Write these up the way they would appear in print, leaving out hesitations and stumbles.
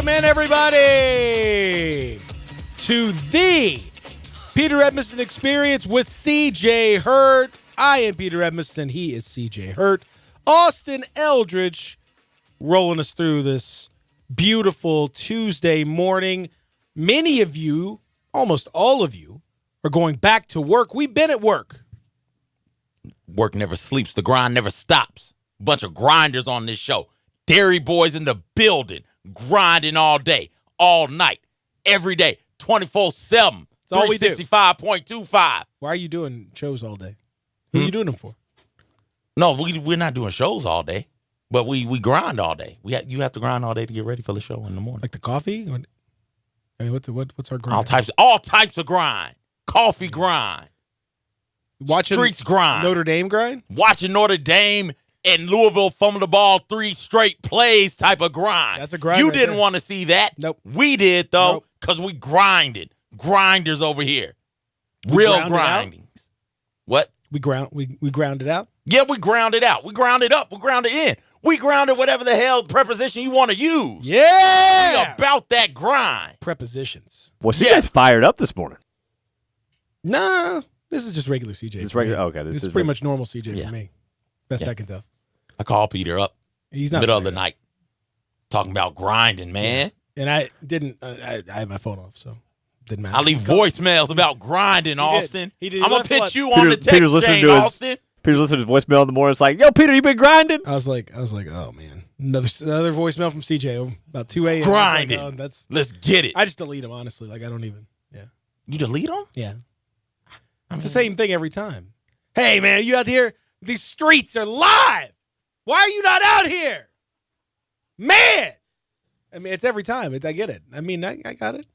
Welcome in, everybody, to the Peter Edmiston Experience with CJ Hurt. I am Peter Edmiston. He is CJ Hurt. Austin Eldridge rolling us through this beautiful Tuesday morning. Many of you, almost all of you, are going back to work. We've been at work. Work never sleeps. The grind never stops. Bunch of grinders on this show. Dairy boys in the building, grinding all day, all night, every day, 24/7. That's all we do. 365.25. Why are you doing shows all day? Who are you doing them for? No, we're not doing shows all day, but we grind all day. You have to grind all day to get ready for the show in the morning. Like the coffee? I mean, what's our grind? All types of grind. Coffee grind. Watching Streets grind. Notre Dame grind? Watching Notre Dame and Louisville fumble the ball 3 straight plays type of grind. That's a grind. You right didn't there. want to see that. Nope. We did, though, Nope. because we grinded. Grinders over here. Real ground it out? grinding. What? We ground it out? Yeah, we ground it out. We ground it up. We ground it in. We grounded whatever the hell preposition you want to use. Yeah! We about that grind. Prepositions. Well, CJ's fired up this morning. Nah, this is just regular CJ. It's for me. regular. Okay, This is pretty much normal CJ Yeah. for me. Best Yeah. I can tell. I called Peter up He's not middle of fired the up. night talking about grinding, man. And I didn't. I had my phone off, so didn't matter. I leave voicemails about grinding, Austin. He did. I'm going Left to a pitch lot. you on the Peter's text listening chain, to his- Austin. Peter's listening to his voicemail in the morning. It's like, yo, Peter, you been grinding? I was like, oh man, another voicemail from CJ about 2 a.m. Grinding. I was like, oh, Let's get it. I just delete them honestly. Like I don't even. Yeah. You delete them? Yeah. It's the same thing every time. Hey man, you out here? These streets are live. Why are you not out here? Man. I mean, it's every time. I get it. I mean, I got it.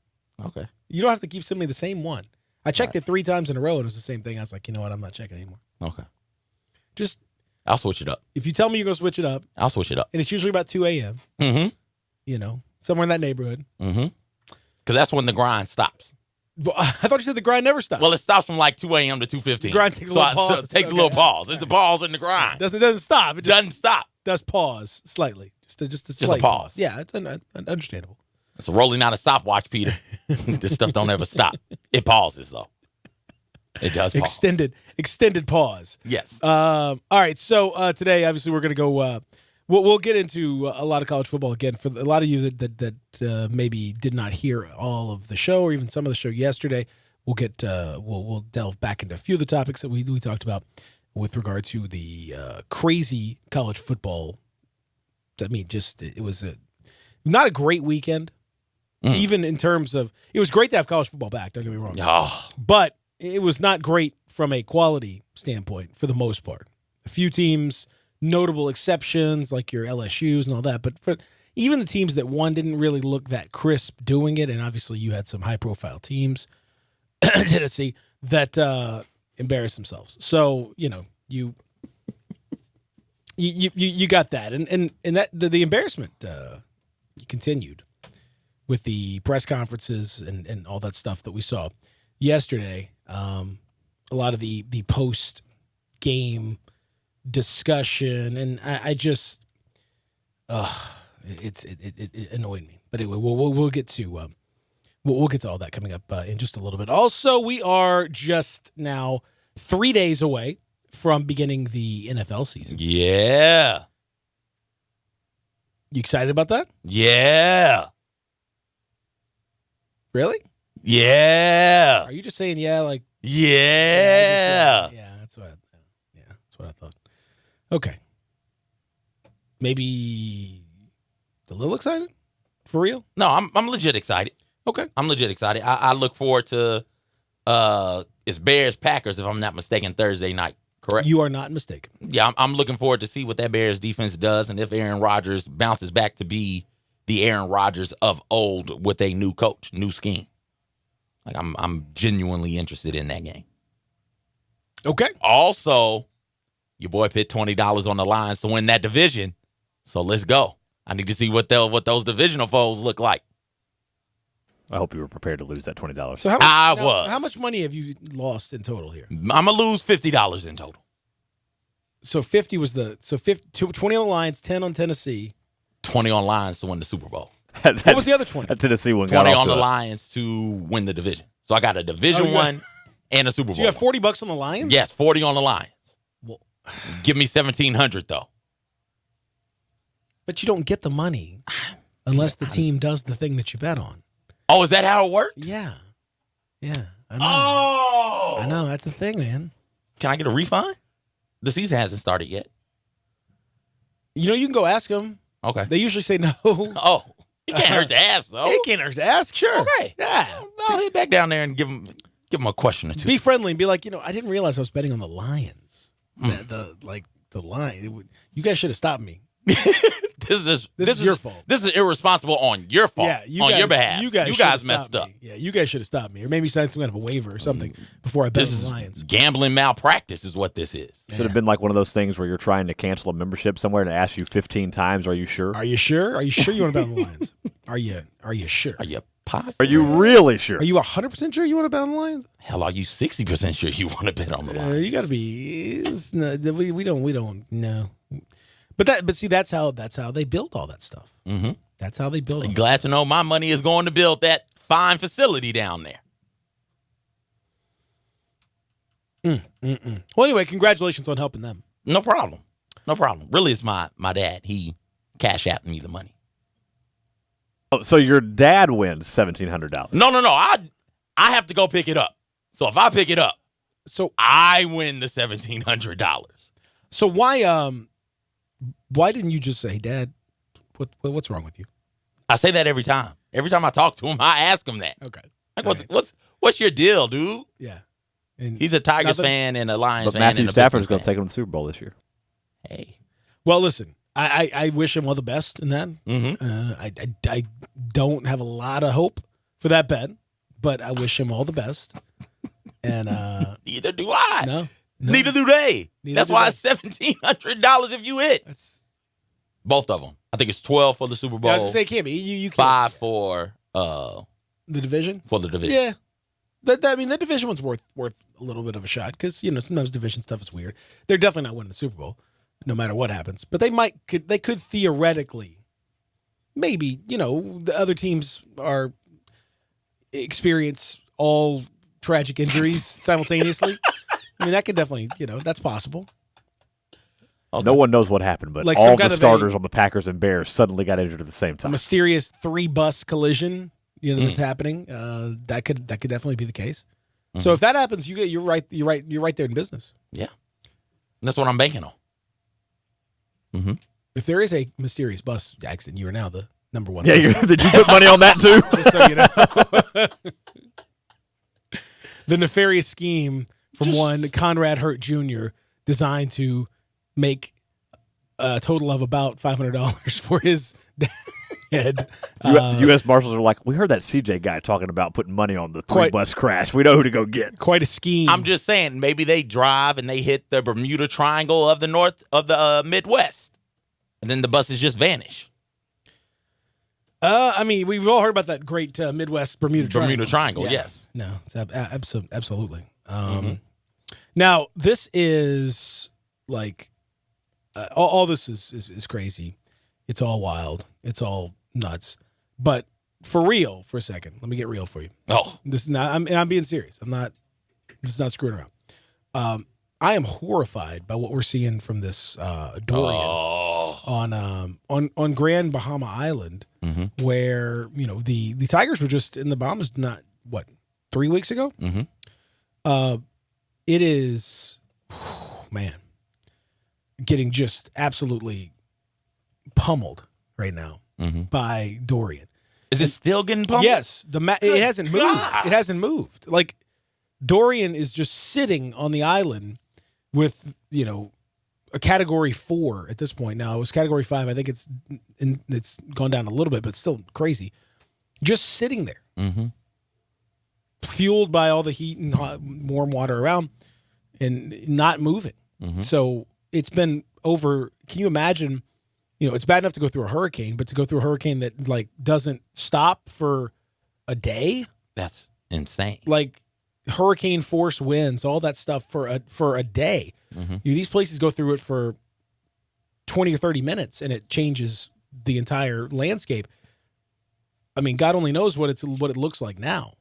Okay. You don't have to keep sending me the same one. I checked it 3 times in a row, and it was the same thing. I was like, you know what? I'm not checking anymore. Okay. Just I'll switch it up. if you tell me you're going to switch it up, I'll switch it up. and it's usually about 2 a.m., Mm-hmm. you know, somewhere in that neighborhood. Mm-hmm. Because that's when the grind stops. Well, I thought you said the grind never stops. Well, it stops from like 2 a.m. to 2:15. The grind takes a little pause. it takes a Okay. little pause. It's a pause in the grind. doesn't stop. It just Doesn't stop. does pause slightly. Just a a slight pause. Yeah, it's understandable. It's rolling out a stopwatch, Peter. This stuff don't ever stop. It pauses, though. It does pause. Extended pause. Yes. All right, so today, obviously, we're going to go. We'll get into a lot of college football again. For a lot of you that maybe did not hear all of the show or even some of the show yesterday, we'll get we'll delve back into a few of the topics that we talked about with regard to the crazy college football. I mean, just it was not a great weekend, even in terms of it was great to have college football back. Don't get me wrong, Oh, but it was not great from a quality standpoint for the most part. A few teams, notable exceptions like your LSUs and all that, but for even the teams that won didn't really look that crisp doing it. And obviously, you had some high-profile teams, Tennessee, that embarrassed themselves. So you know you got that, and that the embarrassment continued with the press conferences and all that stuff that we saw yesterday. A lot of the post game discussion, and I just it annoyed me. But anyway, we'll get to we'll get to all that coming up in just a little bit. Also, we are just now 3 days away from beginning the NFL season. yeah. You excited about that? Yeah. Really? Yeah. Are you just saying yeah, like Yeah. yeah? That's what I thought. Okay, maybe a little excited for real. No, I'm legit excited. Okay, I'm legit excited. I look forward to it's Bears Packers, if I'm not mistaken, Thursday night. Correct? you are not mistaken. Yeah, I'm looking forward to see what that Bears defense does and if Aaron Rodgers bounces back to be the Aaron Rodgers of old with a new coach, new scheme. Like I'm genuinely interested in that game. Okay, Also, your boy put $20 on the lines to win that division. So let's go. I need to see what those divisional foes look like. I hope you were prepared to lose that $20. so how much, I now, was. how much money have you lost in total here? I'm gonna lose $50 in total. So 50 was 20 on the Lions, 10 on Tennessee. 20 on lines to win the Super Bowl. What was the other 20? That Tennessee one got 20 off on to the a- Lions to win the division. So I got a Division you got- one and a Super Bowl. So you have $40 on the Lions? Yes, 40 on the Lions. Well, Give me 1,700 though. but you don't get the money unless the team does the thing that you bet on. Oh, is that how it works? Yeah. Yeah. I know. Oh. I know. That's the thing, man. Can I get a refund? The season hasn't started yet. You know, you can go ask them. Okay. They usually say no. Oh, it can't hurt to ask though. It can't hurt to ask. Sure. Okay. Yeah. I'll head back down there and give them a question or two. Be friendly and be like, I didn't realize I was betting on the Lions. The Lions. You guys should have stopped me. This is your fault. This is irresponsible on your fault. Yeah, your behalf. You guys messed up. Me. Yeah, you guys should have stopped me, or maybe signed some kind of a waiver or something before I bet This on the is Lions. gambling malpractice, is what this is. Should have been like one of those things where you're trying to cancel a membership somewhere and it asks you 15 times, are you sure? Are you sure? Are you sure you want to bet on the Lions? Are you sure? Are you positive? Are you really sure? Are you 100% sure you want to bet on the Lions? Hell, are you 60% sure you want to bet on the Lions? You got to be. We don't know. But see, that's how they build all that stuff. Mm-hmm. That's how they build. I'm glad to know my money is going to build that fine facility down there. Well, anyway, congratulations on helping them. No problem. No problem. Really, it's my dad. He cash out me the money. Oh, so your dad wins $1,700. No. I have to go pick it up. So if I pick it up, So I win the $1,700. so why didn't you just say, Dad, what's wrong with you? I say that every time. Every time I talk to him, I ask him that. Okay. Like, what's your deal, dude? Yeah. And He's a Tigers Nothing? fan and a Lions But fan. Matthew and a Stafford's Pistons going to fan. take him to the Super Bowl this year. Hey. well, listen, I wish him all the best in that. Mm-hmm. I don't have a lot of hope for that bet, but I wish him all the best. And Neither do I. no. Neither do they. Neither That's do why they. it's $1,700 if you hit. That's Both of them. I think it's 12 for the Super Bowl. I was gonna say it can't be. You can't. 5 for The division. the division. Yeah. The division one's worth a little bit of a shot because sometimes division stuff is weird. They're definitely not winning the Super Bowl, no matter what happens. But they could theoretically, maybe the other teams experience all tragic injuries simultaneously. I mean that could definitely that's possible. Okay. No one knows what happened, but Like some all kind the of starters on the Packers and Bears suddenly got injured at the same A time. mysterious 3-bus collision, that's happening. That could definitely be the case. So if that happens, you're right there in business. Yeah. That's what I'm banking on. Mm-hmm. If there is a mysterious bus accident, you are now the number one. Yeah, did you put money on that too? Just so you know. The nefarious scheme from one Conrad Hurt Jr. designed to make a total of about $500 for his head. U.S. Marshals are like, we heard that CJ guy talking about putting money on the Quite- bus crash. We know who to go get. Quite a scheme. I'm just saying, maybe they drive and they hit the Bermuda Triangle of the Midwest, and then the buses just vanish. I mean, we've all heard about that great Midwest Bermuda Triangle. Yeah. Yes. No, it's absolutely. Now, this is like all this is crazy. It's all wild. It's all nuts. But for real, for a second, let me get real for you. Oh, This is not. I'm being serious. This is not screwing around. I am horrified by what we're seeing from this Dorian on Grand Bahama Island, where the Tigers were just in the Bahamas. Not 3 weeks ago. It is, man, getting just absolutely pummeled right now by Dorian. is it still getting pumped? Yes, it hasn't moved. God. It hasn't moved. Like Dorian is just sitting on the island with a category 4 at this point. Now it was category 5. I think it's gone down a little bit, but it's still crazy. Just sitting there, fueled by all the heat and hot, warm water around, and not moving. So it's been over. Can you imagine? It's bad enough to go through a hurricane, but to go through a hurricane that doesn't stop for a day, That's insane. like hurricane force winds, all that stuff for a day. These places go through it for 20 or 30 minutes, and it changes the entire landscape. I mean, God only knows what it looks like now.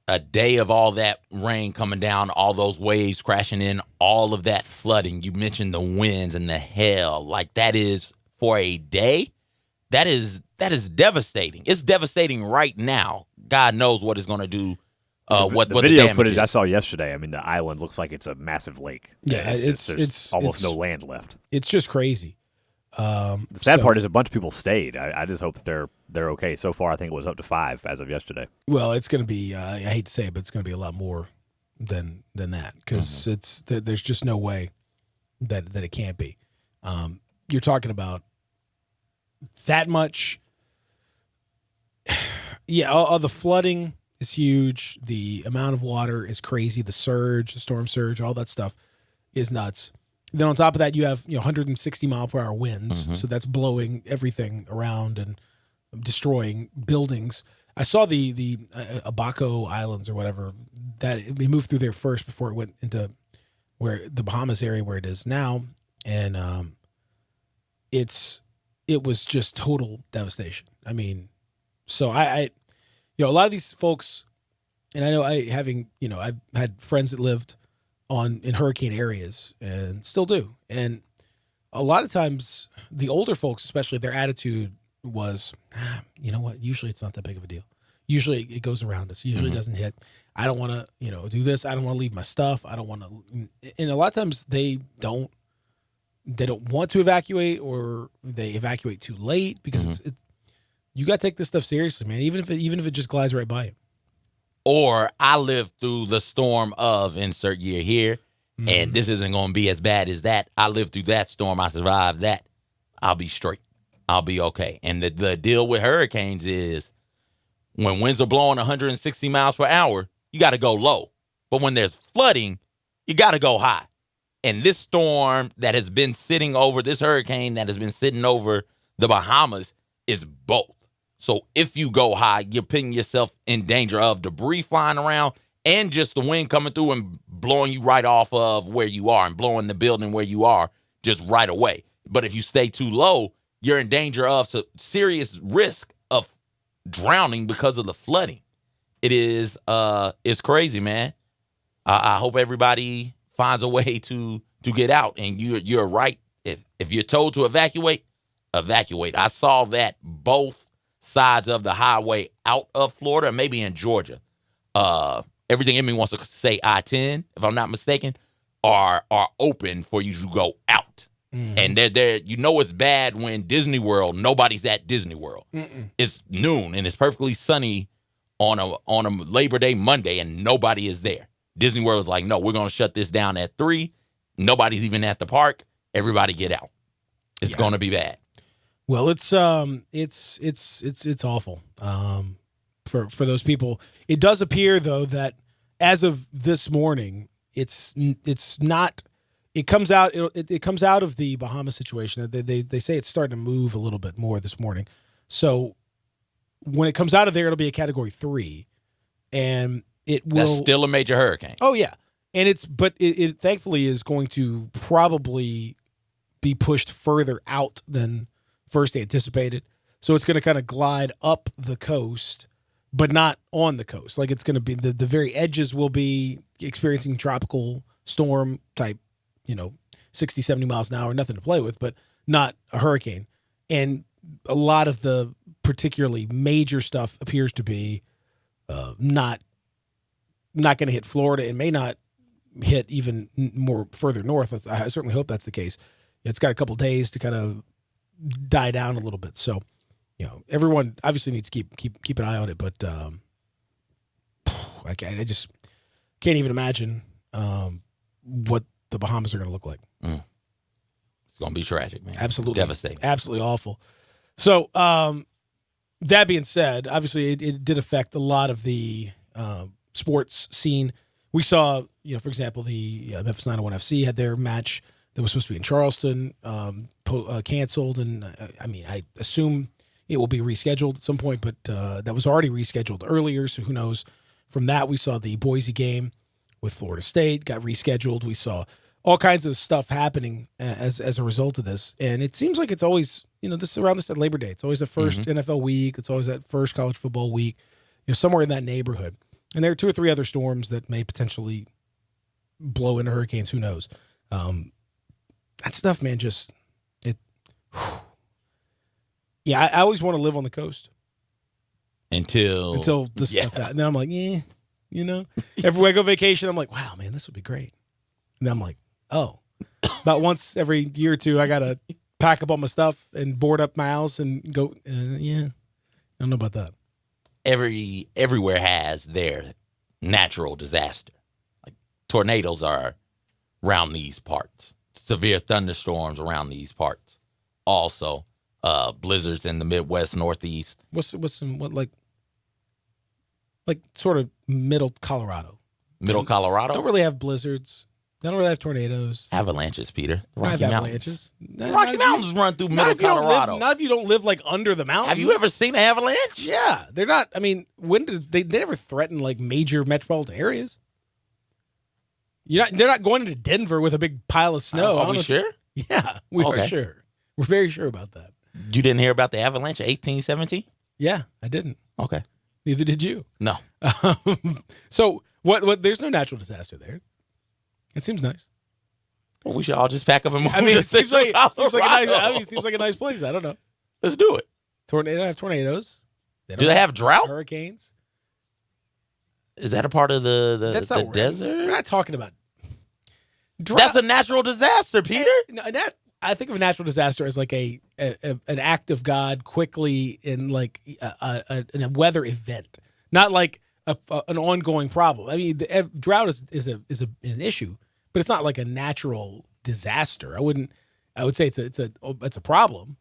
A day of all that rain coming down, all those waves crashing in, all of that flooding. You mentioned the winds and the hail. Like, that is, for a day, that is devastating. It's devastating right now. God knows what it's going to do. What the video damage footage is. I saw yesterday, I mean, the island looks like it's a massive lake. Yeah, there's almost no land left. It's just crazy. The sad part is a bunch of people stayed. I just hope that they're okay. So far, I think it was up to 5 as of yesterday. Well, it's going to be. I hate to say it, but it's going to be a lot more than that because there's just no way that it can't be. You're talking about that much. Yeah, all the flooding is huge. The amount of water is crazy. The storm surge, all that stuff is nuts. Then on top of that, you have 160 mile per hour winds, so that's blowing everything around and destroying buildings. I saw the Abaco Islands or whatever that we moved through there first before it went into where the Bahamas area where it is now, and it was just total devastation. I mean, so I a lot of these folks, and I know I've had friends that lived in hurricane areas and still do. And a lot of times the older folks, especially, their attitude was, you know what, usually it's not that big of a deal. Usually it goes around us. Usually it doesn't hit. I don't want to, do this. I don't want to leave my stuff. I don't want to. And a lot of times they don't want to evacuate, or they evacuate too late because you got to take this stuff seriously, man. Even if it just glides right by you. Or I lived through the storm of insert year here, and this isn't going to be as bad as that. I lived through that storm. I survived that. I'll be straight. I'll be okay. And the deal with hurricanes is when winds are blowing 160 miles per hour, you got to go low. But when there's flooding, you got to go high. And this storm that has been sitting over, this hurricane that has been sitting over the Bahamas is both. So if you go high, you're putting yourself in danger of debris flying around and just the wind coming through and blowing you right off of where you are and blowing the building where you are just right away. But if you stay too low, you're in danger of serious risk of drowning because of the flooding. It is it's crazy, man. I hope everybody finds a way to get out. And you're right. If you're told to evacuate. I saw that both sides of the highway out of Florida, maybe in Georgia. Everything in me wants to say I-10, if I'm not mistaken, are open for you to go out. And they're it's bad when Disney World, nobody's at Disney World. It's noon and it's perfectly sunny on a Labor Day Monday and nobody is there. Disney World is like, no, we're going to shut this down at 3. Nobody's even at the park. Everybody get out. It's going to be bad. Well, it's awful for those people. It does appear though that as of this morning, it's not. It comes out. It comes out of the Bahamas situation. They say it's starting to move a little bit more this morning. So when it comes out of there, it'll be a Category 3, and it will. That's still a major hurricane. Oh yeah, and it thankfully is going to probably be pushed further out than first anticipated. So it's going to kind of glide up the coast, but not on the coast. Like it's going to be the very edges will be experiencing tropical storm type, 60, 70 miles an hour, nothing to play with, but not a hurricane. And a lot of the particularly major stuff appears to be not going to hit Florida. It may not hit even more further north. I certainly hope that's the case. It's got a couple days to kind of die down a little bit. So, everyone obviously needs to keep an eye on it, but I just can't even imagine what the Bahamas are going to look like. It's going to be tragic, man. Absolutely. Devastating. Absolutely awful. So, that being said, obviously it did affect a lot of the sports scene. We saw, for example, the Memphis 901 FC had their match that was supposed to be in Charleston, canceled. And I assume it will be rescheduled at some point, but that was already rescheduled earlier. So who knows? From that, we saw the Boise game with Florida State got rescheduled. We saw all kinds of stuff happening as a result of this. And it seems like it's always, this is around this at Labor Day. It's always the first NFL week. It's always that first college football week. Somewhere in that neighborhood. And there are 2 or 3 other storms that may potentially blow into hurricanes. Who knows? That stuff, man, I always want to live on the coast until this stuff out. And then I'm like, everywhere I go vacation, I'm like, wow, man, this would be great. And then I'm like, oh, about once every year or two, I got to pack up all my stuff and board up my house and go, I don't know about that. Everywhere has their natural disaster. Like tornadoes are around these parts. Severe thunderstorms around these parts. Also, blizzards in the Midwest, Northeast. What's sort of middle Colorado? Middle Colorado? Don't really have blizzards. They don't really have tornadoes. Avalanches, Peter. Rocky Mountains. Rocky Mountains run through middle Colorado. Not if you don't live like under the mountain. Have you ever seen an avalanche? Yeah, they're not. I mean, when did they never threaten like major metropolitan areas? They're not going into Denver with a big pile of snow. Are we sure? Yeah, we are sure. We're very sure about that. You didn't hear about the avalanche of 1817? Yeah, I didn't. Okay. Neither did you. No. So what? There's no natural disaster there. It seems nice. Well, we should all just pack up and move. I mean, to it seems like a a nice place. I don't know. Let's do it. They don't have tornadoes. Do they have drought? Hurricanes. Is that a part of the desert? We're not talking about drought. That's a natural disaster, Peter. I think of a natural disaster as like an act of God quickly in like a weather event, not like an ongoing problem. I mean, drought is an issue, but it's not like a natural disaster. I would say it's a problem,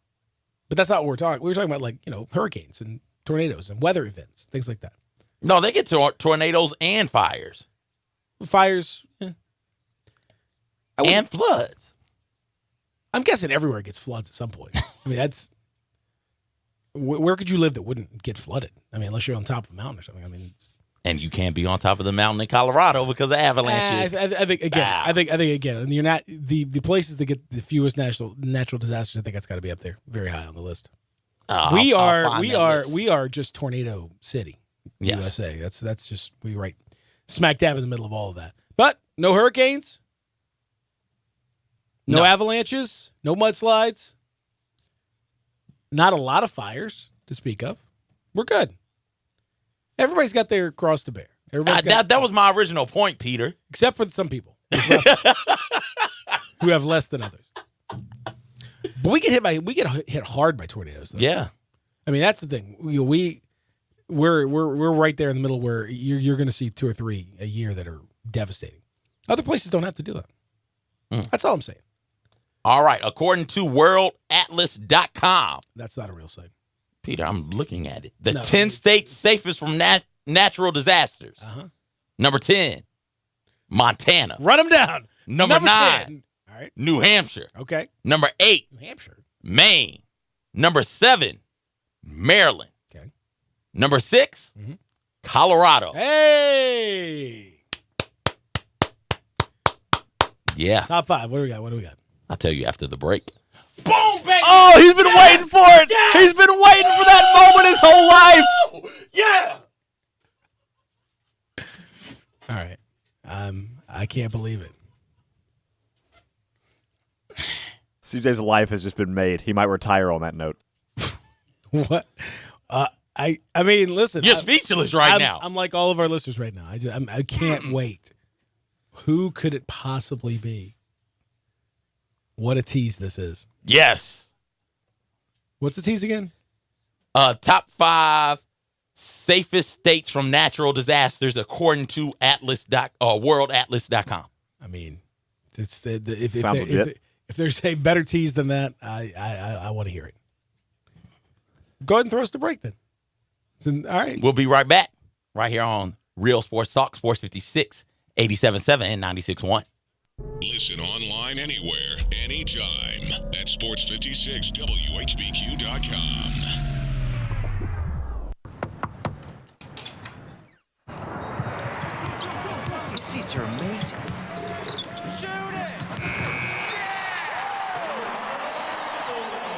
but that's not what we're talking. We were talking about like hurricanes and tornadoes and weather events, things like that. No, they get tornadoes and fires. Fires. And floods. I'm guessing everywhere gets floods at some point. I mean, that's where could you live that wouldn't get flooded? I mean, unless you're on top of a mountain or something. I mean, and you can't be on top of the mountain in Colorado because of avalanches. I think again, and you're not the places that get the fewest natural disasters. I think that's got to be up there, very high on the list. We are just tornado city, yes. USA. That's just we right smack dab in the middle of all of that. But no hurricanes. No avalanches, no mudslides, not a lot of fires to speak of. We're good. Everybody's got their cross to bear. That was my original point, Peter. Except for some people who have less than others. But we get hit hard by tornadoes, though. Yeah. I mean, that's the thing. We're right there in the middle where you're going to see 2 or 3 a year that are devastating. Other places don't have to do that. That's all I'm saying. All right. According to worldatlas.com. That's not a real site. Peter, I'm looking at it. 10 states safest from natural disasters. Number 10, Montana. Run them down. Number 9, 10. All right. New Hampshire. Okay. Number 8, New Hampshire. Maine. Number 7, Maryland. Okay. Number 6, Colorado. Hey. Yeah. Top 5. What do we got? I'll tell you after the break. Boom, baby! Oh, he's been waiting for it. Yeah. He's been waiting for that moment his whole life. Yeah. All right. I can't believe it. CJ's life has just been made. He might retire on that note. What? I mean, listen. You're speechless right now. I'm like all of our listeners right now. I can't wait. Who could it possibly be? What a tease this is. Yes. What's the tease again? Top 5 safest states from natural disasters according to worldatlas.com. I mean, if there's a better tease than that, I want to hear it. Go ahead and throw us the break then. All right. We'll be right back right here on Real Sports Talk, Sports 56, 87.7 and 96.1. Listen online anywhere, anytime at sports56whbq.com. These seats are amazing. Shoot it!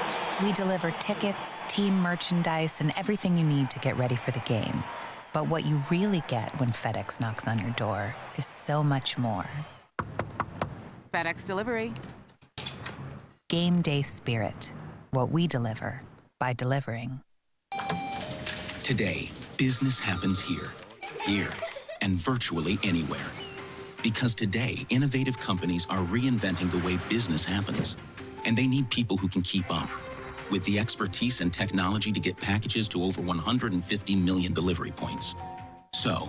Yeah! We deliver tickets, team merchandise, and everything you need to get ready for the game. But what you really get when FedEx knocks on your door is so much more. FedEx Delivery. Game day spirit. What we deliver by delivering. Today, business happens here, and virtually anywhere. Because today, innovative companies are reinventing the way business happens. And they need people who can keep up. With the expertise and technology to get packages to over 150 million delivery points. So,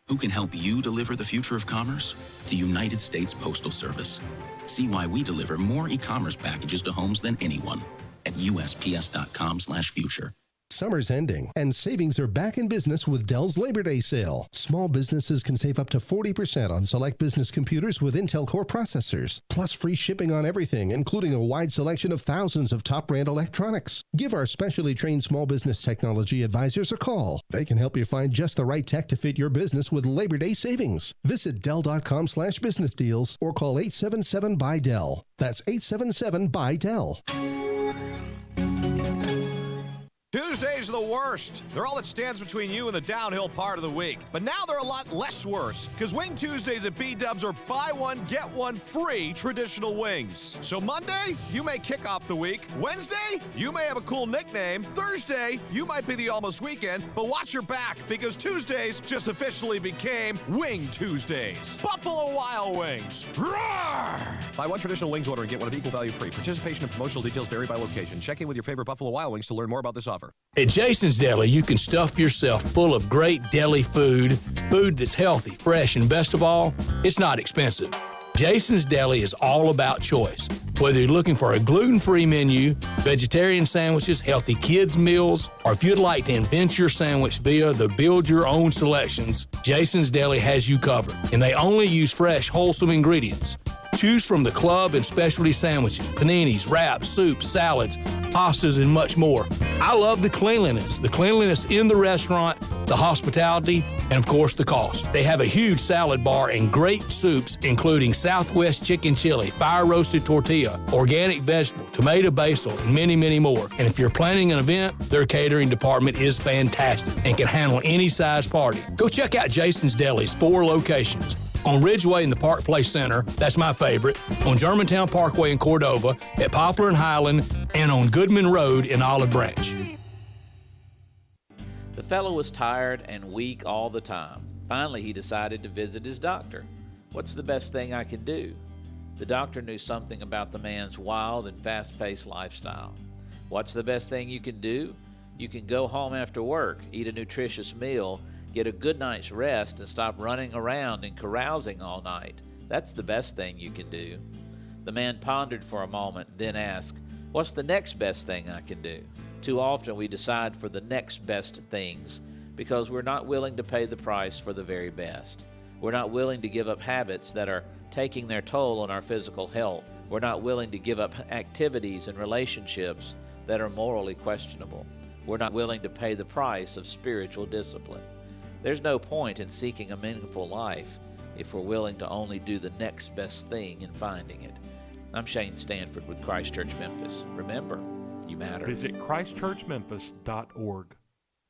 who can help you deliver the future of commerce? The United States Postal Service. See why we deliver more e-commerce packages to homes than anyone at USPS.com/future. Summer's ending, and savings are back in business with Dell's Labor Day sale. Small businesses can save up to 40% on select business computers with Intel Core processors, plus free shipping on everything, including a wide selection of thousands of top-brand electronics. Give our specially trained small business technology advisors a call. They can help you find just the right tech to fit your business with Labor Day savings. Visit Dell.com/business deals or call 877-BUY-DELL. That's 877-BUY-DELL. Tuesdays are the worst. They're all that stands between you and the downhill part of the week. But now they're a lot less worse, because Wing Tuesdays at B-Dubs are buy one, get one free traditional wings. So Monday, you may kick off the week. Wednesday, you may have a cool nickname. Thursday, you might be the almost weekend. But watch your back, because Tuesdays just officially became Wing Tuesdays. Buffalo Wild Wings. Roar! Buy one traditional wings order and get one of equal value free. Participation and promotional details vary by location. Check in with your favorite Buffalo Wild Wings to learn more about this offer. At Jason's Deli, you can stuff yourself full of great deli food that's healthy, fresh, and best of all, it's not expensive. Jason's Deli is all about choice. Whether you're looking for a gluten-free menu, vegetarian sandwiches, healthy kids' meals, or if you'd like to invent your sandwich via the build-your-own selections, Jason's Deli has you covered. And they only use fresh, wholesome ingredients. Choose from the club and specialty sandwiches, paninis, wraps, soups, salads, pastas, and much more. I love the cleanliness in the restaurant, the hospitality, and of course the cost. They have a huge salad bar and great soups, including Southwest chicken chili, fire roasted tortilla, organic vegetable, tomato basil, and many, many more. And if you're planning an event, their catering department is fantastic and can handle any size party. Go check out Jason's Deli's 4 locations. On Ridgeway in the Park Place Center, that's my favorite, on Germantown Parkway in Cordova, at Poplar and Highland, and on Goodman Road in Olive Branch. The fellow was tired and weak all the time. Finally, he decided to visit his doctor. What's the best thing I can do? The doctor knew something about the man's wild and fast-paced lifestyle. What's the best thing you can do? You can go home after work, eat a nutritious meal, get a good night's rest, and stop running around and carousing all night. That's the best thing you can do. The man pondered for a moment, then asked, what's the next best thing I can do? Too often we decide for the next best things because we're not willing to pay the price for the very best. We're not willing to give up habits that are taking their toll on our physical health. We're not willing to give up activities and relationships that are morally questionable. We're not willing to pay the price of spiritual discipline. There's no point in seeking a meaningful life if we're willing to only do the next best thing in finding it. I'm Shane Stanford with Christ Church Memphis. Remember, you matter. Visit ChristChurchMemphis.org.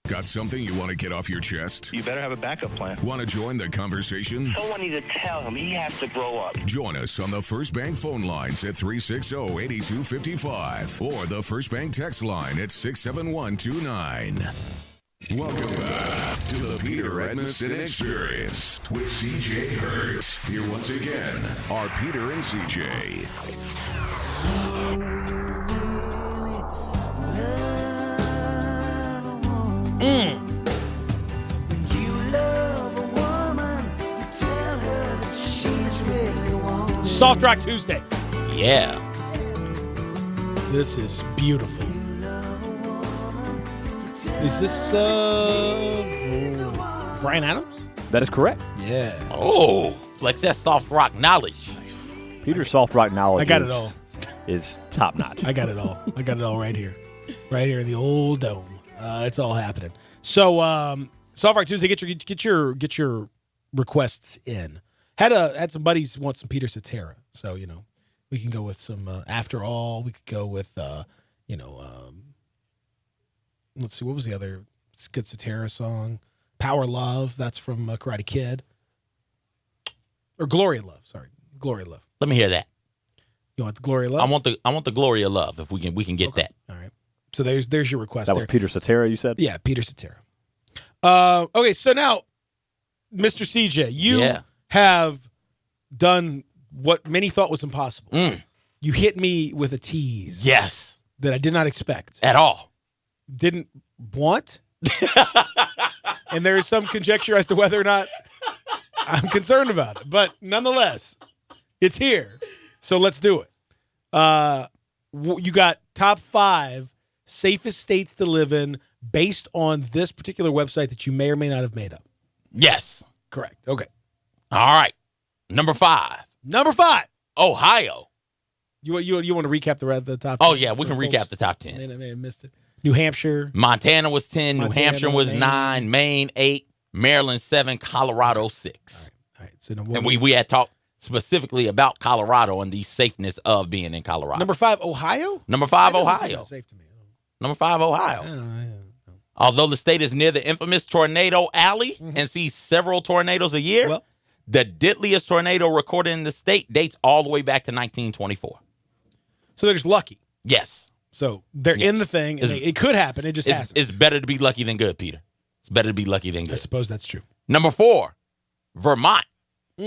Got something you want to get off your chest? You better have a backup plan. Want to join the conversation? Someone needs to tell him he has to grow up. Join us on the First Bank phone lines at 360-8255 or the First Bank text line at 67129. Welcome back to the Peter Edmiston Experience with CJ Hurts. Here once again are Peter and CJ. Soft Rock Tuesday. Yeah. This is beautiful. Is this Bryan Adams? That is correct. Yeah. Oh, flex that soft rock knowledge. Peter's soft rock knowledge I got it all. Is top notch. I got it all. I got it all right here. Right here in the old dome. It's all happening. So Soft Rock Tuesday, get your requests in. Had some buddies want some Peter Cetera. So, we can go with some After All. We could go with let's see, what was the other good Cetera song? Power Love. That's from Karate Kid. Or Gloria Love. Sorry, Gloria Love. Let me hear that. You want the Gloria Love? I want the Gloria Love if we can get that. All right. So there's your request. That was Peter Cetera, you said? Yeah, Peter Cetera. Okay, so now, Mr. CJ, you have done what many thought was impossible. You hit me with a tease. Yes. That I did not expect. At all. Didn't want. And there is some conjecture as to whether or not I'm concerned about it. But nonetheless, it's here. So let's do it. You got top 5 safest states to live in based on this particular website that you may or may not have made up. Yes. Correct. Okay. All right. Number 5. Ohio. You want to recap the top 10? Oh, yeah, we can recap the top 10. I may have missed it. New Hampshire. Montana was 10. New Hampshire was 9. Maine 8. Maryland 7. Colorado 6. All right. So and we had talked specifically about Colorado and the safeness of being in Colorado. Number 5, Ohio? Number 5, that Ohio. Seem safe to me. Number 5, Ohio. Although the state is near the infamous Tornado Alley and sees several tornadoes a year, the deadliest tornado recorded in the state dates all the way back to 1924. So they're just lucky. Yes. So they're in the thing. And it could happen. It just hasn't. It's better to be lucky than good, Peter. It's better to be lucky than good. I suppose that's true. Number 4, Vermont.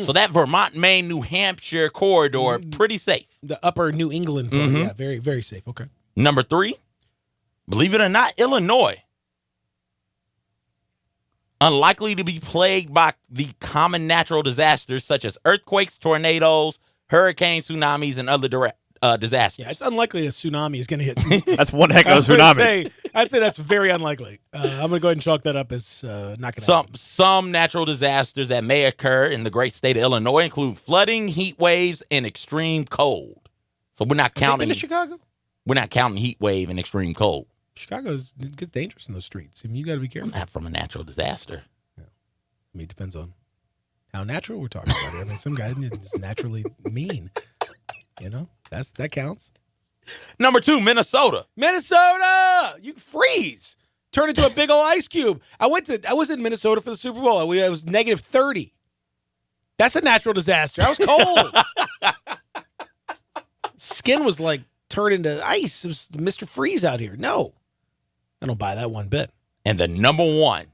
So that Vermont, Maine, New Hampshire corridor, pretty safe. The upper New England part, yeah, very, very safe. Okay. Number 3, believe it or not, Illinois. Unlikely to be plagued by the common natural disasters such as earthquakes, tornadoes, hurricanes, tsunamis, and other disasters. Yeah, it's unlikely a tsunami is going to hit. That's one heck of a tsunami. I'd say that's very unlikely. I'm going to go ahead and chalk that up as not going to happen. Some natural disasters that may occur in the great state of Illinois include flooding, heat waves, and extreme cold. So we're not counting. Been to Chicago? We're not counting heat wave and extreme cold. Chicago gets dangerous in those streets. I mean, you got to be careful. Not from a natural disaster. Yeah. I mean, it depends on how natural we're talking about here. I mean, some guys is naturally mean. You know, that counts. Number 2, Minnesota. Minnesota, you freeze, turn into a big old ice cube. I was in Minnesota for the Super Bowl. It was negative 30. That's a natural disaster. I was cold. Skin was like turned into ice. It was Mr. Freeze out here. No, I don't buy that one bit. And the number 1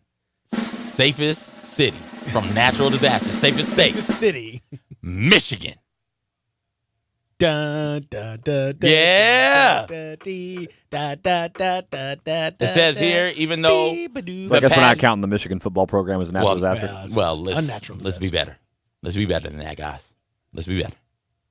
safest city from natural disasters, safest state, city, Michigan. Dun, dun, dun, dun, yeah. It says here, even though I guess we're not counting the Michigan football program as a natural disaster. Let's be better. Let's be better than that, guys. Let's be better.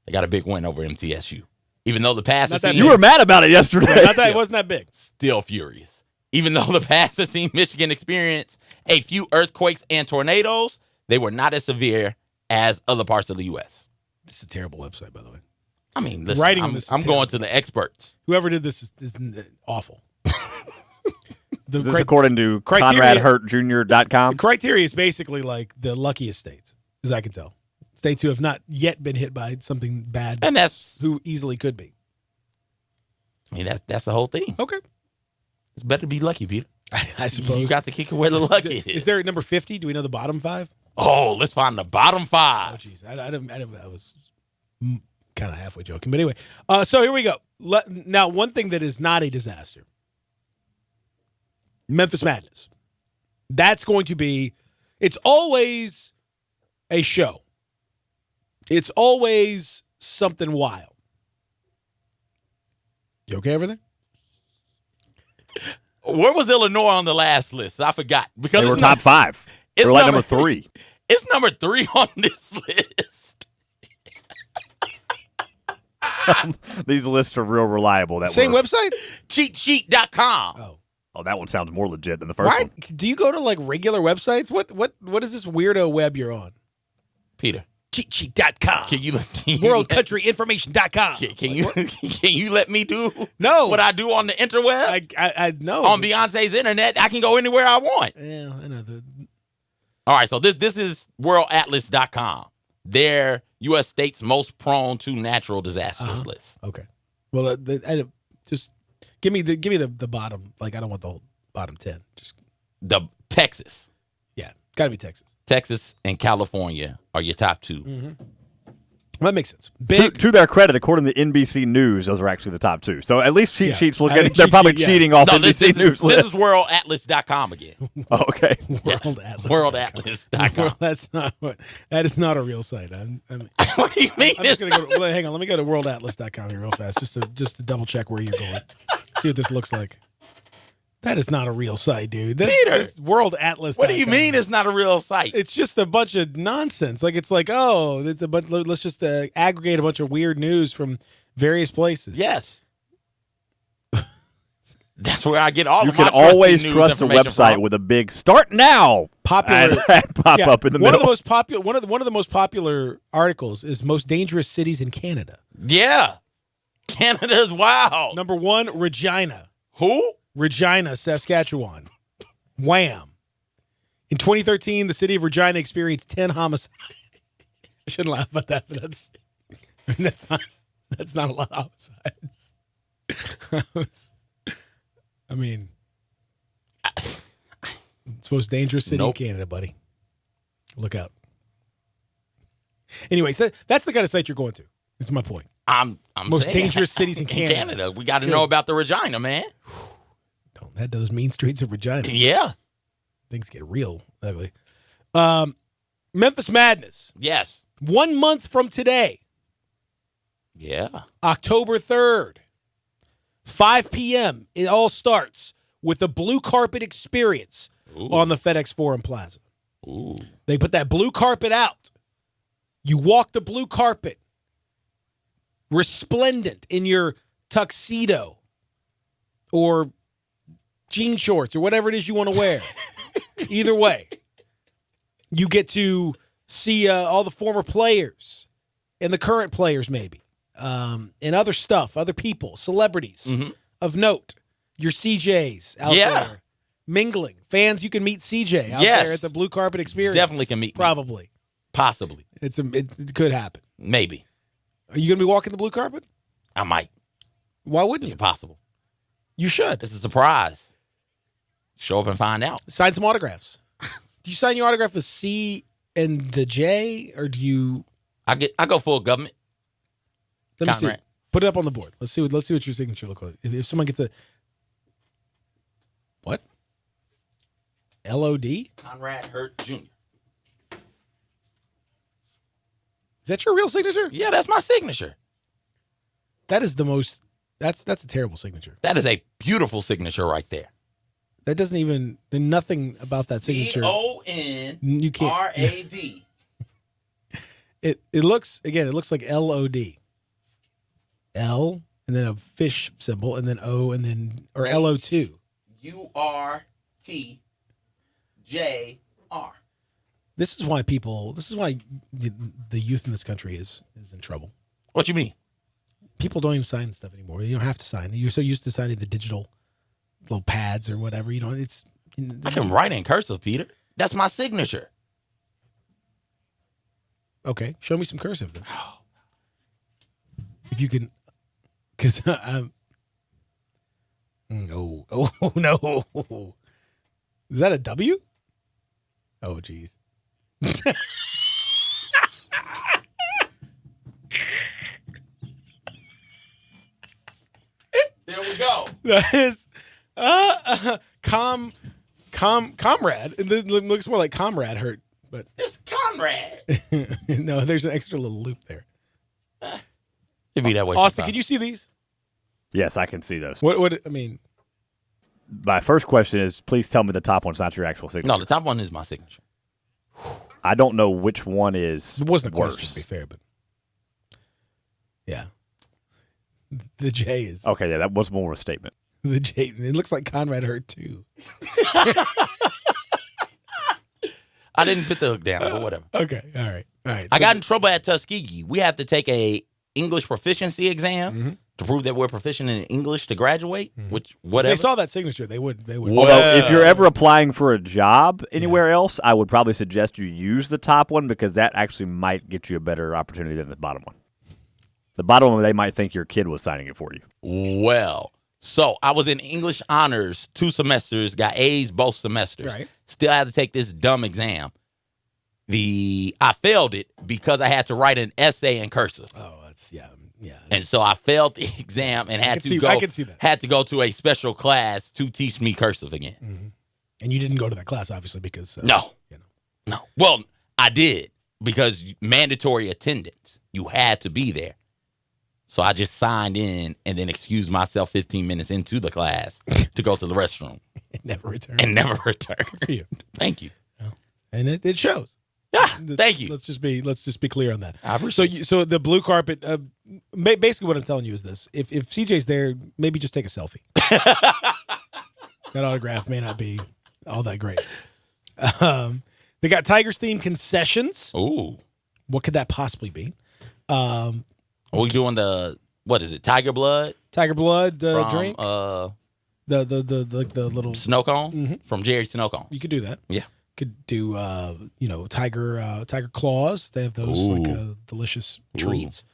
They got a big win over MTSU. Even though the pass has seen you were mad about it yesterday. It wasn't that big. Still furious. Even though the past has seen Michigan experience a few earthquakes and tornadoes, they were not as severe as other parts of the U.S. This is a terrible website, by the way. I mean, listen, I'm going to the experts. Whoever did this is awful. This is according to ConradHurtJr.com. The criteria is basically like the luckiest states, as I can tell. States who have not yet been hit by something bad, and that's who easily could be. I mean, that's the whole thing. Okay, it's better to be lucky, Peter. I suppose you got to kick it where the luck is. Is there number 50? Do we know the bottom 5? Oh, let's find the bottom 5. Oh, jeez, I was kind of halfway joking, but anyway. So here we go. Now, one thing that is not a disaster: Memphis Madness. That's going to be. It's always a show. It's always something wild. You okay over there? Where was Illinois on the last list? I forgot. Because they were top 5. They were like number 3. It's number 3 on this list. These lists are real reliable. Same website? CheatSheet.com. Oh, that one sounds more legit than the first one. Do you go to like regular websites? What is this weirdo web you're on? Peter. CheatSheet.com. Can you WorldCountryInformation.com. Can you let me do what I do on the interweb? I know. On Beyonce's internet, I can go anywhere I want. Yeah, I know. All right, so this is WorldAtlas.com. Their U.S. states most prone to natural disasters list. Okay. Well, just Give me the bottom. Like, I don't want the whole bottom 10. Just The Texas. Yeah, got to be Texas. Texas and California are your top two. Mm-hmm. Well, that makes sense. Big To their credit, according to NBC News, those are actually the top two. So at least cheat sheets look I at think it. They're cheat probably sheet, yeah. cheating off No, NBC News this list. is worldatlas.com again. Oh, okay. WorldAtlas. Worldatlas.com. That is not a real site. What do you mean? I'm just gonna go. Hang on, let me go to worldatlas.com here real fast, just to double check where you're going. See what this looks like. That is not a real site, dude. This WorldAtlas. What do you mean it's not a real site? It's just a bunch of nonsense. Like, it's like, oh, it's a bunch. Let's just aggregate a bunch of weird news from various places. Yes. That's where I get all You of my can always news trust a information website from. with a big "Start Now" Popular ad pop up in the one middle. of the most popular one of the most popular articles is most dangerous cities in Canada. Yeah. Canada is wild. Number 1, Regina. Who? Regina, Saskatchewan. Wham. In 2013, the city of Regina experienced 10 homicides. I shouldn't laugh about that, but that's not a lot of homicides. I mean, it's the most dangerous city in Canada, buddy. Look out. Anyway, so that's the kind of site you're going to. Is my point. I'm most saying. dangerous cities in Canada. We got to know about the Regina, man. Don't head to those mean streets of Regina. Yeah. Things get real ugly. Memphis Madness. Yes. 1 month from today, Yeah. October 3rd, 5 p.m. It all starts with a blue carpet experience on the FedEx Forum Plaza. Ooh. They put that blue carpet out. You walk the blue carpet, resplendent in your tuxedo or jean shorts or whatever it is you want to wear. Either way, you get to see all the former players and the current players maybe, and other stuff, other people, celebrities of note. Your CJs out there mingling. Fans, you can meet CJ out there at the blue carpet experience. Definitely can meet me. Probably. Possibly. It could happen. Maybe. Are you going to be walking the blue carpet? I might. Why wouldn't It's possible. You should. It's a surprise. Show up and find out. Sign some autographs. Do you sign your autograph with C and the J, or do you? I go full government. Let me see. Conrad. Put it up on the board. Let's see what your signature looks like. If someone gets a what? LOD? Conrad Hurt Jr. Is that your real signature? Yeah, that's my signature. That is the most. That's a terrible signature. That is a beautiful signature right there. That doesn't even. There's nothing about that signature. You can't. CONRAD. It looks again. It looks like LOD. L and then a fish symbol and then O and then or LO2. URTJR. This is why the youth in this country is in trouble. What you mean? People don't even sign stuff anymore. You don't have to sign. You're so used to signing the digital little pads or whatever. You know, it's. I can write in cursive, Peter. That's my signature. Okay, show me some cursive then. If you can, because I'm. No, oh no, is that a W? Oh geez. There we go. That is comrade. It looks more like comrade hurt, but It's Conrad. no, there's an extra little loop there. It'd be that way. Austin, sometimes. can you see these? Yes, I can see those. What I mean? My first question is, please tell me the top one's not your actual signature. No, the top one is my signature. I don't know which one is It wasn't a worse. question, to be fair, but yeah, the J is Okay, yeah, that was more of a statement. the J. It looks like Conrad hurt too. I didn't put the hook down, but whatever. Okay, all right. I got in trouble at Tuskegee. We had to take a English proficiency exam to prove that we're proficient in English to graduate, which If whatever. they saw that signature, they would. Although, if you're ever applying for a job anywhere else, I would probably suggest you use the top one because that actually might get you a better opportunity than the bottom one. The bottom one, they might think your kid was signing it for you. Well, So I was in English honors 2 semesters, got A's both semesters. Right. Still had to take this dumb exam. I failed it because I had to write an essay in cursive. Oh, that's yeah. And so I failed the exam and I can see that. Had to go to a special class to teach me cursive again. Mm-hmm. And you didn't go to that class, obviously, because No. Well, I did because mandatory attendance. You had to be there. So I just signed in and then excused myself 15 minutes into the class to go to the restroom. Never returned. Good for you. Thank you. And it shows. Yeah, thank you. Let's just be clear on that. I appreciate So the blue carpet. Basically, what I'm telling you is this: if CJ's there, maybe just take a selfie. That autograph may not be all that great. They got Tigers themed concessions. Ooh, what could that possibly be? Are we doing what is it? Tiger blood? Tiger blood from, drink. The little snow cone from Jerry Snow Cone. You could do that. Yeah. Could do tiger claws. They have those delicious treats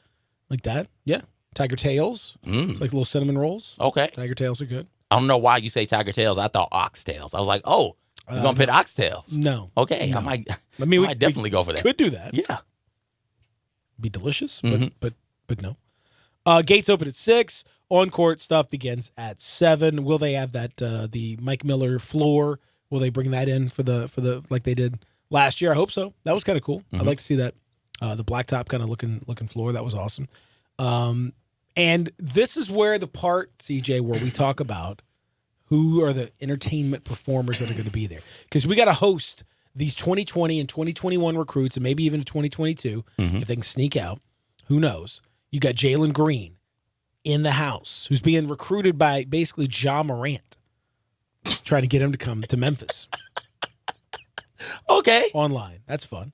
like that. Yeah. Tiger tails. It's like little cinnamon rolls. Okay. Tiger tails are good. I don't know why you say tiger tails. I thought oxtails. I was like, oh, you're gonna pit oxtails? No. Okay. No. I might we definitely go for that. Could do that. Yeah. Be delicious, but no. Gates open at 6. On court stuff begins at 7. Will they have that the Mike Miller floor? Will they bring that in for the like they did last year? I hope so. That was kind of cool. I'd like to see that. The blacktop kind of looking floor. That was awesome. And this is where the part, CJ, where we talk about who are the entertainment performers that are going to be there. Because we got to host these 2020 and 2021 recruits, and maybe even 2022, if they can sneak out. Who knows? You got Jalen Green in the house, who's being recruited by basically Ja Morant. Trying to get him to come to Memphis. Okay. Online. That's fun.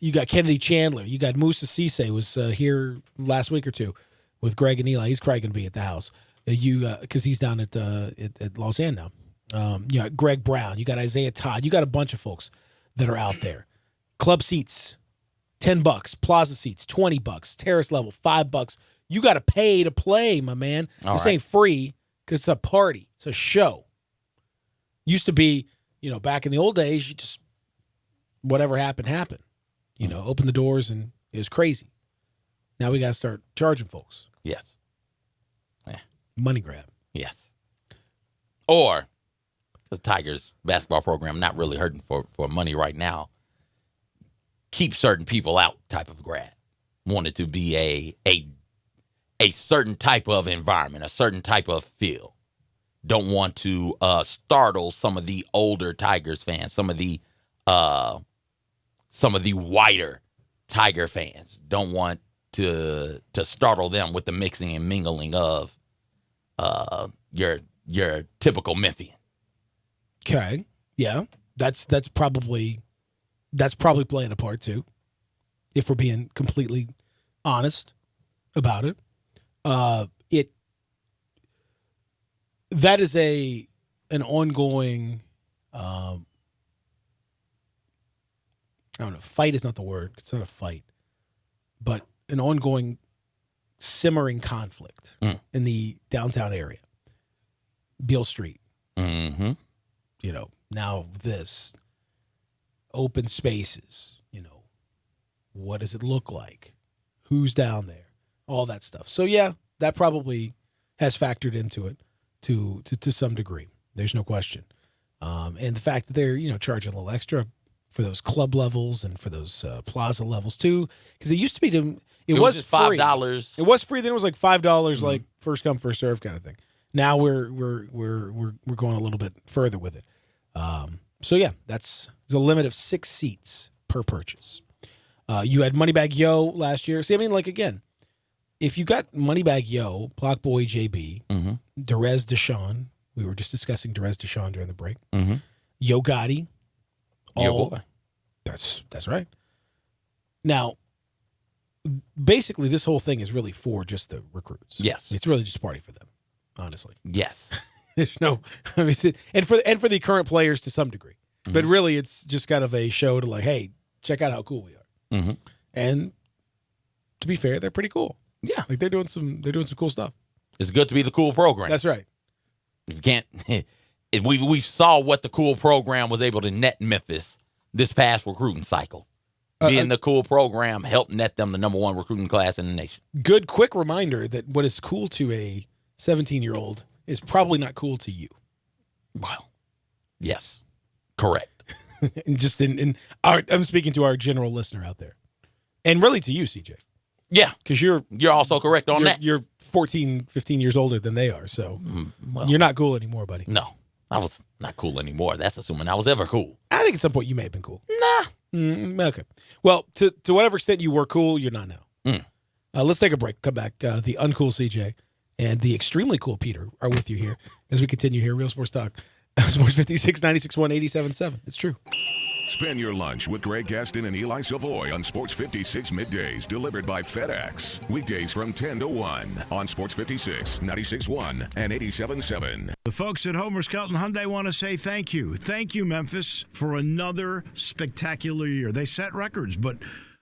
You got Kennedy Chandler. You got Musa Cisse was here last week or two with Greg and Eli. He's probably going to be at the house. Because he's down at Los Angeles now. You got Greg Brown. You got Isaiah Todd. You got a bunch of folks that are out there. Club seats, $10. Plaza seats, $20. Terrace level, $5. You got to pay to play, my man. This ain't free because it's a party. It's a show. Used to be, back in the old days, you just, whatever happened. Open the doors and it was crazy. Now we got to start charging folks. Yes. Yeah. Money grab. Yes. Or, because Tigers basketball program not really hurting for money right now, keep certain people out type of grab. Want it to be a certain type of environment, a certain type of feel. Don't want to startle some of the older Tigers fans, some of the whiter Tiger fans. Don't want to startle them with the mixing and mingling of your typical Memphian. Okay. Yeah. That's probably playing a part too. If we're being completely honest about it. That is an ongoing I don't know, fight is not the word. It's not a fight. But an ongoing simmering conflict in the downtown area. Beale Street. Mm-hmm. Now this open spaces, what does it look like? Who's down there? All that stuff. So yeah, that probably has factored into it to some degree. There's no question. And the fact that they're, charging a little extra for those club levels and for those plaza levels too, because it used to be it was just free. $5. It was free. Then it was like $5, like first come first serve kind of thing. Now we're going a little bit further with it. So yeah, there's a limit of 6 seats per purchase. You had Moneybag Yo last year. See, again, if you got Moneybag Yo, Block Boy JB, Derez Deshawn, we were just discussing Derez Deshawn during the break. Yo Gotti, Yo boy. That's right. Now, basically, this whole thing is really for just the recruits. Yes, it's really just a party for them, honestly. Yes, there's no, and for the current players to some degree, but really, it's just kind of a show to like, hey, check out how cool we are. And to be fair, they're pretty cool. Yeah, like they're doing some cool stuff. It's good to be the cool program. That's right. If you can't, we saw what the cool program was able to net Memphis this past recruiting cycle. Being the cool program helped net them the #1 recruiting class in the nation. Good quick reminder that what is cool to a 17-year-old is probably not cool to you. Well, yes, correct. And just I'm speaking to our general listener out there, and really to you, CJ. Yeah, because you're also correct on that. You're 14, 15 years older than they are, so you're not cool anymore, buddy. No, I was not cool anymore. That's assuming I was ever cool. I think at some point you may have been cool. Nah. Okay. Well, to whatever extent you were cool, you're not now. Let's take a break. Come back. The uncool CJ and the extremely cool Peter are with you here as we continue here. Real Sports Talk. Sports 56, 96.1, 87.7. It's true. Spend your lunch with Greg Gaston and Eli Savoy on Sports 56 middays, delivered by FedEx. Weekdays from 10 to 1 on Sports 56, 96.1, and 87.7. The folks at Homer Skelton Hyundai want to say thank you. Thank you, Memphis, for another spectacular year. They set records, but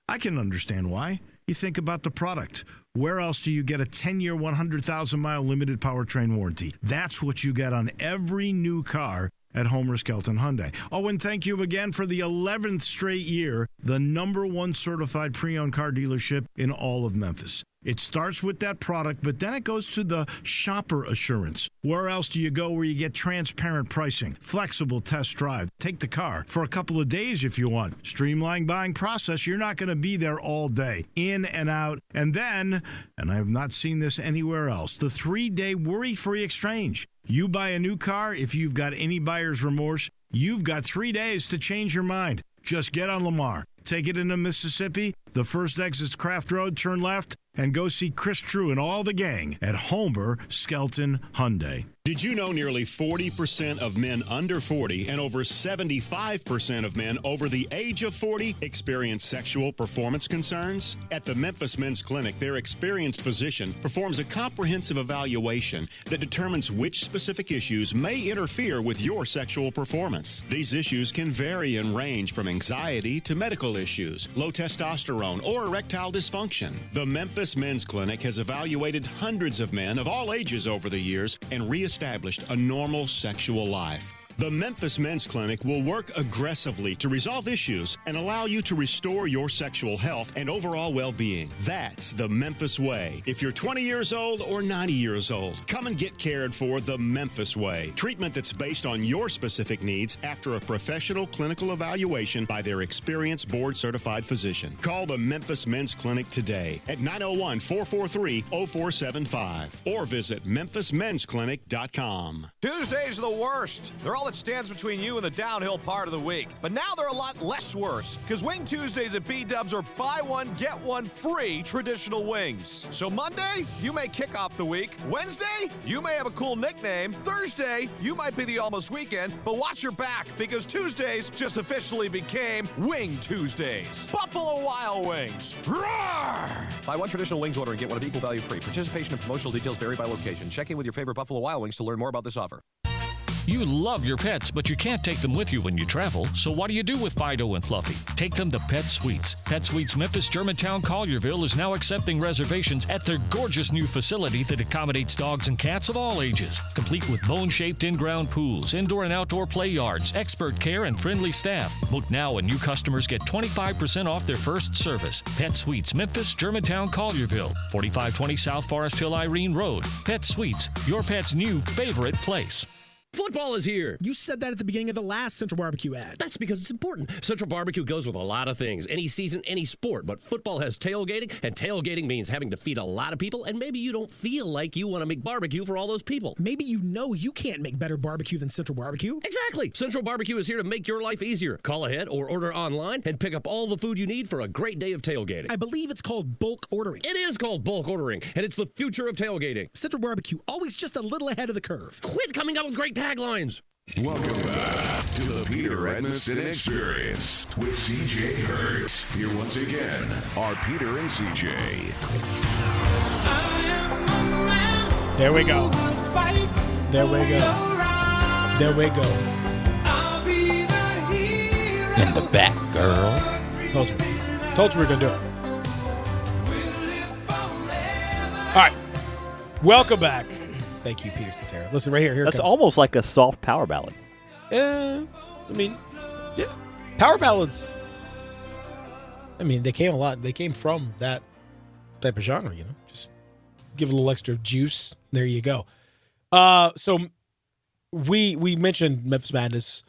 I can understand why. You think about the product. Where else do you get a 10-year, 100,000-mile limited powertrain warranty? That's what you get on every new car at Homer Skelton Hyundai. Oh, and thank you again for the 11th straight year, the #1 certified pre-owned car dealership in all of Memphis. It starts with that product, but then it goes to the shopper assurance. Where else do you go where you get transparent pricing, flexible test drive, take the car for a couple of days if you want, streamlined buying process? You're not going to be there all day, in and out. And then, and I have not seen this anywhere else, the 3-day worry-free exchange. You buy a new car, if you've got any buyer's remorse, you've got 3 days to change your mind. Just get on Lamar, take it into Mississippi, the first exit's Craft Road, turn left, and go see Chris True and all the gang at Homer Skelton Hyundai. Did you know nearly 40% of men under 40 and over 75% of men over the age of 40 experience sexual performance concerns? At the Memphis Men's Clinic, their experienced physician performs a comprehensive evaluation that determines which specific issues may interfere with your sexual performance. These issues can vary and range from anxiety to medical issues, low testosterone, or erectile dysfunction. The Memphis Men's Clinic has evaluated hundreds of men of all ages over the years and reestablished a normal sexual life. The Memphis Men's Clinic will work aggressively to resolve issues and allow you to restore your sexual health and overall well-being. That's the Memphis way. If you're 20 years old or 90 years old, come and get cared for the Memphis way. Treatment that's based on your specific needs after a professional clinical evaluation by their experienced board-certified physician. Call the Memphis Men's Clinic today at 901-443-0475 or visit memphismensclinic.com. Tuesdays are the worst. They're all that stands between you and the downhill part of the week. But now they're a lot less worse, because Wing Tuesdays at B-Dubs are buy one, get one free traditional wings. So Monday, you may kick off the week. Wednesday, you may have a cool nickname. Thursday, you might be the almost weekend. But watch your back, because Tuesdays just officially became Wing Tuesdays. Buffalo Wild Wings. Roar! Buy one traditional wings order and get one of equal value free. Participation and promotional details vary by location. Check in with your favorite Buffalo Wild Wings to learn more about this offer. You love your pets, but you can't take them with you when you travel. So what do you do with Fido and Fluffy? Take them to Pet Suites. Pet Suites Memphis, Germantown, Collierville is now accepting reservations at their gorgeous new facility that accommodates dogs and cats of all ages. Complete with bone-shaped in-ground pools, indoor and outdoor play yards, expert care, and friendly staff. Book now and new customers get 25% off their first service. Pet Suites Memphis, Germantown, Collierville, 4520 South Forest Hill, Irene Road. Pet Suites, your pet's new favorite place. Football is here. You said that at the beginning of the last Central Barbecue ad. That's because it's important. Central Barbecue goes with a lot of things. Any season, any sport. But football has tailgating, and tailgating means having to feed a lot of people, and maybe you don't feel like you want to make barbecue for all those people. Maybe you know you can't make better barbecue than Central Barbecue. Exactly. Central Barbecue is here to make your life easier. Call ahead or order online and pick up all the food you need for a great day of tailgating. I believe it's called bulk ordering. It is called bulk ordering, and it's the future of tailgating. Central Barbecue, always just a little ahead of the curve. Quit coming up with great taglines. Welcome back to the Peter Edmiston Experience with CJ Hurt. Here once again are Peter and CJ. There we go. There we go. There we go. In the back, girl. Told you. Told you we were going to do it. All right. Welcome back. Thank you, Peter Cetera. Listen, right here. Here That's comes. almost like a soft power ballad. I mean, yeah. Power ballads. I mean, they came a lot. They came from that type of genre, you know. Just give it a little extra juice. There you go. So we mentioned Memphis Madness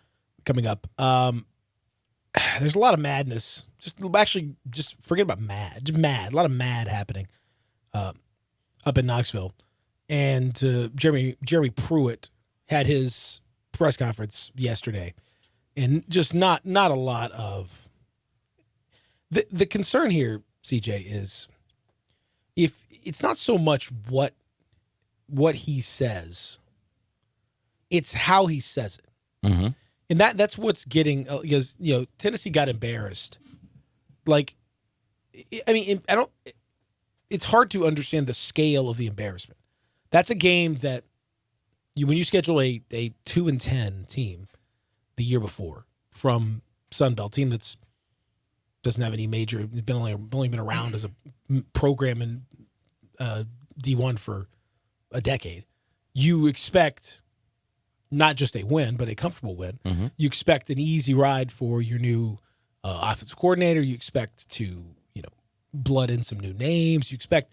coming up. There's a lot of madness. Just forget about mad. Just mad. A lot of mad happening up in Knoxville. And Jeremy Pruitt had his press conference yesterday, and just not a lot of the concern here, CJ, is if it's not so much what he says, it's how he says it. Mm-hmm. And that's what's getting, because Tennessee got embarrassed. Like, I mean, it's hard to understand the scale of the embarrassment. That's a game that when you schedule a 2-10 team the year before from Sunbelt, team that's doesn't have any major, it's been only been around as a program in D1 for a decade. You expect not just a win, but a comfortable win. Mm-hmm. You expect an easy ride for your new offensive coordinator. You expect to blood in some new names. You expect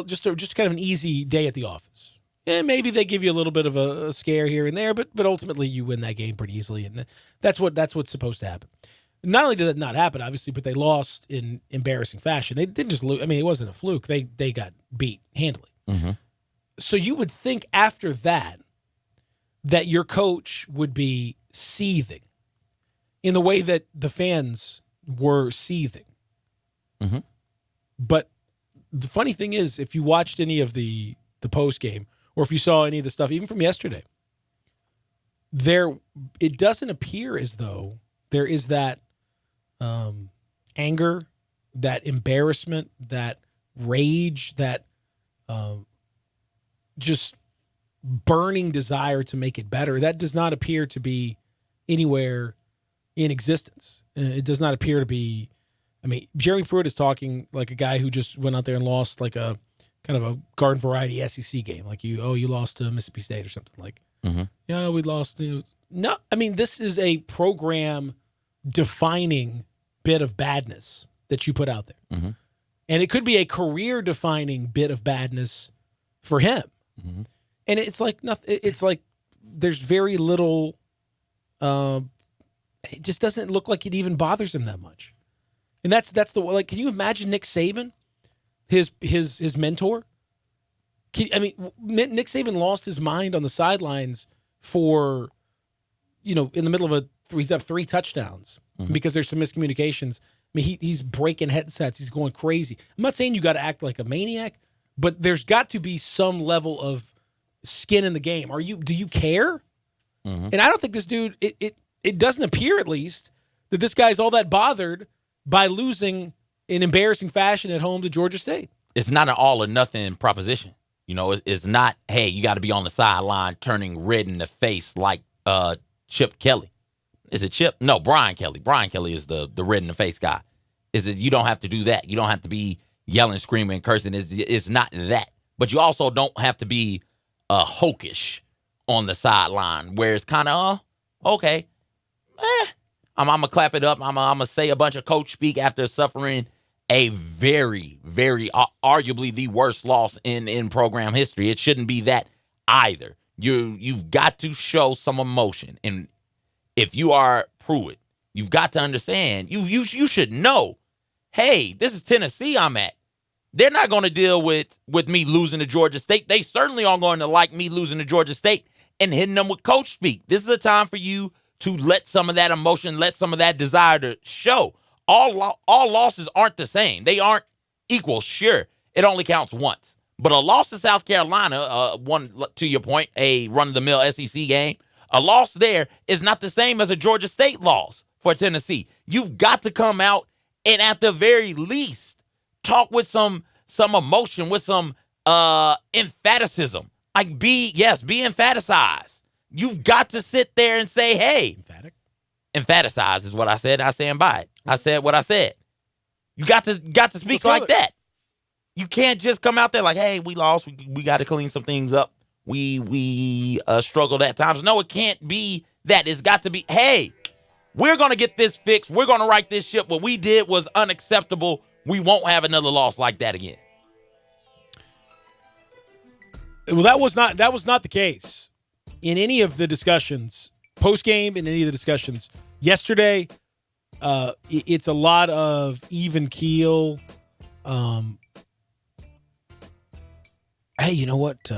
just kind of an easy day at the office. And maybe they give you a little bit of a scare here and there, but ultimately you win that game pretty easily, and that's what's supposed to happen. Not only did that not happen, obviously, but they lost in embarrassing fashion. They didn't just lose. I mean, it wasn't a fluke. They got beat handily. Mm-hmm. So you would think after that your coach would be seething in the way that the fans were seething. Mm-hmm. But the funny thing is, if you watched any of the post game, or if you saw any of the stuff, even from yesterday, it doesn't appear as though there is that anger, that embarrassment, that rage, that just burning desire to make it better. That does not appear to be anywhere in existence. It does not appear to be. I mean, Jeremy Pruitt is talking like a guy who just went out there and lost like a kind of a garden variety SEC game. Like you lost to Mississippi State or something. Like, mm-hmm. We lost. No, I mean, this is a program defining bit of badness that you put out there. Mm-hmm. And it could be a career defining bit of badness for him. Mm-hmm. And it's like nothing. It's like there's very little. It just doesn't look like it even bothers him that much. And that's the. Can you imagine Nick Saban, his mentor? Nick Saban lost his mind on the sidelines for, in the middle of he's up 3 touchdowns because there's some miscommunications. I mean, he's breaking headsets. He's going crazy. I'm not saying you got to act like a maniac, but there's got to be some level of skin in the game. Do you care? Mm-hmm. And I don't think this dude. It doesn't appear, at least, that this guy's all that bothered by losing in embarrassing fashion at home to Georgia State. It's not an all or nothing proposition. It's not, hey, you got to be on the sideline turning red in the face like Chip Kelly. Is it Chip? No, Brian Kelly. Brian Kelly is the red in the face guy. Is it? You don't have to do that. You don't have to be yelling, screaming, cursing. It's not that. But you also don't have to be hawkish on the sideline where it's kind of, okay, I'm going to clap it up. I'm going to say a bunch of coach speak after suffering a very, very, arguably the worst loss in program history. It shouldn't be that either. You've got to show some emotion. And if you are Pruitt, you've got to understand, you should know, hey, this is Tennessee I'm at. They're not going to deal with me losing to Georgia State. They certainly aren't going to like me losing to Georgia State and hitting them with coach speak. This is a time for you to let some of that emotion, let some of that desire to show. All losses aren't the same. They aren't equal. Sure, it only counts once. But a loss to South Carolina, to your point, a run-of-the-mill SEC game, a loss there is not the same as a Georgia State loss for Tennessee. You've got to come out and at the very least talk with some emotion, with some emphaticism. Like be emphaticized. You've got to sit there and say, hey. Emphaticize is what I said. I stand by it. I said what I said. You got to speak like that. You can't just come out there like, hey, we lost. We got to clean some things up. We struggled at times. No, it can't be that. It's got to be, hey, we're going to get this fixed. We're going to right this ship. What we did was unacceptable. We won't have another loss like that again. Well, that was not the case in any of the discussions post-game, in any of the discussions yesterday. It's a lot of even keel. Hey, you know what?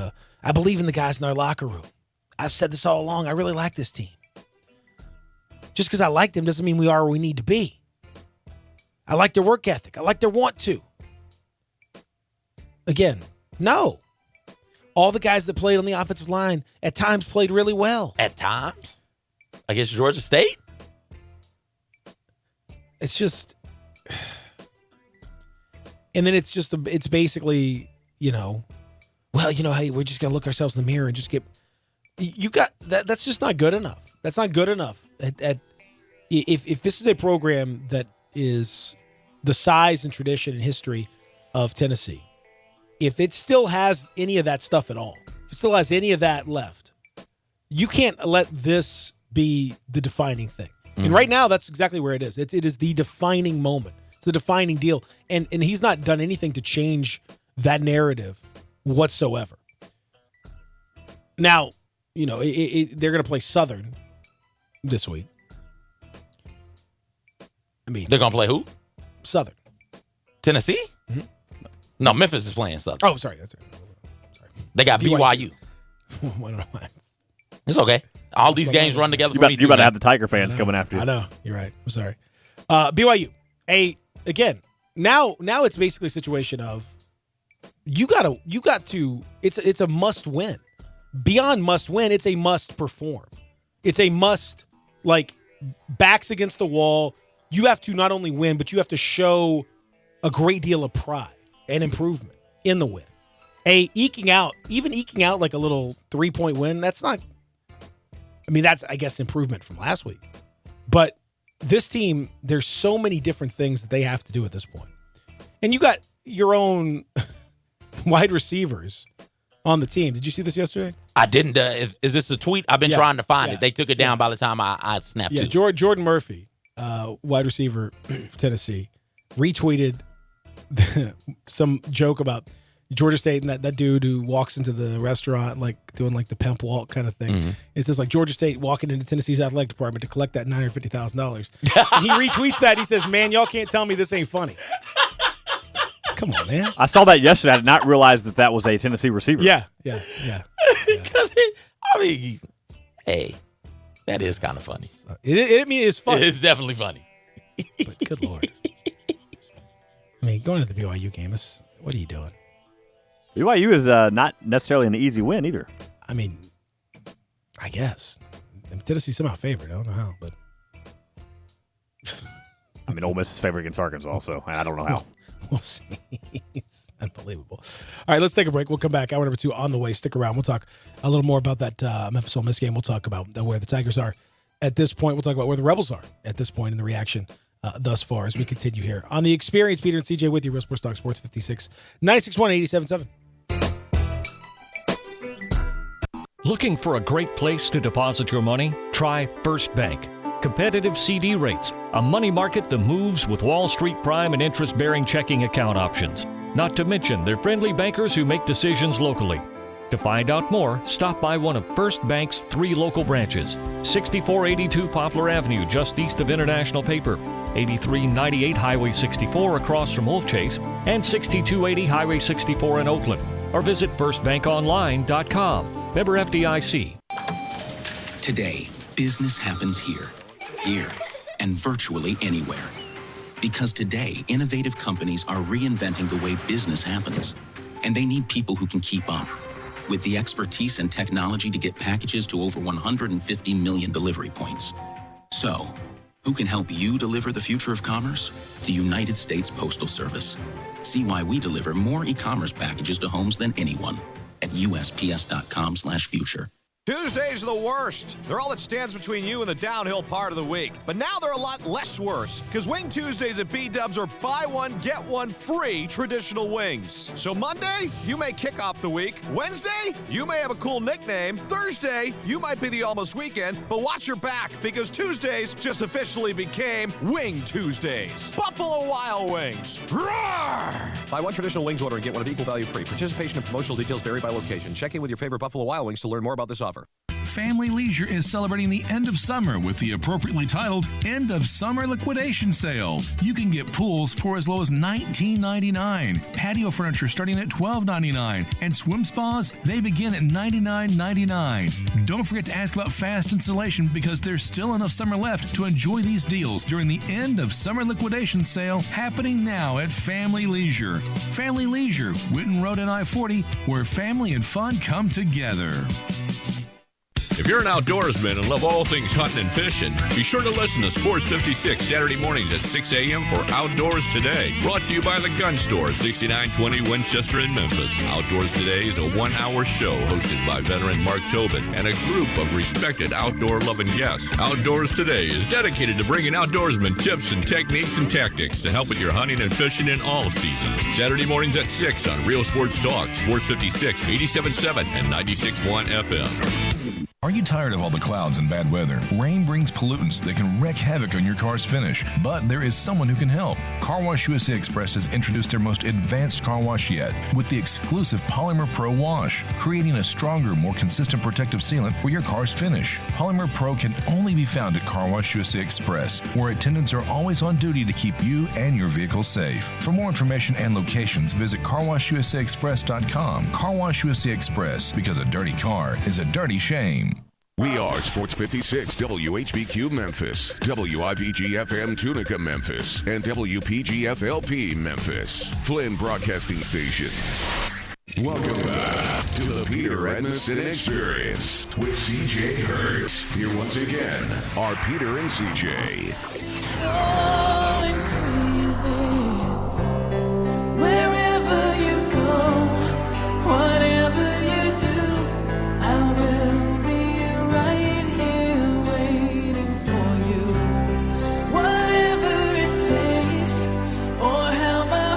I believe in the guys in our locker room. I've said this all along. I really like this team. Just because I like them doesn't mean we are where we need to be. I like their work ethic. I like their want to. Again, no. All the guys that played on the offensive line at times played really well. At times? Against Georgia State? It's just... And then it's basically, well, hey, we're just going to look ourselves in the mirror and just get... You got... That's just not good enough. That's not good enough. If this is a program that is the size and tradition and history of Tennessee, if it still has any of that stuff at all, if it still has any of that left, you can't let this be the defining thing. Mm-hmm. And right now, that's exactly where it is. It is the defining moment. It's the defining deal. And he's not done anything to change that narrative whatsoever. Now, they're going to play Southern this week. I mean, they're going to play who? Southern. Tennessee? Mm-hmm. No, Memphis is playing Southern. Oh, sorry. That's right. They got BYU. It's okay. All these games run together. You better have the Tiger fans coming after you. I know. You're right. I'm sorry. BYU. Again, now it's basically a situation of you got to. It's a must win. Beyond must win, it's a must perform. It's a must, backs against the wall. You have to not only win, but you have to show a great deal of pride and improvement in the win. Eking out like a little 3-point win, that's not, that's, I guess, improvement from last week. But this team, there's so many different things that they have to do at this point. And you got your own wide receivers on the team. Did you see this yesterday? I didn't. Is this a tweet? I've been trying to find it. They took it down by the time I snapped it. Yeah, Jordan Murphy, wide receiver for Tennessee, retweeted some joke about Georgia State and that dude who walks into the restaurant doing the pimp walk kind of thing. Mm-hmm. It says Georgia State walking into Tennessee's athletic department to collect that $950,000. And he retweets that. He says, "Man, y'all can't tell me this ain't funny." Come on, man. I saw that yesterday. I did not realize that was a Tennessee receiver. Yeah. Because hey, that is kind of funny. It's funny. It's definitely funny. But good Lord. Going to the BYU game, what are you doing? BYU is not necessarily an easy win either. I guess. Tennessee's somehow favored. I don't know how, but. Ole Miss is favored against Arkansas, so I don't know how. We'll see. It's unbelievable. All right, let's take a break. We'll come back. Hour number 2 on the way. Stick around. We'll talk a little more about that Memphis Ole Miss game. We'll talk about where the Tigers are at this point. We'll talk about where the Rebels are at this point in the reaction thus far as we continue here on The Experience. Peter and CJ with you. Real Sports Talk Sports 56 96.1 87.7. Looking for a great place to deposit your money? Try First Bank. Competitive CD rates, a money market that moves with Wall Street prime and interest-bearing checking account options. Not to mention their friendly bankers who make decisions locally. To find out more, stop by one of First Bank's 3 local branches. 6482 Poplar Avenue, just east of International Paper. 8398 Highway 64 across from Wolf Chase. And 6280 Highway 64 in Oakland. Or visit firstbankonline.com. Member FDIC. Today, business happens here, and virtually anywhere. Because today, innovative companies are reinventing the way business happens. And they need people who can keep up. With the expertise and technology to get packages to over 150 million delivery points. So, who can help you deliver the future of commerce? The United States Postal Service. See why we deliver more e-commerce packages to homes than anyone at USPS.com/future. Tuesdays are the worst. They're all that stands between you and the downhill part of the week. But now they're a lot less worse, because Wing Tuesdays at B-Dubs are buy one, get one free traditional wings. So Monday, you may kick off the week. Wednesday, you may have a cool nickname. Thursday, you might be the almost weekend. But watch your back, because Tuesdays just officially became Wing Tuesdays. Buffalo Wild Wings. Roar! Buy one traditional wings order and get one of equal value free. Participation and promotional details vary by location. Check in with your favorite Buffalo Wild Wings to learn more about this offer. Family Leisure is celebrating the end of summer with the appropriately titled End of Summer Liquidation Sale. You can get pools for as low as $19.99, patio furniture starting at $12.99, and swim spas, they begin at $99.99. Don't forget to ask about fast installation because there's still enough summer left to enjoy these deals during the End of Summer Liquidation Sale happening now at Family Leisure. Family Leisure, Whitten Road and I-40, where family and fun come together. If you're an outdoorsman and love all things hunting and fishing, be sure to listen to Sports 56 Saturday mornings at 6 a.m. for Outdoors Today. Brought to you by the Gun Store, 6920 Winchester in Memphis. Outdoors Today is a one-hour show hosted by veteran Mark Tobin and a group of respected outdoor-loving guests. Outdoors Today is dedicated to bringing outdoorsmen tips and techniques and tactics to help with your hunting and fishing in all seasons. Saturday mornings at 6 on Real Sports Talk, Sports 56, 87.7 and 96.1 FM. Are you tired of all the clouds and bad weather? Rain brings pollutants that can wreak havoc on your car's finish, but there is someone who can help. Car Wash USA Express has introduced their most advanced car wash yet with the exclusive Polymer Pro wash, creating a stronger, more consistent protective sealant for your car's finish. Polymer Pro can only be found at Car Wash USA Express, where attendants are always on duty to keep you and your vehicle safe. For more information and locations, visit carwashusaexpress.com. Car Wash USA Express, because a dirty car is a dirty shame. We are Sports 56 WHBQ Memphis, WIVG-FM Tunica Memphis, and WPG-FLP Memphis, Flynn Broadcasting Stations. Welcome back to the Peter Edmiston Experience with CJ Hurt. Here once again are Peter and CJ. Going crazy, wherever you go, whatever you do, I will.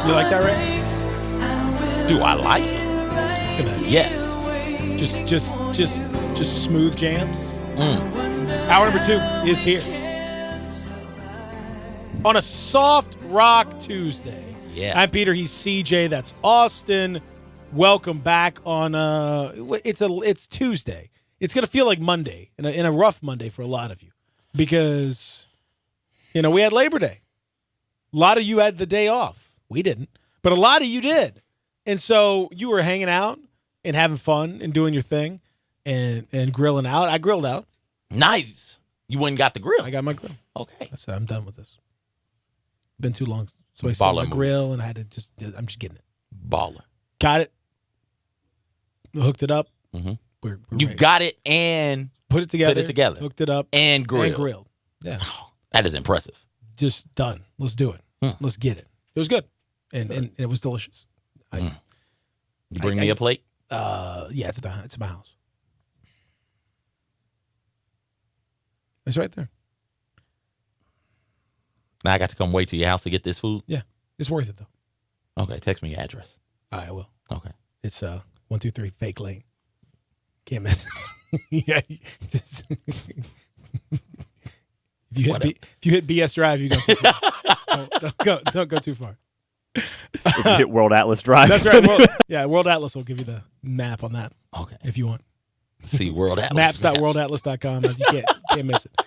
You like that, right? Do I like it? Yes. Just smooth jams. Hour number 2 is here. On a soft rock Tuesday. Yeah. I'm Peter, he's CJ, that's Austin. Welcome back on it's Tuesday. It's gonna feel like Monday, in a rough Monday for a lot of you. Because we had Labor Day. A lot of you had the day off. We didn't, but a lot of you did. And so you were hanging out and having fun and doing your thing and grilling out. I grilled out. Nice. You went and got the grill. I got my grill. Okay. I said, I'm done with this. Been too long. So I sold my grill and I had to I'm just getting it. Baller. Got it. Hooked it up. Mm-hmm. We're you ready. got it and put it together. Hooked it up. And grilled. Yeah. That is impressive. Just done. Let's do it. Let's get it. It was good. And it was delicious. You bring me a plate? Yeah, it's at my house. It's right there. Now I got to come wait to your house to get this food? Yeah. It's worth it, though. Okay, text me your address. All right, I will. Okay. It's 123 Fake Lane. Can't miss. Yeah. If you hit BS Drive, you go too far. Don't go too far. If you hit World Atlas Drive. That's right. World Atlas will give you the map on that. Okay. If you want. See World Atlas. Maps.worldatlas.com. You can't miss it.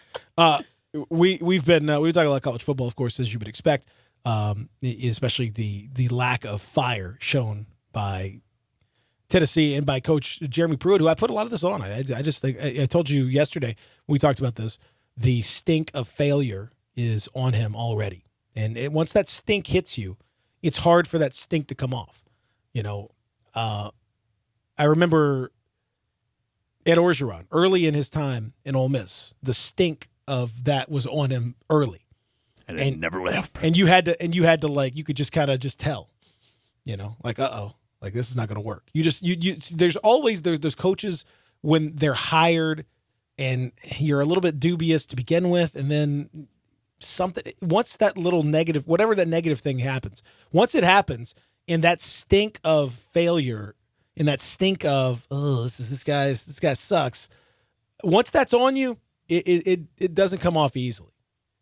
We've been talking about college football, of course, as you would expect, especially the lack of fire shown by Tennessee and by Coach Jeremy Pruitt, who I put a lot of this on. I just think I told you yesterday when we talked about this, the stink of failure is on him already. And once that stink hits you, it's hard for that stink to come off. I remember Ed Orgeron, early in his time in Ole Miss, the stink of that was on him early. And it never left. And you had to like, you could just kind of just tell, like, like this is not going to work. There's always those coaches when they're hired and you're a little bit dubious to begin with, and then once that little negative, whatever that negative thing happens, once it happens, and that stink of failure, and that stink of, oh, this guy sucks. Once that's on you, it doesn't come off easily.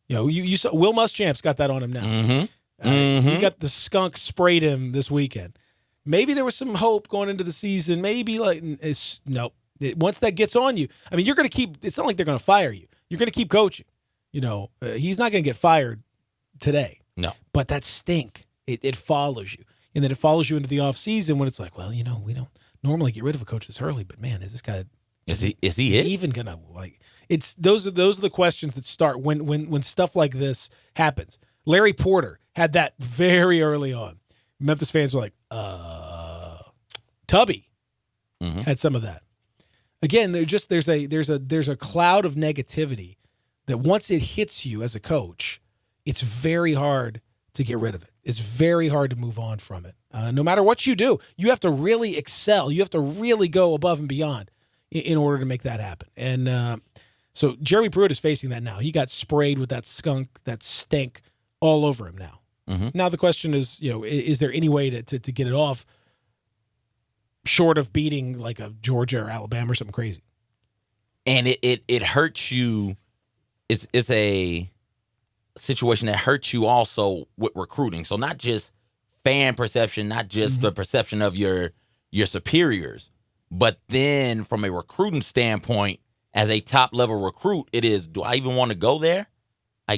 You know, you saw Will Muschamp's got that on him now. He got the skunk sprayed him this weekend. Maybe there was some hope going into the season. Maybe once that gets on you, I mean, you're going to keep. It's not like they're going to fire you. You're going to keep coaching. You know, he's not going to get fired today. No, but that stink, it follows you, and then it follows you into the off season when it's like, well, you know, we don't normally get rid of a coach this early, but man, is this guy? Is he even gonna like? It's those are the questions that start when stuff like this happens. Larry Porter had that very early on. Memphis fans were like, Tubby had some of that. Again, there's a cloud of negativity that once it hits you as a coach, it's very hard to get rid of it. It's very hard to move on from it. No matter what you do, you have to really excel. You have to really go above and beyond in order to make that happen. And so Jeremy Pruitt is facing that now. He got sprayed with that skunk, that stink all over him now. Now the question is, you know, is there any way to get it off short of beating like a Georgia or Alabama or something crazy? And it hurts you. It's a situation that hurts you also with recruiting. So not just fan perception, not just the perception of your superiors, but then from a recruiting standpoint, as a top level recruit, it is, do I even want to go there?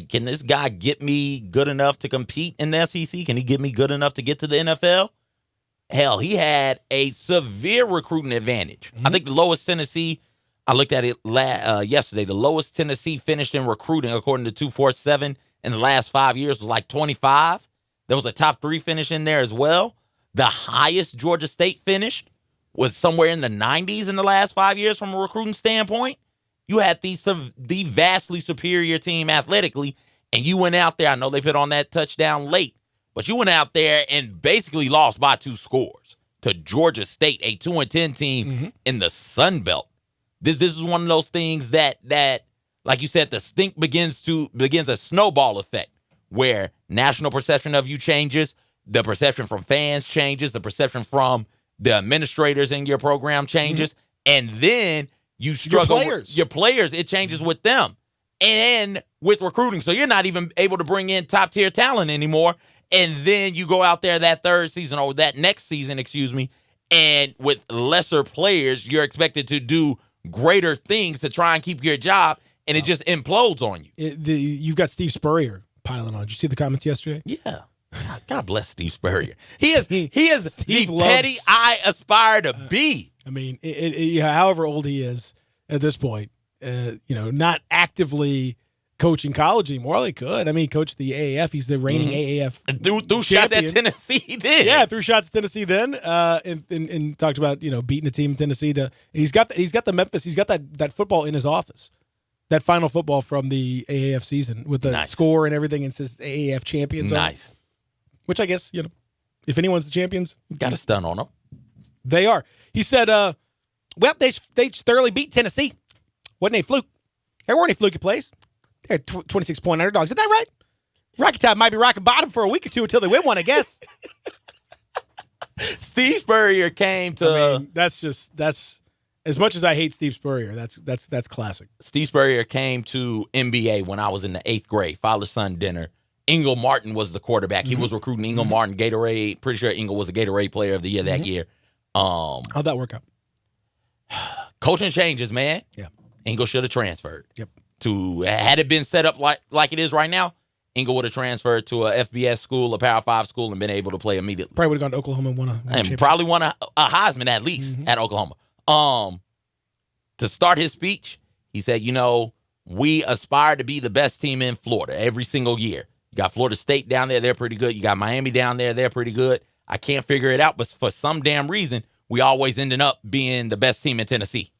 Can this guy get me good enough to compete in the SEC? Can he get me good enough to get to the NFL? Hell, he had a severe recruiting advantage. I think the lowest Tennessee, I looked at it yesterday, the lowest Tennessee finished in recruiting, according to 247, in the last 5 years was like 25. There was a top 3 finish in there as well. The highest Georgia State finished was somewhere in the 90s in the last 5 years from a recruiting standpoint. You had the vastly superior team athletically, and you went out there. I know they put on that touchdown late, but you went out there and basically lost by 2 scores to Georgia State, a 2-10 team in the Sun Belt. This is one of those things that like you said, the stink begins a snowball effect where national perception of you changes, the perception from fans changes, the perception from the administrators in your program changes, and then you struggle with your players. It changes with them and with recruiting. So you're not even able to bring in top tier talent anymore. And then you go out there that third season or that next season, and with lesser players, you're expected to do greater things to try and keep your job, and it just implodes on you. You've got Steve Spurrier piling on. Did you see the comments yesterday? Yeah. God bless Steve Spurrier. He is the petty I aspire to be. I mean, however old he is at this point, not actively coaching college anymore. Well, he could. I mean, he coached the AAF. He's the reigning AAF. Threw shots at Tennessee then. Yeah, threw shots at Tennessee then, and talked about beating a team in Tennessee. He's got the Memphis. He's got that football in his office. That final football from the AAF season with the score and everything. It says AAF champions. Nice. Which I guess, if anyone's the champions, got a stun on them. They are. He said, well, they thoroughly beat Tennessee. Wasn't a fluke. There weren't any fluky plays. They're 26-point underdogs. Is that right? Rocky Top might be rocking bottom for a week or two until they win one, I guess. Steve Spurrier came to. I mean, that's as much as I hate Steve Spurrier. That's classic. Steve Spurrier came to NBA when I was in the 8th grade. Father-son dinner. Ingle Martin was the quarterback. He was recruiting Ingle Martin, Gatorade. Pretty sure Ingle was the Gatorade player of the year that year. How'd that work out? Coaching changes, man. Yeah. Ingle should have transferred. Yep. Had it been set up like it is right now, Ingle would have transferred to a FBS school, a Power 5 school, and been able to play immediately. Probably would have gone to Oklahoma and won a championship. Probably won a Heisman at least at Oklahoma. To start his speech, he said, we aspire to be the best team in Florida every single year. You got Florida State down there, they're pretty good. You got Miami down there, they're pretty good. I can't figure it out, but for some damn reason, we always ended up being the best team in Tennessee.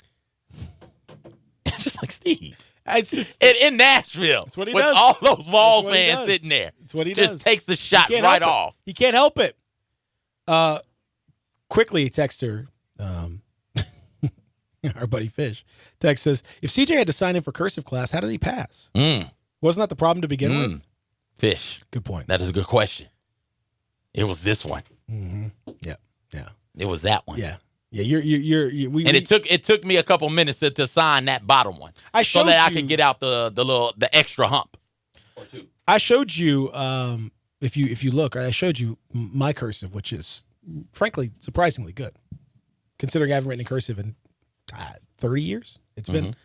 It's just like Steve. It's just in Nashville. That's what he with does. All those Vols fans sitting there. That's what he does. Just takes the shot right off. He can't help it. Quickly, texter. Our buddy Fish. Text says, if CJ had to sign in for cursive class, how did he pass? Wasn't that the problem to begin with? Fish. Good point. That is a good question. It was this one. Mm-hmm. Yeah. It was that one. Yeah. Yeah, it took me a couple minutes to sign that bottom one. So that I could get out the extra hump. I showed you, if you look, I showed you my cursive, which is frankly surprisingly good, considering I haven't written in cursive in 30 years. It's been.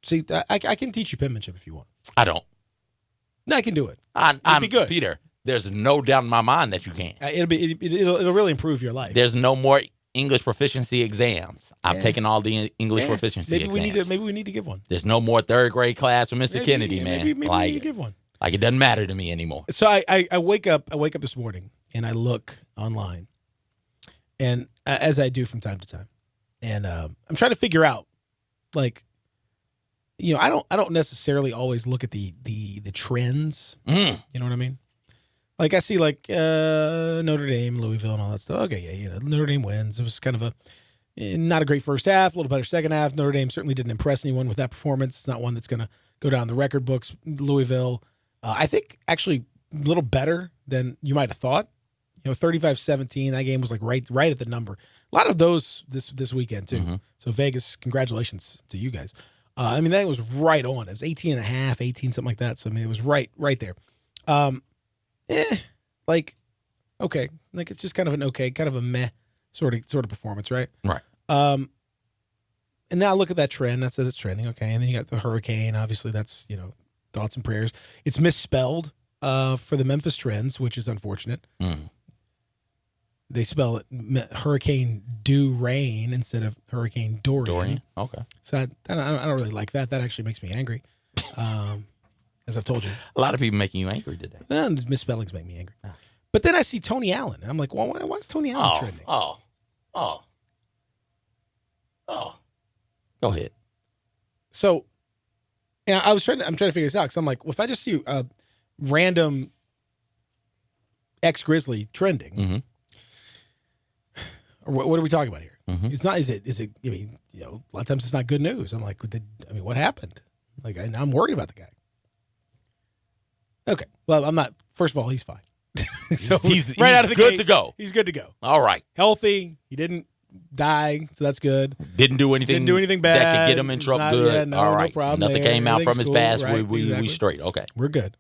See, I can teach you penmanship if you want. I don't. No, I can do it. I'm be good, Peter. There's no doubt in my mind that you can. It'll really improve your life. There's no more English proficiency exams. I've taken all the English proficiency exams. Maybe we need to give one. There's no more third grade class with Mr. Kennedy, man. Maybe we need to give one. Like it doesn't matter to me anymore. So I wake up this morning and I look online, and as I do from time to time, and I'm trying to figure out, like, I don't necessarily always look at the trends. You know what I mean? Like I see Notre Dame, Louisville, and all that stuff. Okay, yeah, Notre Dame wins. It was kind of not a great first half, a little better second half. Notre Dame certainly didn't impress anyone with that performance. It's not one that's going to go down the record books. Louisville, I think, actually a little better than you might have thought. 35-17. That game was like right at the number. A lot of those this weekend too. Mm-hmm. So Vegas, congratulations to you guys. That was right on. It was 18.5, 18, something like that. So it was right there. Okay, like it's just kind of an okay, kind of a meh sort of performance, right? Right. And now I look at that trend. That says it's trending, okay. And then you got the hurricane. Obviously, that's thoughts and prayers. It's misspelled for the Memphis Trends, which is unfortunate. They spell it Hurricane Do Rain instead of Hurricane Dorian. Okay. So I don't really like that. That actually makes me angry. As I've told you. A lot of people making you angry today. Misspellings make me angry. But then I see Tony Allen, and I'm like, well, why is Tony Allen trending? Oh. Go ahead. So, I'm trying to figure this out, because I'm like, well, if I just see a random ex-Grizzly trending, or what are we talking about here? It's not. Is it? A lot of times it's not good news. I'm like, what happened? Like, I'm worried about the guy. Okay. Well, I'm not. First of all, he's fine. So he's right out of the good gate, to go. He's good to go. All right. Healthy. He didn't die, so that's good. Didn't do anything bad that could get him in trouble. Good. No, all right. No problem. Nothing came out from his past. Right, we exactly. straight. Okay. We're good.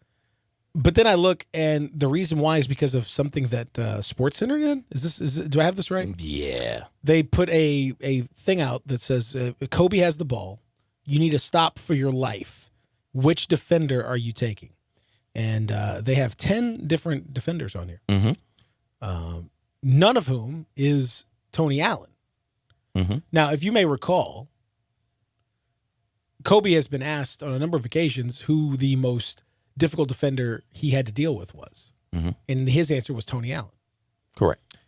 But then I look, and the reason why is because of something that SportsCenter did. Do I have this right? Yeah. They put a thing out that says Kobe has the ball. You need to stop for your life. Which defender are you taking? And they have 10 different defenders on here. None of whom is Tony Allen. Now, if you may recall, Kobe has been asked on a number of occasions who the most difficult defender he had to deal with was. And his answer was Tony Allen. Correct.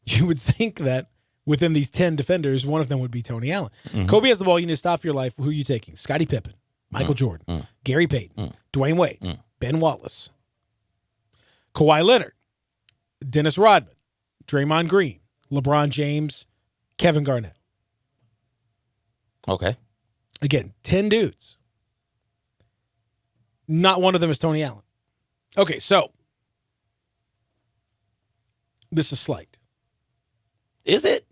You would think that within these 10 defenders, one of them would be Tony Allen. Kobe has the ball. You need to stop for your life. Who are you taking? Scottie Pippen, Michael Jordan, Gary Payton, Dwayne Wade, Ben Wallace, Kawhi Leonard, Dennis Rodman, Draymond Green, LeBron James, Kevin Garnett. Okay. Again, 10 dudes. Not one of them is Tony Allen. Okay, so this is slight. Is it?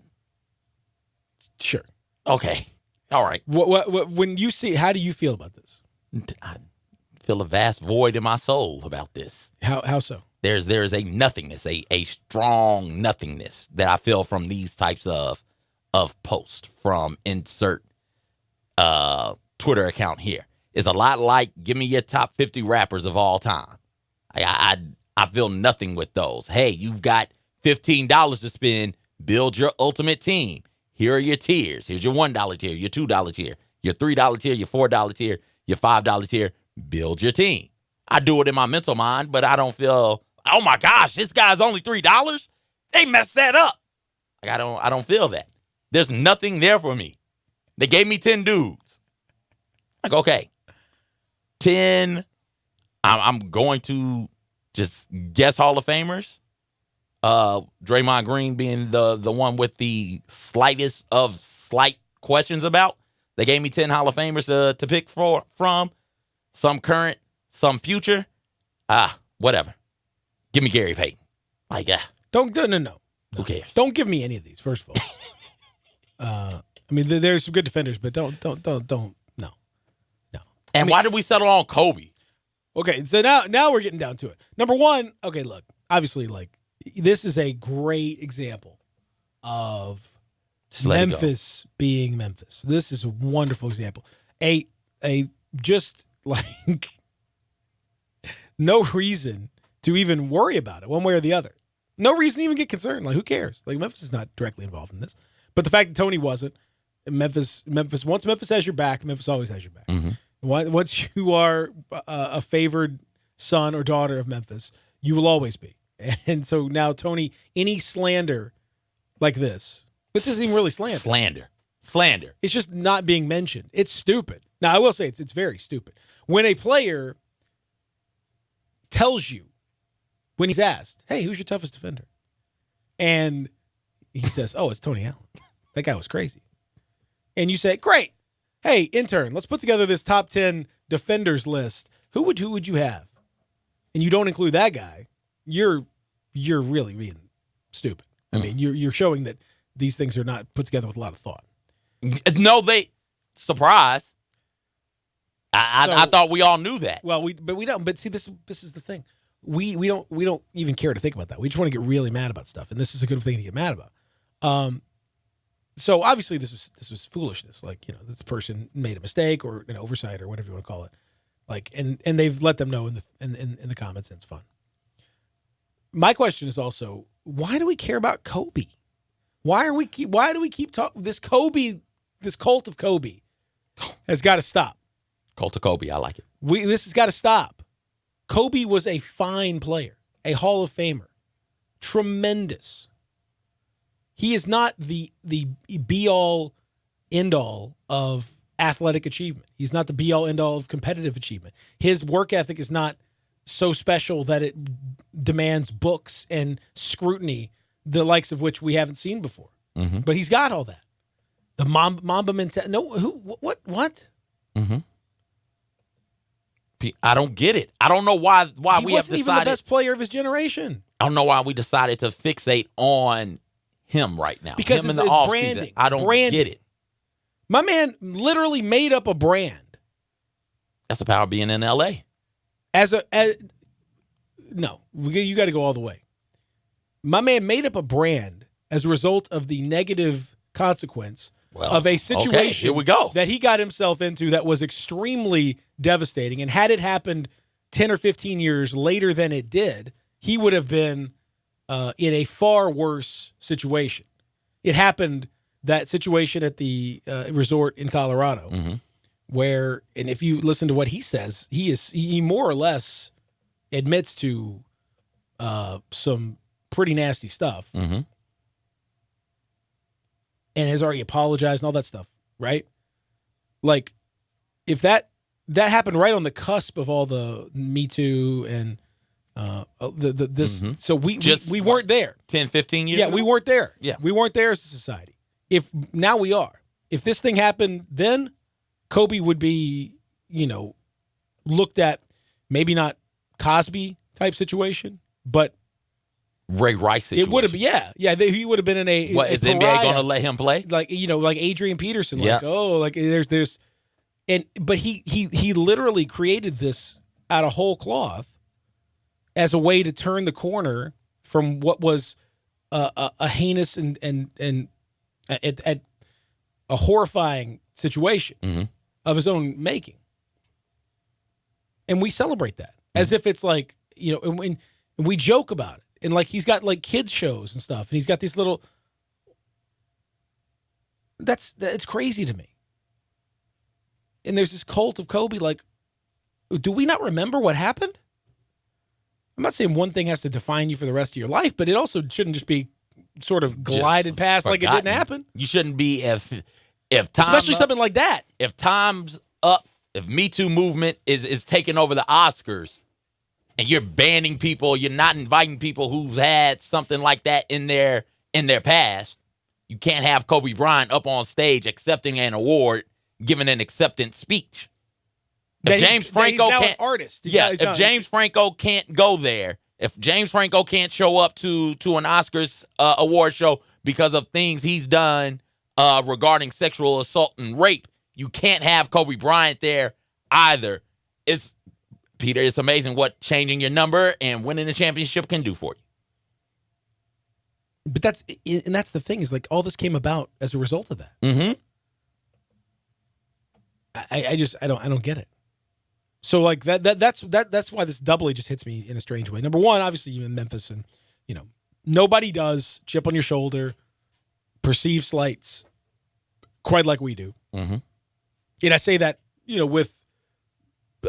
Sure. Okay. All right. What when you see, how do you feel about this? I feel a vast void in my soul about this. How so? There's a nothingness, a strong nothingness that I feel from these types of posts from insert Twitter account here. It's a lot like, give me your top 50 rappers of all time. I feel nothing with those. Hey, you've got $15 to spend. Build your ultimate team. Here are your tiers. Here's your $1 tier, your $2 tier, your $3 tier, your $4 tier, your $5 tier. Build your team. I do it in my mental mind, but I don't feel, oh my gosh, this guy's only $3? They messed that up. Like I don't feel that. There's nothing there for me. They gave me 10 dudes. Like, okay. 10, I'm going to just guess Hall of Famers. Draymond Green being the one with the slightest of slight questions about. They gave me 10 Hall of Famers to pick from. Some current, some future. Whatever. Give me Gary Payton. Like, No. Who cares? Don't give me any of these, first of all. I mean, there's some good defenders, but don't, no. And why did we settle on Kobe? Okay, so now we're getting down to it. Number one, okay, look, obviously, like, this is a great example of Memphis being Memphis. This is a wonderful example. A just like no reason to even worry about it one way or the other. No reason to even get concerned. Like, who cares? Like, Memphis is not directly involved in this. But the fact that Tony wasn't, Memphis, once Memphis has your back, Memphis always has your back. Mm-hmm. Once you are a favored son or daughter of Memphis, you will always be. And so now, Tony, any slander like this isn't even really slander. Slander. It's just not being mentioned. It's stupid. Now, I will say it's very stupid. When a player tells you, when he's asked, hey, who's your toughest defender? And he says, oh, it's Tony Allen. That guy was crazy. And you say, great. Hey, intern, let's put together this top 10 defenders list. Who would you have? And you don't include that guy. You're really being stupid. I mean, you're showing that these things are not put together with a lot of thought. No, surprise. I thought we all knew that. Well, we don't. But see, this is the thing. We don't even care to think about that. We just want to get really mad about stuff, and this is a good thing to get mad about. So obviously this was foolishness. Like, this person made a mistake or an oversight or whatever you want to call it. Like, and they've let them know in the comments, and it's fun. My question is also, why do we care about Kobe? Why do we keep talking this Kobe? This cult of Kobe has got to stop. Cult of Kobe, I like it. This has got to stop. Kobe was a fine player, a Hall of Famer, tremendous. He is not the be-all, end-all of athletic achievement. He's not the be-all, end-all of competitive achievement. His work ethic is not so special that it demands books and scrutiny, the likes of which we haven't seen before. Mm-hmm. But he's got all that. The Mamba mentality. No, who? What? Mm-hmm. I don't get it. I don't know why we have decided. He wasn't even the best player of his generation. I don't know why we decided to fixate on him right now. Because him in it's the off branding. season. I don't get it. My man literally made up a brand. That's the power of being in L.A. No, you got to go all the way. My man made up a brand as a result of the negative consequence of a situation here we go. that he got himself into that was extremely devastating. And had it happened 10 or 15 years later than it did, he would have been in a far worse situation. It happened, that situation at the resort in Colorado, where, and if you listen to what he says, he more or less admits to some pretty nasty stuff. Mm-hmm. And has already apologized and all that stuff, right? Like, if that happened right on the cusp of all the Me Too and this, so we weren't there. 10, 15 years Yeah, ago? we weren't there. Yeah. We weren't there as a society. If now we are. If this thing happened then, Kobe would be, looked at, maybe not Cosby type situation, but Ray Rice situation. it would have been, yeah. He would have been in a. What, a is the NBA pariah. going to let him play? Like, like Adrian Peterson, Yeah. there's, but he literally created this out of whole cloth as a way to turn the corner from what was a heinous and at a horrifying situation of his own making. And we celebrate that as if it's like, and we joke about it. And like, he's got like kids shows and stuff. And he's got these little, it's crazy to me. And there's this cult of Kobe. Like, do we not remember what happened? I'm not saying one thing has to define you for the rest of your life, but it also shouldn't just be sort of glided past like it didn't happen. You shouldn't be if time, especially something like that. If time's up, if Me Too movement is taking over the Oscars, and you're banning people, you're not inviting people who've had something like that in their past, You can't have Kobe Bryant up on stage accepting an award, giving an acceptance speech. If James Franco he's now can't, an artist. if James Franco can't go there, if James Franco can't show up to an Oscars award show because of things he's done regarding sexual assault and rape, you can't have Kobe Bryant there either. Peter, it's amazing what changing your number and winning the championship can do for you. But that's the thing, is like all this came about as a result of that. Mm-hmm. I don't get it. So like that's why this doubly just hits me in a strange way. Number one, obviously you in Memphis, and nobody does chip on your shoulder, perceive slights quite like we do. Mm-hmm. And I say that with,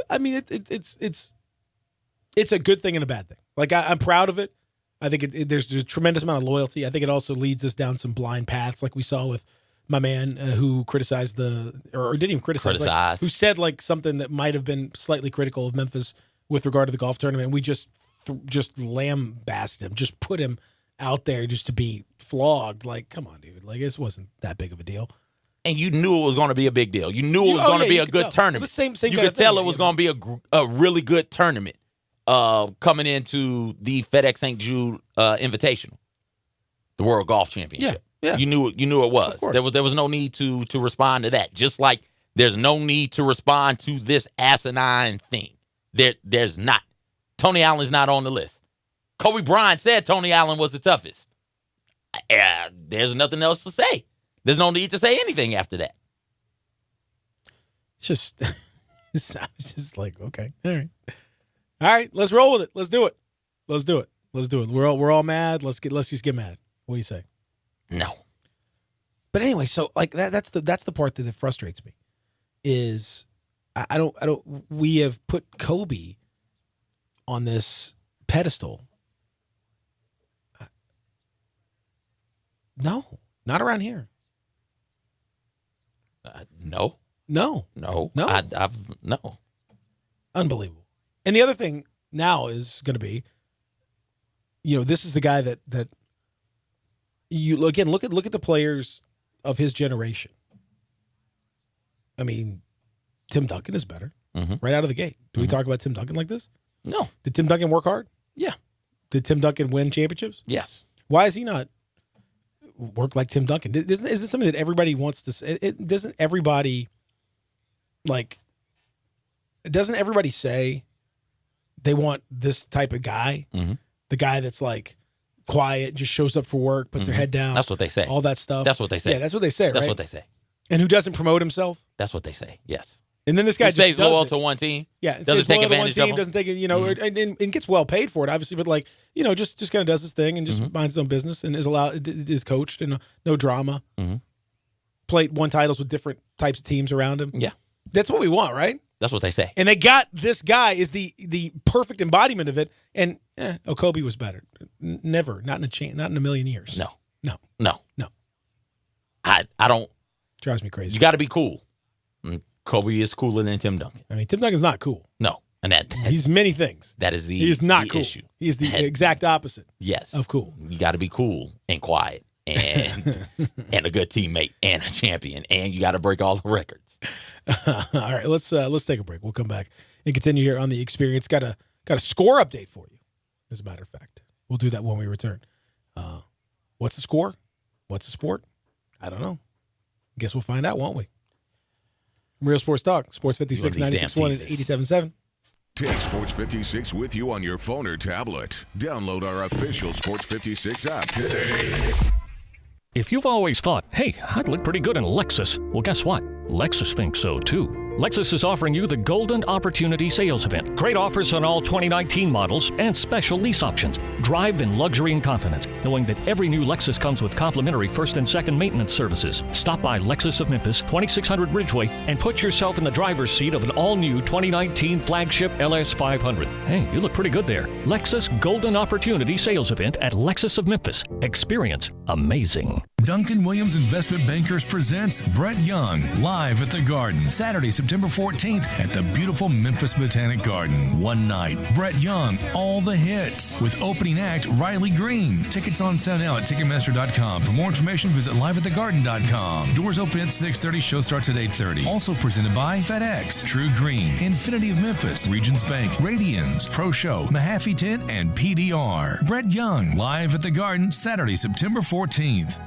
I mean it's a good thing and a bad thing. Like I'm proud of it. I think there's a tremendous amount of loyalty. I think it also leads us down some blind paths, like we saw with my man who criticized or didn't even criticize, like, who said like something that might have been slightly critical of Memphis with regard to the golf tournament. And we just lambasted him, just put him out there just to be flogged. Like, come on, dude. Like, this wasn't that big of a deal. And you knew it was going to be a big deal. You knew it was going to be a good tournament. The same you kind could tell it was going to be a really good tournament coming into the FedEx St. Jude Invitational, the World Golf Championship. Yeah. You knew it was. There was no need to respond to that. Just like there's no need to respond to this asinine thing. There's not. Tony Allen's not on the list. Kobe Bryant said Tony Allen was the toughest. There's nothing else to say. There's no need to say anything after that. It's just like, okay, all right, let's roll with it. Let's do it. We're all mad. Let's just get mad. What do you say? No. But anyway, so like that's the part that frustrates me, is I don't we have put Kobe on this pedestal. No, not around here. No. Unbelievable. And the other thing now is going to be, this is the guy that you look at the players of his generation. I mean, Tim Duncan is better right out of the gate. Do we talk about Tim Duncan like this? No. Did Tim Duncan work hard? Yeah. Did Tim Duncan win championships? Yes. Why is he not work like Tim Duncan? Is this something that everybody wants to say? Doesn't everybody say they want this type of guy? Mm-hmm. The guy that's like quiet, just shows up for work, puts their head down. That's what they say. All that stuff. That's what they say. Yeah, that's what they say, right? That's what they say. And who doesn't promote himself? That's what they say. Yes. And then this guy he just stays loyal does to one team. Yeah, doesn't take advantage of them. Doesn't take it, and gets well paid for it, obviously. But like, just kind of does his thing and just minds his own business and is coached and no drama. Mm-hmm. Won titles with different types of teams around him. Yeah, that's what we want, right? That's what they say. And they got this guy is the perfect embodiment of it. And Kobe was better. Never, not in a million years. No. I don't. Drives me crazy. You got to be cool. Kobe is cooler than Tim Duncan. I mean, Tim Duncan's not cool. No, and he's many things. That is he's not cool. Issue. He's the exact opposite. Yes, of cool. You got to be cool and quiet and a good teammate and a champion, and you got to break all the records. All right, let's take a break. We'll come back and continue here on The Experience. Got a score update for you, as a matter of fact. We'll do that when we return. What's the score? What's the sport? I don't know. Guess we'll find out, won't we? Real Sports Talk, Sports 56, 96.1 and 87.7. Take Sports 56 with you on your phone or tablet. Download our official Sports 56 app today. If you've always thought, hey, I'd look pretty good in Lexus, well, guess what? Lexus thinks so, too. Lexus is offering you the Golden Opportunity Sales Event. Great offers on all 2019 models and special lease options. Drive in luxury and confidence, knowing that every new Lexus comes with complimentary first and second maintenance services. Stop by Lexus of Memphis, 2600 Ridgeway, and put yourself in the driver's seat of an all-new 2019 flagship LS500. Hey, you look pretty good there. Lexus Golden Opportunity Sales Event at Lexus of Memphis. Experience amazing. Duncan Williams Investment Bankers presents Brett Young live at the Garden, Saturday, September 14th at the beautiful Memphis Botanic Garden. One night, Brett Young, all the hits, with opening act Riley Green. Tickets on sale now at Ticketmaster.com. For more information, visit liveatthegarden.com. Doors open at 6:30. Show starts at 8:30. Also presented by FedEx, True Green, Infinity of Memphis, Regions Bank, Radians, Pro Show, Mahaffey Tent, and PDR. Brett Young live at the Garden, Saturday, September 14th.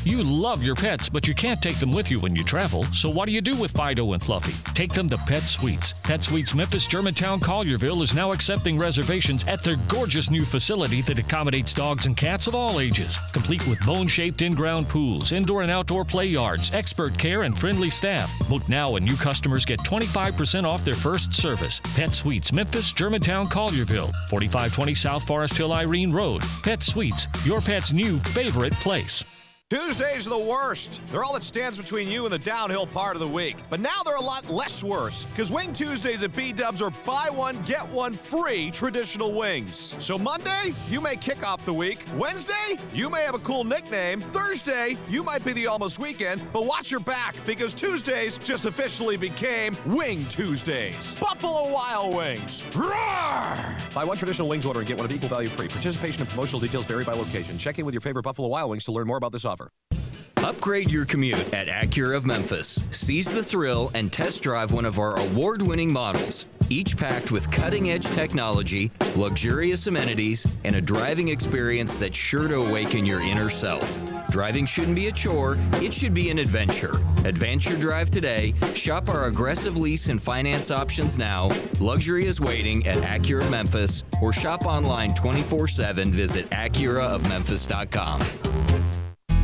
You love your pets, but you can't take them with you when you travel. So what do you do with Fido and Fluffy? Take them to Pet Suites. Pet Suites Memphis, Germantown, Collierville is now accepting reservations at their gorgeous new facility that accommodates dogs and cats of all ages. Complete with bone-shaped in-ground pools, indoor and outdoor play yards, expert care, and friendly staff. Book now and new customers get 25% off their first service. Pet Suites Memphis, Germantown, Collierville, 4520 South Forest Hill, Irene Road. Pet Suites, your pet's new favorite place. Tuesdays are the worst. They're all that stands between you and the downhill part of the week. But now they're a lot less worse, because Wing Tuesdays at B-Dubs are buy one, get one free traditional wings. So Monday, you may kick off the week. Wednesday, you may have a cool nickname. Thursday, you might be the almost weekend. But watch your back, because Tuesdays just officially became Wing Tuesdays. Buffalo Wild Wings. Roar! Buy one traditional wings order and get one of equal value free. Participation and promotional details vary by location. Check in with your favorite Buffalo Wild Wings to learn more about this offer. Upgrade your commute at Acura of Memphis. Seize the thrill and test drive one of our award-winning models, each packed with cutting-edge technology, luxurious amenities, and a driving experience that's sure to awaken your inner self. Driving shouldn't be a chore, it should be an adventure. Advance your drive today. Shop our aggressive lease and finance options now. Luxury is waiting at Acura of Memphis, or shop online 24/7. Visit AcuraofMemphis.com.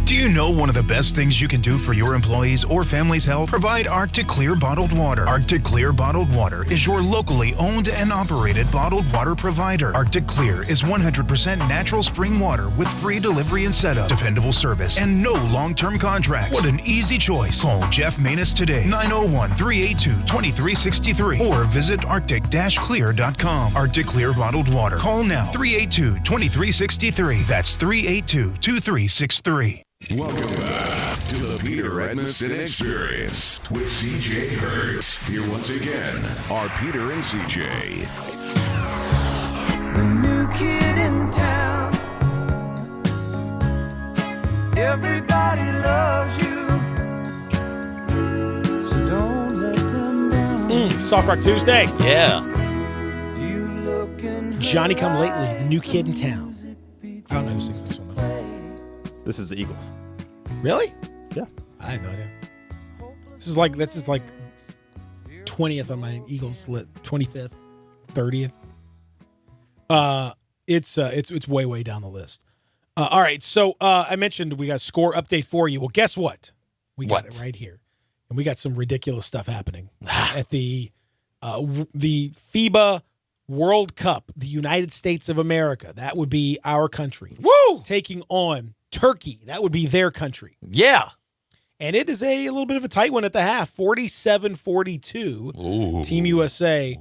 Do you know one of the best things you can do for your employees or family's health? Provide Arctic Clear bottled water. Arctic Clear bottled water is your locally owned and operated bottled water provider. Arctic Clear is 100% natural spring water with free delivery and setup, dependable service, and no long-term contracts. What an easy choice. Call Jeff Manus today, 901-382-2363, or visit arctic-clear.com. Arctic Clear bottled water. Call now, 382-2363. That's 382-2363. Welcome back to the Peter Edmiston Experience with CJ Hurt. Here once again are Peter and CJ. The new kid in town. Everybody loves you. So don't let them down. Soft Rock Tuesday. Yeah. Johnny Come Lately, the new kid in town. I don't know who sings this one though. This is the Eagles. Really? Yeah. I had no idea. This is like 20th on my Eagles lit, 25th, 30th. It's way down the list. All right, so I mentioned we got a score update for you. Well, guess what? We got it right here, and we got some ridiculous stuff happening at the FIBA World Cup, the United States of America. That would be our country. Woo! Taking on Turkey. That would be their country. Yeah. And it is a little bit of a tight one at the half, 47-42. Team USA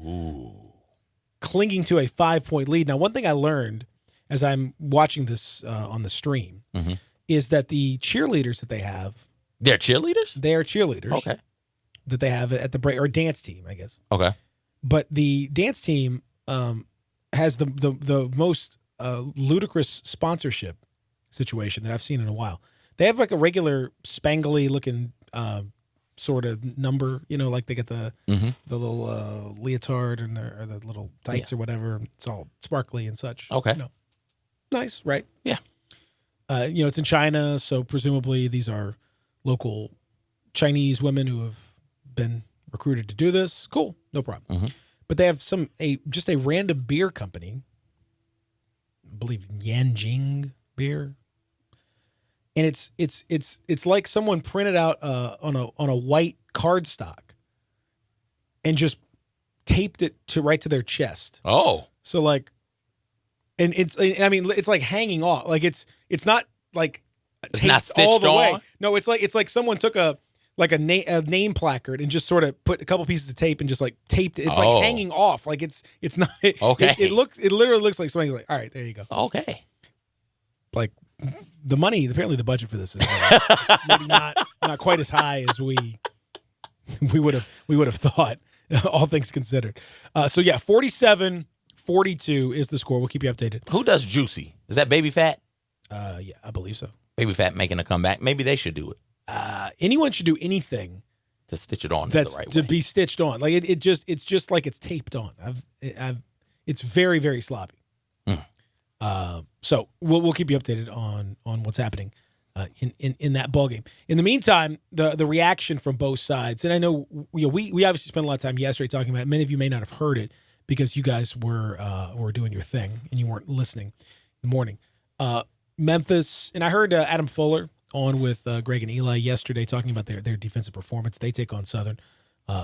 clinging to a 5-point lead. Now, one thing I learned as I'm watching this on the stream is that the cheerleaders that they have. They're cheerleaders? They are cheerleaders. Okay. That they have at the break, or dance team, I guess. Okay. But the dance team has the most ludicrous sponsorship situation that I've seen in a while. They have like a regular spangly looking sort of number, like they get the little leotard and the little tights or whatever. It's all sparkly and such. Okay. Nice, right? Yeah. It's in China, so presumably these are local Chinese women who have been recruited to do this. Cool, no problem. But they have just a random beer company, I believe Yanjing beer. And it's like someone printed out on a white cardstock and just taped it right to their chest. Oh, so and it's like hanging off. Like it's not like it's not taped all the way. on? No, it's like someone took a name placard and just sort of put a couple pieces of tape and just like taped it. It's like hanging off. Like it's not. Okay. It literally looks like somebody's like, all right, there you go. Okay. like the money. Apparently, the budget for this is maybe not quite as high as we would have thought. All things considered. So yeah, 47-42 is the score. We'll keep you updated. Who does Juicy? Is that Baby Fat? Yeah, I believe so. Baby Fat making a comeback. Maybe they should do it. Anyone should do anything to stitch it on that's the right to way. be stitched on. Like it's just like it's taped on. It's very, very sloppy. So we'll keep you updated on what's happening in that ballgame. In the meantime, the reaction from both sides, and I know we obviously spent a lot of time yesterday talking about it. Many of you may not have heard it because you guys were doing your thing and you weren't listening in the morning. Memphis, and I heard Adam Fuller on with Greg and Eli yesterday talking about their defensive performance. They take on Southern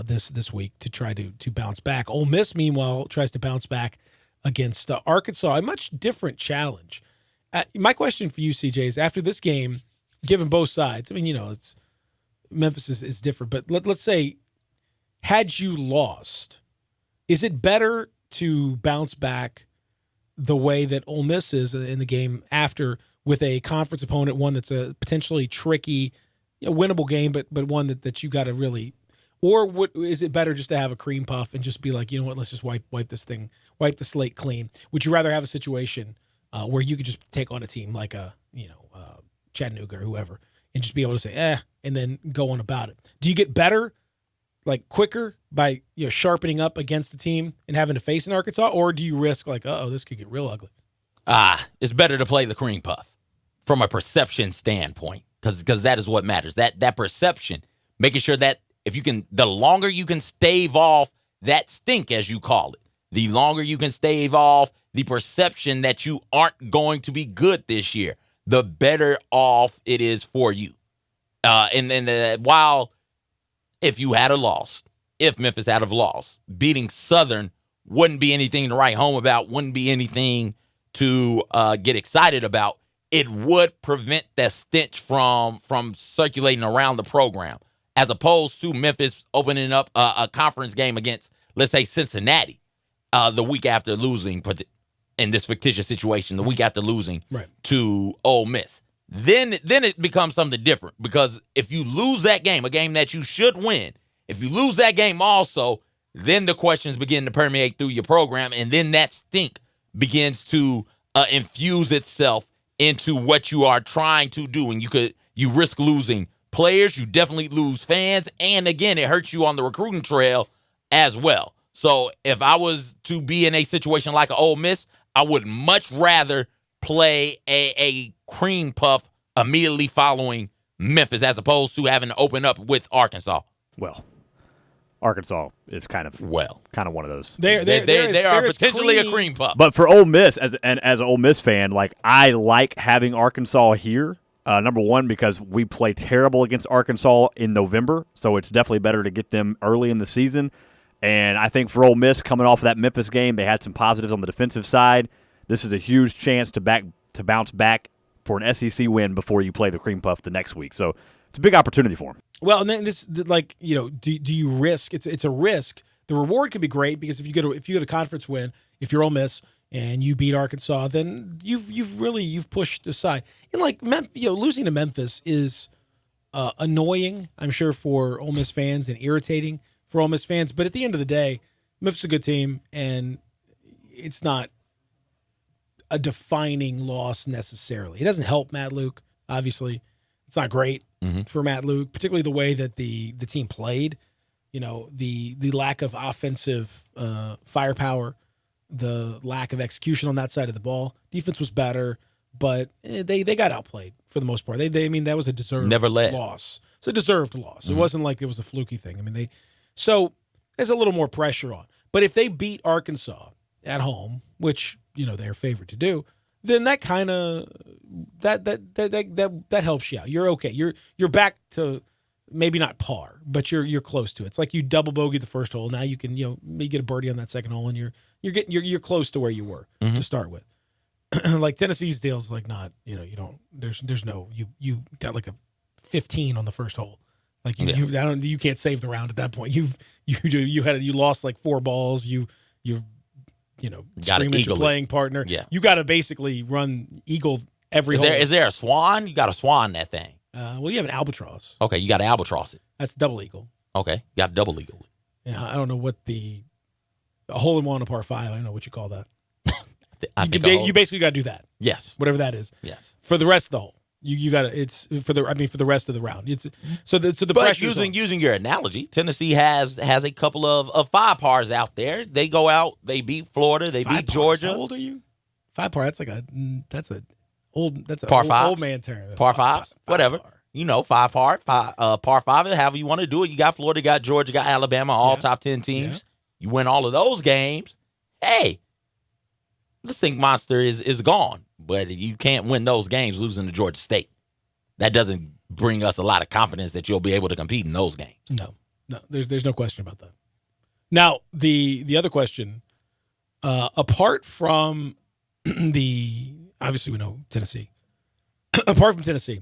this week to try to bounce back. Ole Miss, meanwhile, tries to bounce back against Arkansas, a much different challenge. My question for you, CJ, is after this game, given both sides, I mean, it's Memphis is different, but let's say, had you lost, is it better to bounce back the way that Ole Miss is in the game after with a conference opponent, one that's a potentially tricky, winnable game, but one that you got to really, or is it better just to have a cream puff and just be like, you know what, let's just wipe the slate clean? Would you rather have a situation where you could just take on a team like Chattanooga or whoever and just be able to say, and then go on about it? Do you get better, like quicker by sharpening up against the team and having to face an Arkansas, or do you risk like, this could get real ugly? It's better to play the cream puff from a perception standpoint because that is what matters. That perception, making sure that the longer you can stave off that stink, as you call it, the longer you can stave off the perception that you aren't going to be good this year, the better off it is for you. While if you had a loss, if Memphis had a loss, beating Southern wouldn't be anything to write home about, wouldn't be anything to get excited about. It would prevent that stench from circulating around the program, as opposed to Memphis opening up a conference game against, let's say, Cincinnati the week after losing, in this fictitious situation, the week after losing to Ole Miss. Then it becomes something different, because if you lose that game, a game that you should win, if you lose that game also, then the questions begin to permeate through your program, and then that stink begins to infuse itself into what you are trying to do. And you risk losing players, you definitely lose fans, and again, it hurts you on the recruiting trail as well. So if I was to be in a situation like an Ole Miss, I would much rather play a cream puff immediately following Memphis as opposed to having to open up with Arkansas. Well, Arkansas is kind of one of those. They are potentially a cream puff. But for Ole Miss, as an Ole Miss fan, like, I like having Arkansas here. Number one, because we play terrible against Arkansas in November, so it's definitely better to get them early in the season. And I think for Ole Miss, coming off of that Memphis game, they had some positives on the defensive side. This is a huge chance to bounce back for an SEC win before you play the cream puff the next week. So it's a big opportunity for them. Well, and then this, do you risk? It's a risk. The reward could be great because if you get a conference win, if you're Ole Miss and you beat Arkansas, then you've pushed aside. And like losing to Memphis is annoying, I'm sure, for Ole Miss fans, and irritating for Ole Miss fans. But at the end of the day, Memphis is a good team, and it's not a defining loss necessarily. It doesn't help Matt Luke, obviously. It's not great for Matt Luke, particularly the way that the team played. The lack of offensive firepower, the lack of execution on that side of the ball. Defense was better, but they got outplayed for the most part. That was a deserved loss. It's a deserved loss. Mm-hmm. It wasn't like it was a fluky thing. So there's a little more pressure on. But if they beat Arkansas at home, which they're favored to do, then that kind of that helps you out. You're okay. You're back to maybe not par, but you're close to it. It's like you double bogeyed the first hole. Now you can maybe get a birdie on that second hole, and you're close to where you were to start with. Like Tennessee's deal is like not you don't there's no you got like a 15 on the first hole. Like you can't save the round at that point. You lost like 4 balls. You scream at your playing partner. Yeah. You got to basically run eagle every hole. Is there a swan? You got to swan that thing. Well, you have an albatross. Okay, you got to albatross it. That's double eagle. Okay, you got double eagle. Yeah, I don't know what a hole in one on a par 5. I don't know what you call that. You basically got to do that. Yes. Whatever that is. Yes. For the rest of the hole. You got to. It's for the rest of the round. It's the But pressure. using your analogy, Tennessee has a couple of 5 pars out there. They go out, they beat Florida, they beat Georgia. How old are you? 5 par. That's a par old man term. Par 5, whatever. Par. 5 par, par 5, however you want to do it. You got Florida, got Georgia, got Alabama, all top 10 teams. Yeah. You win all of those games. Hey, the Stink Monster is gone. But you can't win those games losing to Georgia State. That doesn't bring us a lot of confidence that you'll be able to compete in those games. No, there's no question about that. Now, the other question, apart from obviously we know Tennessee. Apart from Tennessee,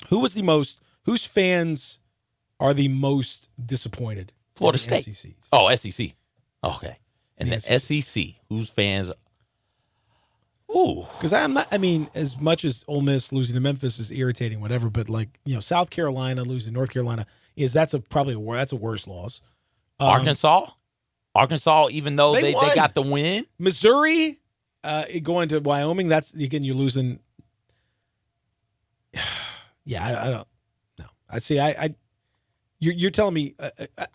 whose fans are the most disappointed? Florida State. SECs? Oh, SEC. Okay. And the SEC, whose fans? Ooh. Because as much as Ole Miss losing to Memphis is irritating, whatever, but South Carolina losing to North Carolina that's a worse loss. Arkansas, even though they got the win. Missouri, going to Wyoming, that's again you're losing. Yeah, I don't know. I see. You're telling me.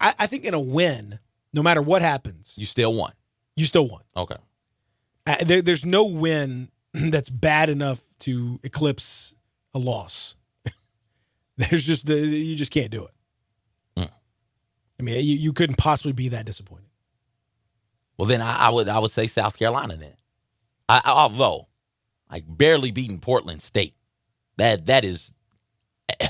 I think in a win, no matter what happens, you still won. You still won. Okay. There's no win that's bad enough to eclipse a loss. There's just you just can't do it. I mean, you couldn't possibly be that disappointed. Well, then I would say South Carolina. Then, although barely beating Portland State, that is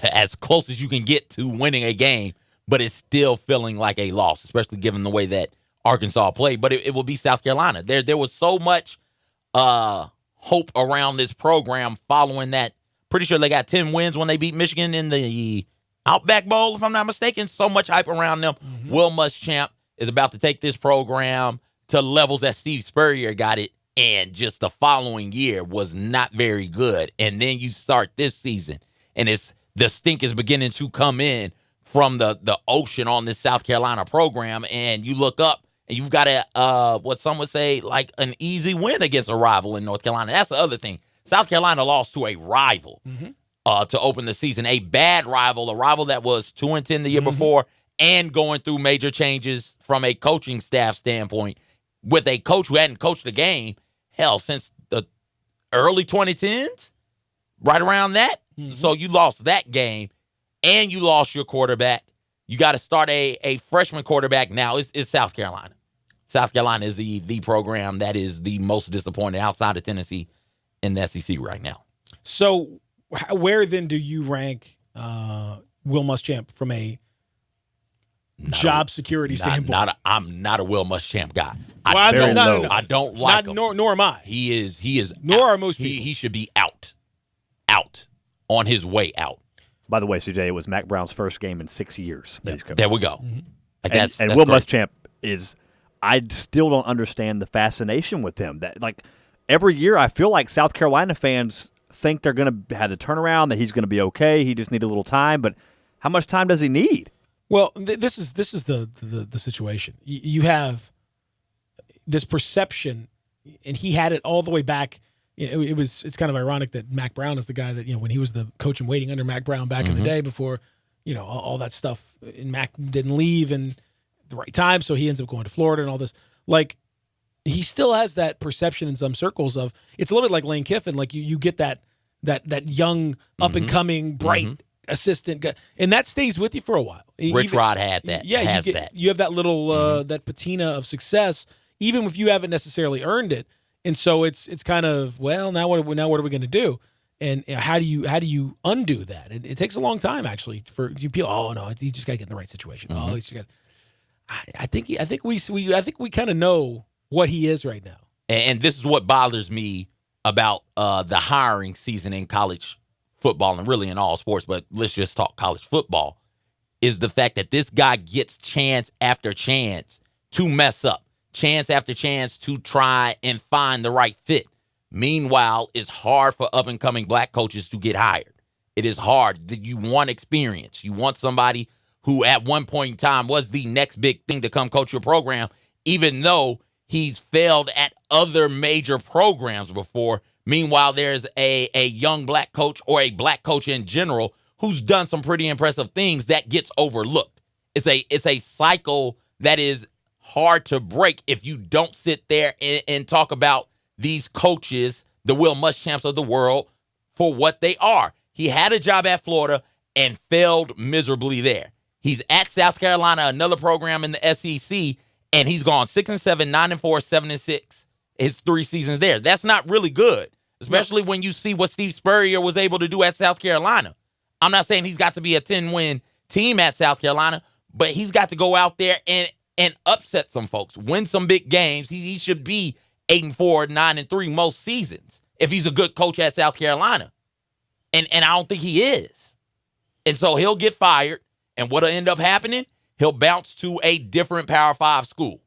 as close as you can get to winning a game, but it's still feeling like a loss, especially given the way that Arkansas played. But it will be South Carolina. There was so much hope around this program following that. Pretty sure they got 10 wins when they beat Michigan in the Outback Bowl, if I'm not mistaken. So much hype around them. Mm-hmm. Will Muschamp is about to take this program to levels that Steve Spurrier got it, and just the following year was not very good. And then you start this season, and the stink is beginning to come in from the ocean on this South Carolina program, and you look up, and you've got what some would say like an easy win against a rival in North Carolina. That's the other thing. South Carolina lost to a rival to open the season, a bad rival, a rival that was 2-10 the year before and going through major changes from a coaching staff standpoint with a coach who hadn't coached a game, since the early 2010s, right around that. So you lost that game and you lost your quarterback. You got to start a freshman quarterback now. It's South Carolina. South Carolina is the program that is the most disappointed outside of Tennessee in the SEC right now. So where then do you rank Will Muschamp from a job security standpoint? I'm not a Will Muschamp guy. No. I don't like him. Nor am I. He is. Nor out. are most people. He should be out on his way out. By the way, CJ, it was Mac Brown's first game in 6 years. There we go. Like that's Will Muschamp is. I still don't understand the fascination with him. That every year, I feel like South Carolina fans think they're going to have the turnaround, that he's going to be okay. He just needs a little time, but how much time does he need? Well, this is the situation. You have this perception, and he had it all the way back. It's kind of ironic that Mac Brown is the guy that when he was the coach in waiting under Mac Brown back in the day before all that stuff, and Mac didn't leave in the right time, so he ends up going to Florida and all this. He still has that perception in some circles of it's a little bit like Lane Kiffin. You get that young up and coming bright assistant guy, and that stays with you for a while. Rich Rod had that. Yeah, you have that little that patina of success, even if you haven't necessarily earned it. And so it's kind of now what are we going to do? And how do you undo that? It takes a long time actually for you people. Oh no, you just got to get in the right situation. Oh, you just got. I think we kind of know what he is right now. And this is what bothers me about the hiring season in college football and really in all sports, but let's just talk college football, is the fact that this guy gets chance after chance to mess up, chance after chance to try and find the right fit. Meanwhile, it's hard for up-and-coming black coaches to get hired. It is hard. You want experience. You want somebody who at one point in time was the next big thing to come coach your program, even though he's failed at other major programs before. Meanwhile, there's a young black coach or a black coach in general who's done some pretty impressive things that gets overlooked. It's a cycle that is hard to break if you don't sit there and talk about these coaches, the Will Muschamps of the world, for what they are. He had a job at Florida and failed miserably there. He's at South Carolina, another program in the SEC, and he's gone 6-7, 9-4, 7-6 his 3 seasons there. That's not really good, especially when you see what Steve Spurrier was able to do at South Carolina. I'm not saying he's got to be a 10-win team at South Carolina, but he's got to go out there and upset some folks, win some big games. He should be 8-4, 9-3 most seasons if he's a good coach at South Carolina. And I don't think he is. And so he'll get fired, and what'll end up happening, he'll bounce to a different Power 5 school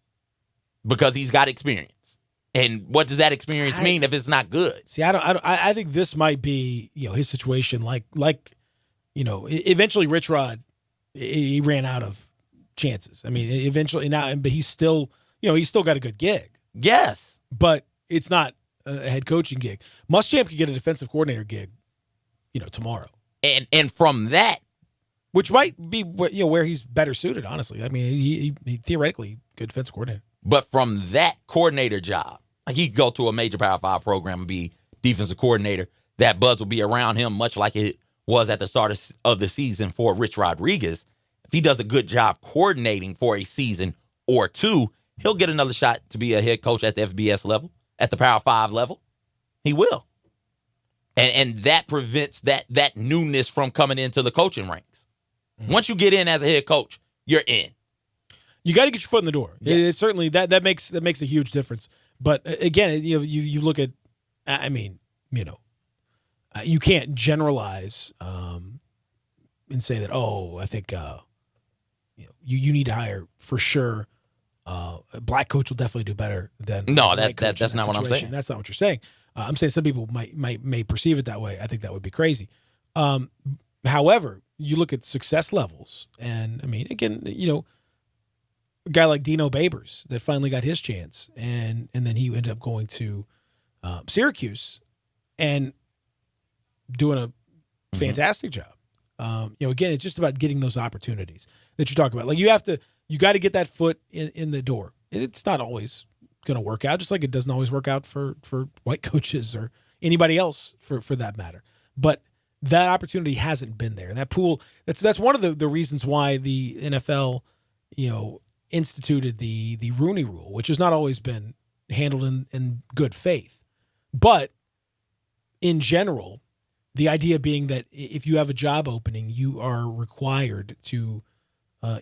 because he's got experience. And what does that experience mean if it's not good? See, I think this might be, his situation like eventually Rich Rod, he ran out of chances. I mean, eventually now, but he's still got a good gig. Yes. But it's not a head coaching gig. Muschamp could get a defensive coordinator gig, tomorrow. And from that, which might be where he's better suited, honestly. I mean, he theoretically good defensive coordinator. But from that coordinator job, he could go to a major Power 5 program and be defensive coordinator. That buzz will be around him, much like it was at the start of the season for Rich Rodriguez. If he does a good job coordinating for a season or two, he'll get another shot to be a head coach at the FBS level, at the Power 5 level. He will. And that prevents that newness from coming into the coaching ranks. Mm-hmm. Once you get in as a head coach, you're in. You got to get your foot in the door. Yes. It certainly that makes a huge difference. But again, you look at, I mean, you can't generalize and say that, I think you need to hire for sure. A black coach will definitely do better than that's not what I'm saying. That's not what you're saying. I'm saying some people may perceive it that way. I think that would be crazy. However, you look at success levels, and I mean, again, a guy like Dino Babers that finally got his chance, and then he ended up going to Syracuse and doing a fantastic job. Again, it's just about getting those opportunities that you're talking about. Like you got to get that foot in the door. It's not always going to work out, just like it doesn't always work out for white coaches or anybody else for that matter. But that opportunity hasn't been there. And that pool, that's one of the reasons why the NFL, instituted the Rooney Rule, which has not always been handled in good faith. But in general, the idea being that if you have a job opening, you are required to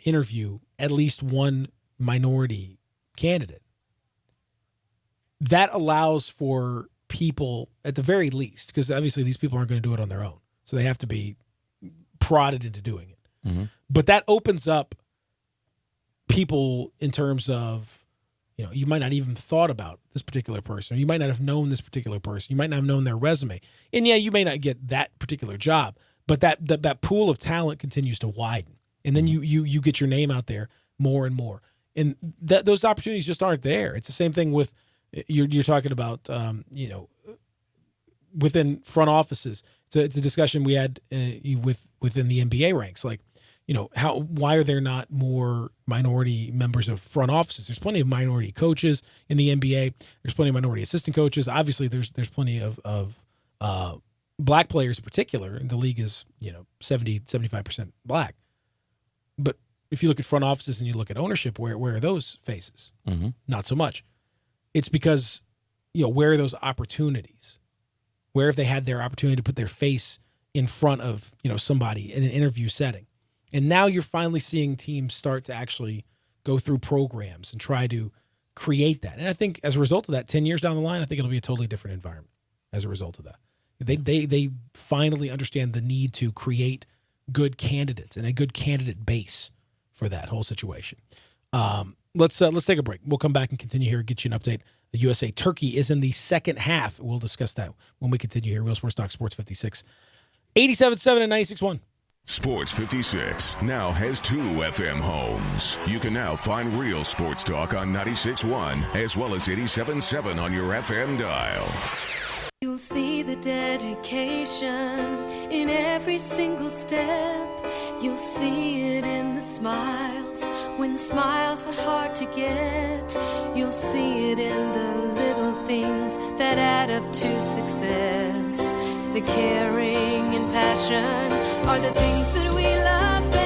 interview at least one minority candidate. That allows for people, at the very least, because obviously these people aren't going to do it on their own, so they have to be prodded into doing it. Mm-hmm. But that opens up people in terms of, you might not even thought about this particular person, or you might not have known this particular person. You might not have known their resume. And yeah, you may not get that particular job, but that pool of talent continues to widen. And then you get your name out there more and more. And those opportunities just aren't there. It's the same thing with, you're talking about, within front offices. It's a discussion we had within the NBA ranks. Like, why are there not more minority members of front offices? There's plenty of minority coaches in the NBA. There's plenty of minority assistant coaches. Obviously, there's plenty of black players in particular. And the league is 70-75% black. But if you look at front offices and you look at ownership, where are those faces? Mm-hmm. Not so much. It's because where are those opportunities? Where have they had their opportunity to put their face in front of somebody in an interview setting? And now you're finally seeing teams start to actually go through programs and try to create that. And I think as a result of that, 10 years down the line, I think it'll be a totally different environment as a result of that. They finally understand the need to create good candidates and a good candidate base for that whole situation. Let's take a break. We'll come back and continue here and get you an update USA Turkey is in the second half. We'll discuss that when we continue here. Real Sports Talk Sports 56. 87.7 and 96.1. Sports 56 now has 2 FM homes. You can now find Real Sports Talk on 96.1 as well as 87.7 on your FM dial. You'll see the dedication in every single step. You'll see it in the smiles when smiles are hard to get. You'll see it in the little things that add up to success. The caring and passion are the things that we love best.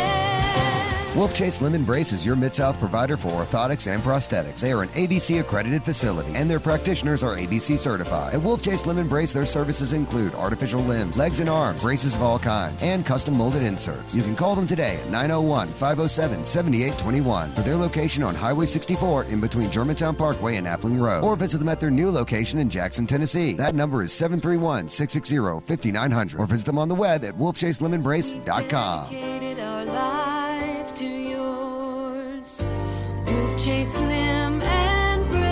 Wolf Chase Lemon Brace is your Mid-South provider for orthotics and prosthetics. They are an ABC-accredited facility, and their practitioners are ABC certified. At Wolf Chase Lemon Brace, their services include artificial limbs, legs and arms, braces of all kinds, and custom molded inserts. You can call them today at 901-507-7821 for their location on Highway 64 in between Germantown Parkway and Appling Road, or visit them at their new location in Jackson, Tennessee. That number is 731-660-5900, or visit them on the web at wolfchaselemonbrace.com. Dedicated our life to yours. Wolf Chase Limb and Brace.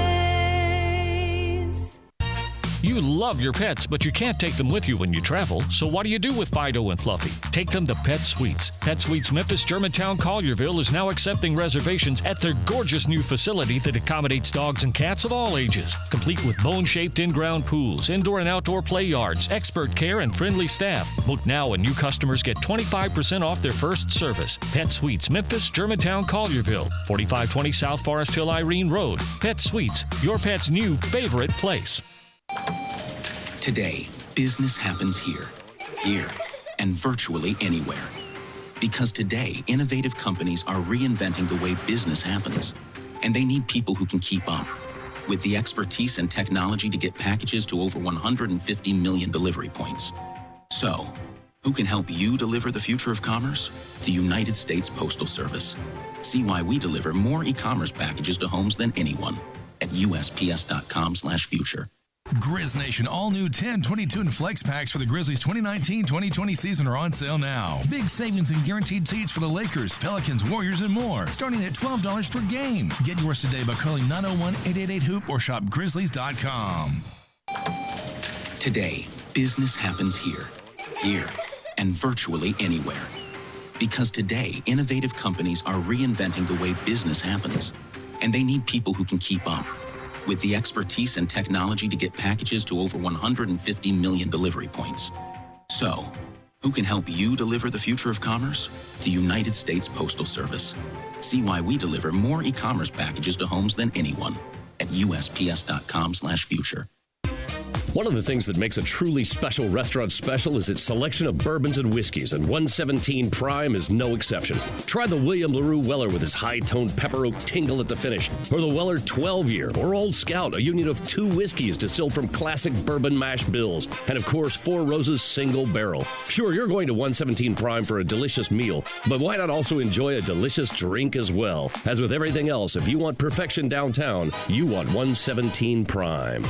You love your pets, but you can't take them with you when you travel. So what do you do with Fido and Fluffy? Take them to Pet Suites. Pet Suites Memphis, Germantown, Collierville is now accepting reservations at their gorgeous new facility that accommodates dogs and cats of all ages. Complete with bone-shaped in-ground pools, indoor and outdoor play yards, expert care, and friendly staff. Book now and new customers get 25% off their first service. Pet Suites Memphis, Germantown, Collierville, 4520 South Forest Hill Irene Road. Pet Suites, your pet's new favorite place. Today, business happens here, and virtually anywhere. Because today, innovative companies are reinventing the way business happens. And they need people who can keep up, with the expertise and technology to get packages to over 150 million delivery points. So, who can help you deliver the future of commerce? The United States Postal Service. See why we deliver more e-commerce packages to homes than anyone at USPS.com/future. Grizz Nation, all new 10, 22, and flex packs for the Grizzlies 2019-2020 season are on sale now. Big savings and guaranteed seats for the Lakers, Pelicans, Warriors, and more, starting at $12 per game. Get yours today by calling 901-888-HOOP or shop Grizzlies.com. Today, business happens here, and virtually anywhere. Because today, innovative companies are reinventing the way business happens. And they need people who can keep up, with the expertise and technology to get packages to over 150 million delivery points. So, who can help you deliver the future of commerce? The United States Postal Service. See why we deliver more e-commerce packages to homes than anyone at USPS.com/future. One of the things that makes a truly special restaurant special is its selection of bourbons and whiskeys, and 117 Prime is no exception. Try the William LaRue Weller with his high-toned pepper oak tingle at the finish, or the Weller 12-year, or Old Scout, a union of 2 whiskeys distilled from classic bourbon mash bills, and of course, 4 Roses single barrel. Sure, you're going to 117 Prime for a delicious meal, but why not also enjoy a delicious drink as well? As with everything else, if you want perfection downtown, you want 117 Prime.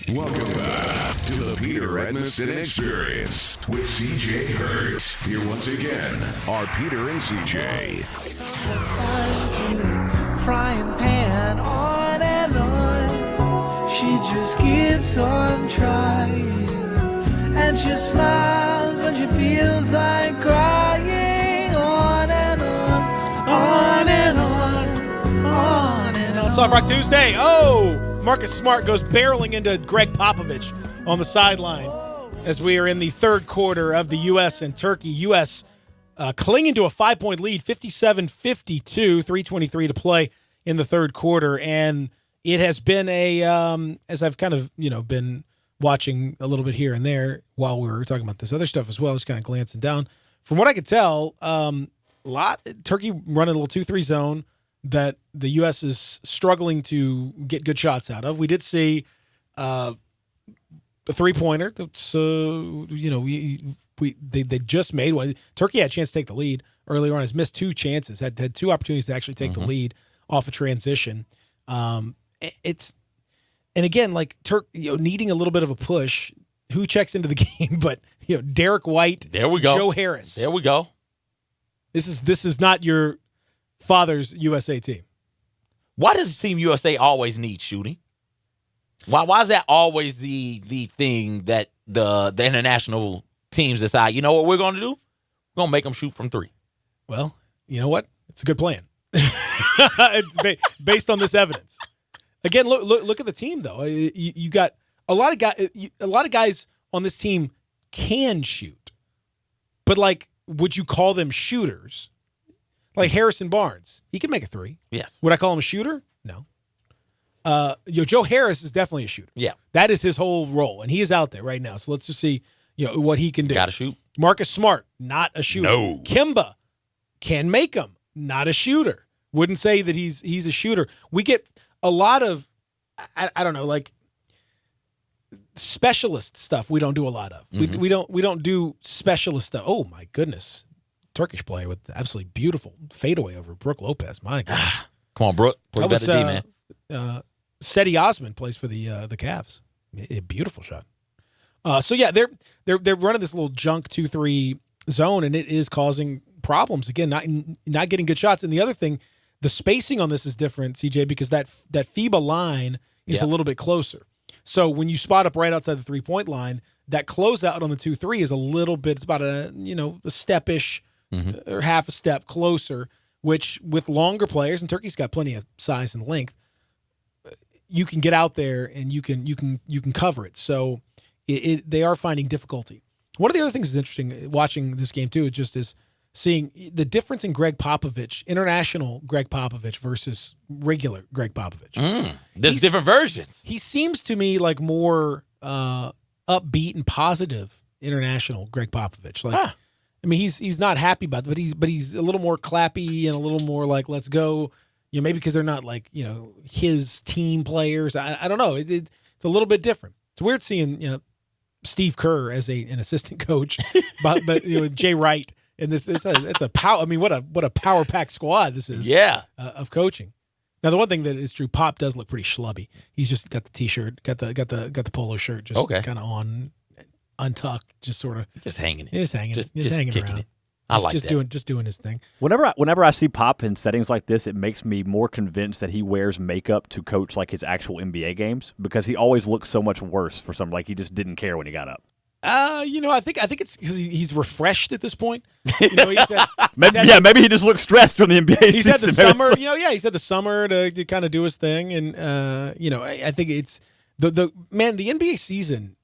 Welcome back to the Peter Edmiston Experience with CJ Hurt. Here once again are Peter and CJ. Frying pan on and on. She just keeps on trying. And she smiles when she feels like crying. On and on. On and on. On and on. Soft Rock Tuesday. Oh! Marcus Smart goes barreling into Greg Popovich on the sideline as we are in the third quarter of the U.S. and Turkey. U.S. Clinging to a 5-point lead, 57-52, 3:23 to play in the third quarter. And it has been as I've kind of, been watching a little bit here and there while we were talking about this other stuff as well, just kind of glancing down. From what I could tell, Turkey running a little 2-3 zone that the U.S. is struggling to get good shots out of. We did see a three-pointer. That's, they just made one. Turkey had a chance to take the lead earlier on. Has missed 2 chances. Had 2 opportunities to actually take the lead off a transition. And again, like needing a little bit of a push. Who checks into the game? But Derek White. There we go. Joe Harris. There we go. This is not your father's USA team. Why does Team USA always need shooting? Why is that always the thing that the international teams decide, you know what we're going to do? We're going to make them shoot from 3. Well, you know what? It's a good plan. It's based on this evidence. Again, look at the team though. You got a lot of guys on this team can shoot, but like, would you call them shooters? Like Harrison Barnes, he can make a 3. Yes. Would I call him a shooter? No. Joe Harris is definitely a shooter. Yeah. That is his whole role, and he is out there right now. So let's just see, what he can do. Got to shoot. Marcus Smart, not a shooter. No. Kimba can make him, not a shooter. Wouldn't say that he's a shooter. We get a lot of, I don't know, like specialist stuff. We don't do a lot of. Mm-hmm. We don't do specialist stuff. Oh my goodness, Turkish player with absolutely beautiful fadeaway over Brooke Lopez. My goodness. Come on, Brooke. Play better D, man. Seti Osman plays for the Cavs. A beautiful shot. So yeah, they're running this little junk 2-3 zone, and it is causing problems. Again, not getting good shots. And the other thing, the spacing on this is different, CJ, because that FIBA line is a little bit closer. So when you spot up right outside the 3-point line, that closeout on the 2-3 is a little bit. It's about a step-ish or half a step closer. Which with longer players, and Turkey's got plenty of size and length, you can get out there and you can cover it. So they are finding difficulty. One of the other things that's interesting watching this game too is seeing the difference in Greg Popovich, international Greg Popovich versus regular Greg Popovich. There's different versions. He seems to me like more upbeat and positive international Greg Popovich. Like, I mean, he's not happy about it, but he's a little more clappy and a little more like, let's go. Maybe because they're not like his team players. I don't know. It's a little bit different. It's weird seeing Steve Kerr as an assistant coach, but Jay Wright and this. It's a power. I mean, what a power packed squad this is. Yeah, of coaching. Now the one thing that is true, Pop does look pretty schlubby. He's just got the t-shirt, got the polo shirt, just kind of on, untucked, just sort of just hanging. Just hanging kicking around. It. I like that. Just doing his thing. Whenever I see Pop in settings like this, it makes me more convinced that he wears makeup to coach like his actual NBA games because he always looks so much worse for some. Like he just didn't care when he got up. I think it's because he's refreshed at this point. Maybe he just looks stressed from the NBA. He's had the summer. He's had the summer to kind of do his thing, and I think it's the NBA season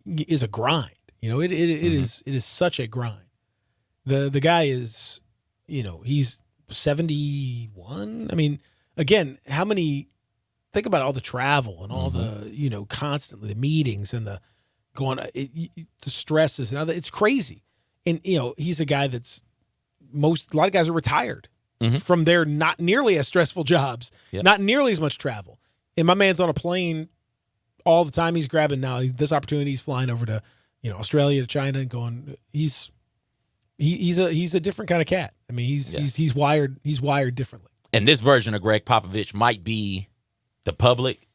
is a grind. It is such a grind. The guy is, he's 71. I mean, again, think about all the travel and all the, constantly the meetings and the the stresses and other, it's crazy. And, he's a guy a lot of guys are retired from their not nearly as stressful jobs, not nearly as much travel. And my man's on a plane all the time. He's grabbing now this opportunity. He's flying over to, Australia to China and going, He's a different kind of cat. I mean, he's wired differently. And this version of Greg Popovich might be the public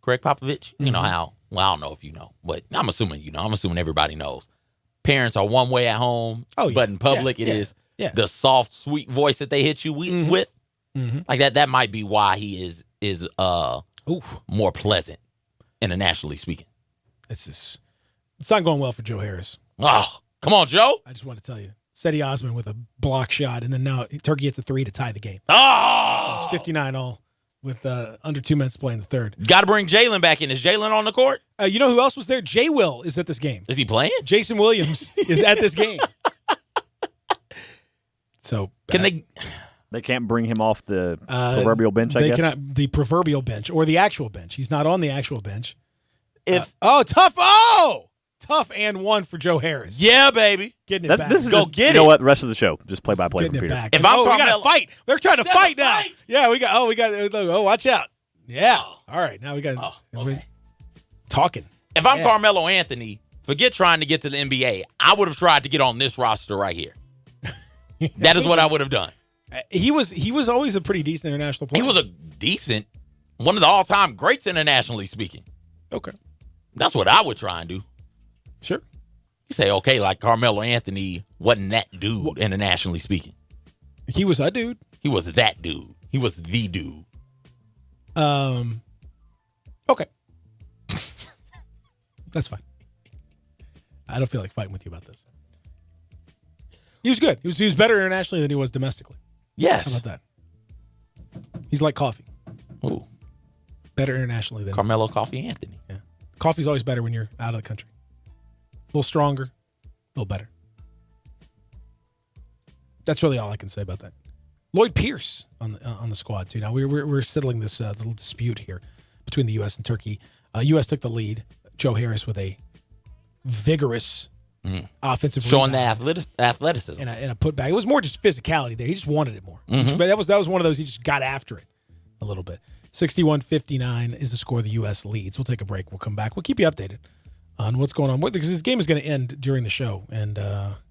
Greg Popovich. You know how? Well, I don't know if you know, but I'm assuming you know. I'm assuming everybody knows. Parents are one way at home, but in public it is the soft, sweet voice that they hit you with. Like that might be why he is more pleasant, internationally speaking. It's not going well for Joe Harris. Oh, come on, Joe! I just want to tell you. Seti Osman with a block shot, and then now Turkey hits a 3 to tie the game. Oh! So it's 59-all with under 2 minutes to play in the third. Got to bring Jalen back in. Is Jalen on the court? You know who else was there? Jay Will is at this game. Is he playing? Jason Williams is at this game. So can they can't bring him off the proverbial bench, I guess? They cannot, the proverbial bench or the actual bench. He's not on the actual bench. Tough and one for Joe Harris. Yeah, baby. Getting it back. Go get it. You know what? The rest of the show, just play-by-play from Peter. If we got to fight. They're trying to fight now. Yeah, we got. Watch out. Yeah. All right, now we got. Talking. If I'm Carmelo Anthony, forget trying to get to the NBA. I would have tried to get on this roster right here. That is what I would have done. He was always a pretty decent international player. He was one of the all-time greats internationally speaking. Okay. That's what I would try and do. Sure. You say, okay, like Carmelo Anthony wasn't that dude, internationally speaking. He was a dude. He was that dude. He was the dude. Okay. That's fine. I don't feel like fighting with you about this. He was good. He was better internationally than he was domestically. Yes. How about that? He's like coffee. Ooh. Better internationally than Carmelo Coffee Anthony. Yeah. Coffee's always better when you're out of the country. A little stronger, a little better. That's really all I can say about that. Lloyd Pierce on the squad too. Now we're settling this little dispute here between the U.S. and Turkey. U.S. took the lead. Joe Harris with a vigorous offensive showing rebound. the athleticism and a putback. It was more just physicality there. He just wanted it more. Mhm. That was one of those. He just got after it a little bit. 61-59 is the score the U.S. leads. We'll take a break. We'll come back. We'll keep you updated on what's going on because this game is going to end during the show, and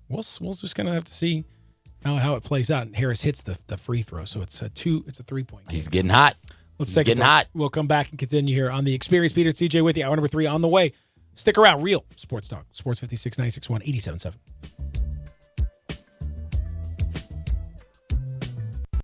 we'll just going to have to see how it plays out. And Harris hits the free throw, so it's a 3-point game. He's getting hot. Let's take a break. We'll come back and continue here on the Experience. Peter and CJ with you. Hour number 3 on the way. Stick around. Real Sports Talk. Sports 56, 96.1, 87.7.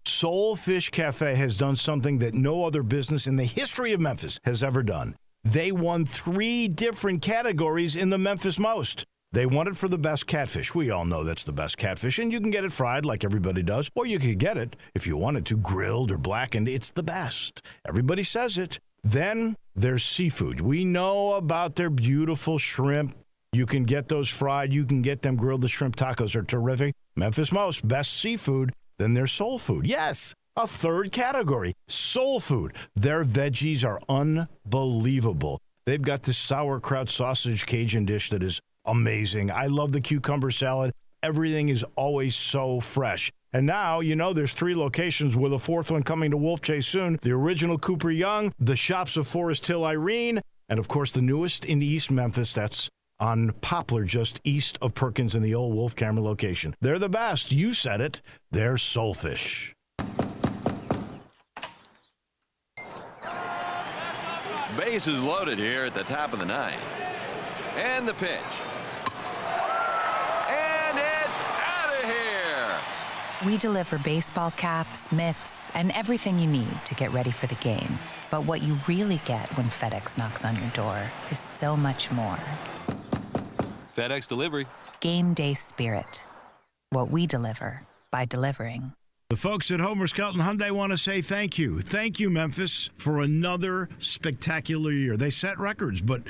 Soulfish Cafe has done something that no other business in the history of Memphis has ever done. They won 3 different categories in the Memphis Most. They won it for the best catfish. We all know that's the best catfish, and you can get it fried like everybody does, or you could get it, if you wanted to, grilled or blackened. It's the best. Everybody says it. Then there's seafood. We know about their beautiful shrimp. You can get those fried. You can get them grilled. The shrimp tacos are terrific. Memphis Most, best seafood. Then there's soul food. Yes, a 3rd category, soul food. Their veggies are unbelievable. They've got this sauerkraut sausage Cajun dish that is amazing. I love the cucumber salad. Everything is always so fresh. And now, there's 3 locations with a 4th one coming to Wolf Chase soon. The original Cooper Young, the shops of Forest Hill Irene, and of course the newest in East Memphis. That's on Poplar, just east of Perkins in the old Wolf Camera location. They're the best. You said it. They're Soulfish. Bases loaded here at the top of the 9th. And the pitch. And it's out of here. We deliver baseball caps, mitts, and everything you need to get ready for the game. But what you really get when FedEx knocks on your door is so much more. FedEx Delivery. Game day spirit. What we deliver by delivering. The folks at Homer Skelton Hyundai want to say thank you. Thank you, Memphis, for another spectacular year. They set records, but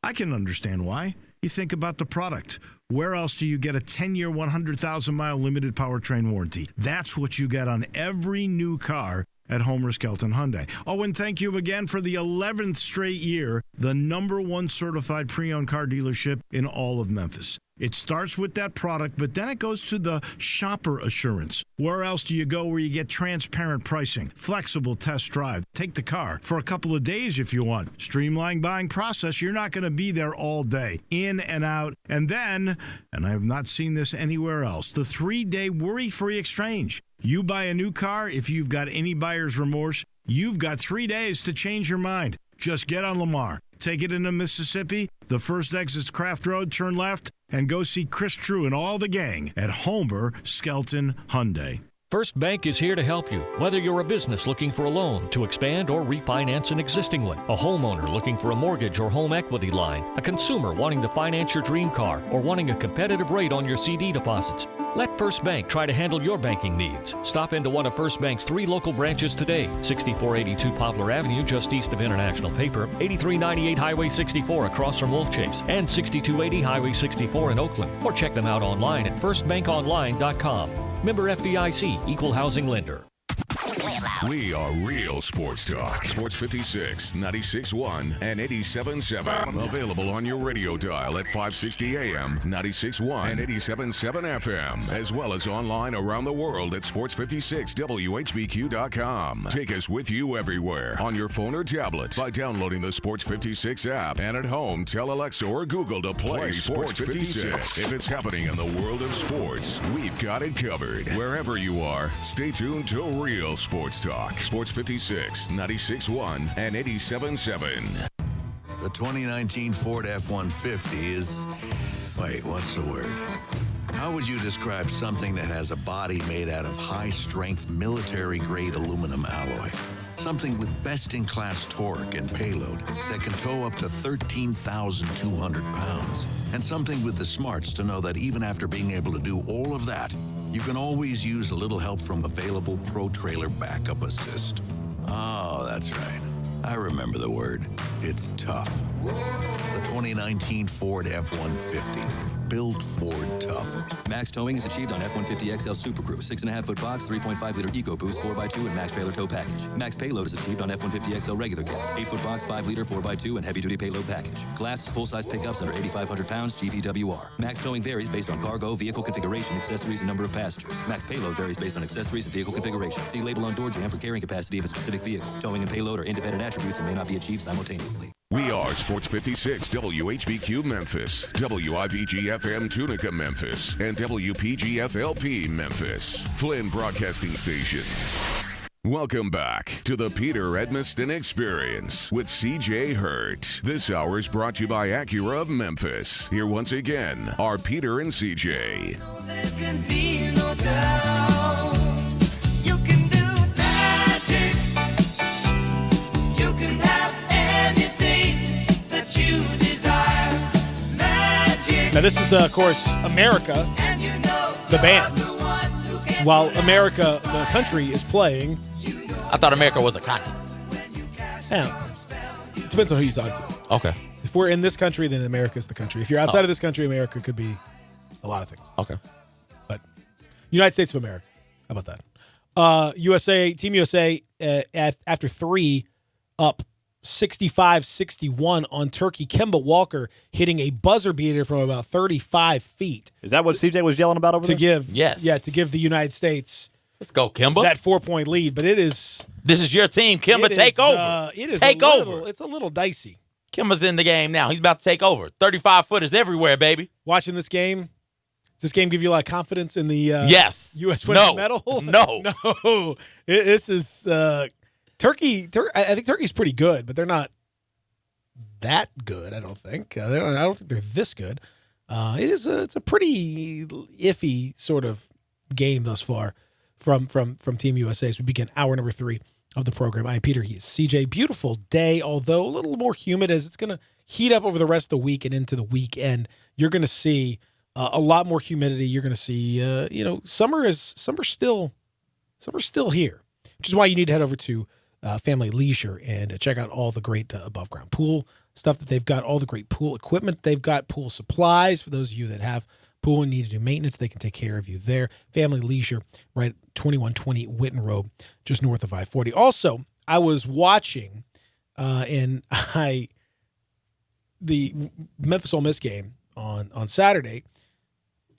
I can understand why. You think about the product. Where else do you get a 10-year, 100,000-mile limited powertrain warranty? That's what you get on every new car at Homer Skelton Hyundai. Oh, and thank you again for the 11th straight year, the #1 certified pre-owned car dealership in all of Memphis. It starts with that product, but then it goes to the shopper assurance. Where else do you go where you get transparent pricing, flexible test drive, take the car for a couple of days if you want, streamlined buying process? You're not going to be there all day, in and out. And then, and I have not seen this anywhere else, the 3-day worry-free exchange. You buy a new car, if you've got any buyer's remorse, you've got 3 days to change your mind. Just get on Lamar, take it into Mississippi, the first exit's Craft Road, turn left, and go see Chris True and all the gang at Homer Skelton Hyundai. First Bank is here to help you, whether you're a business looking for a loan to expand or refinance an existing one, a homeowner looking for a mortgage or home equity line, a consumer wanting to finance your dream car, or wanting a competitive rate on your CD deposits. Let First Bank try to handle your banking needs. Stop into one of First Bank's 3 local branches today. 6482 Poplar Avenue, just east of International Paper, 8398 Highway 64 across from Wolf Chase, and 6280 Highway 64 in Oakland. Or check them out online at firstbankonline.com. Member FDIC, Equal Housing Lender. We are Real Sports Talk. Sports 56, 96.1, and 87.7. Available on your radio dial at 560 AM, 96.1, and 87.7 FM, as well as online around the world at sports56whbq.com. Take us with you everywhere on your phone or tablet by downloading the Sports 56 app. And at home, tell Alexa or Google to play Sports 56. If it's happening in the world of sports, we've got it covered. Wherever you are, stay tuned to Real Sports Talk. Sports 56, 96.1, and 87.7. The 2019 Ford F-150 is... Wait, what's the word? How would you describe something that has a body made out of high-strength, military-grade aluminum alloy? Something with best-in-class torque and payload that can tow up to 13,200 pounds. And something with the smarts to know that even after being able to do all of that, you can always use a little help from available Pro Trailer Backup Assist. Oh, that's right. I remember the word. It's tough. The 2019 Ford F-150. Built Ford tough. Max towing is achieved on F-150 XL Super Crew, 6.5-foot box, 3.5-liter EcoBoost 4x2 and Max Trailer Tow Package. Max payload is achieved on F-150 XL Regular Cab, 8-foot box, 5-liter 4x2 and heavy-duty payload package. Class is full-size pickups under 8,500 pounds GVWR. Max towing varies based on cargo, vehicle configuration, accessories, and number of passengers. Max payload varies based on accessories and vehicle configuration. See label on door jamb for carrying capacity of a specific vehicle. Towing and payload are independent attributes and may not be achieved simultaneously. We are Sports 56 WHBQ Memphis, WIVG FM Tunica Memphis, and WPGFLP Memphis, Flynn Broadcasting Stations. Welcome back to the Peter Edmiston Experience with CJ Hurt. This hour is brought to you by Acura of Memphis. Here once again are Peter and CJ. There can be no doubt. You can do magic. You can have anything that you desire. Magic. Now, this is, of course, America, the band. While America, the country, is playing. I thought America was a country. Yeah. It depends on who you talk to. Okay. If we're in this country, then America's the country. If you're outside of this country, America could be a lot of things. Okay. But United States of America. How about that? Team USA, after 3, up 65-61 on Turkey. Kemba Walker hitting a buzzer beater from about 35 feet. Is that what CJ was yelling about over there? To give the United States Let's go, Kemba. that 4-point lead. But it is... This is your team, Kemba. Take over. It is take over. It's a little dicey. Kemba's in the game now. He's about to take over. 35-footers everywhere, baby. Watching this game, does this game give you a lot of confidence in the yes. U.S. women's medal? No. No. This is Turkey. I think Turkey's pretty good, but they're not that good, I don't think. I don't think they're this good. It's a pretty iffy sort of game thus far from Team USA as we begin hour number 3 of the program. I'm Peter. He is CJ. Beautiful day, although a little more humid as it's going to heat up over the rest of the week and into the weekend. You're going to see a lot more humidity. You're going to see, summer's still here, which is why you need to head over to Family Leisure and check out all the great above ground pool stuff that they've got, all the great pool equipment they've got, pool supplies for those of you that have pool and need to do maintenance. They can take care of you there. Family Leisure, right, 2120 Witten Road, just north of I-40. Also, I was watching the Memphis Ole Miss game on Saturday.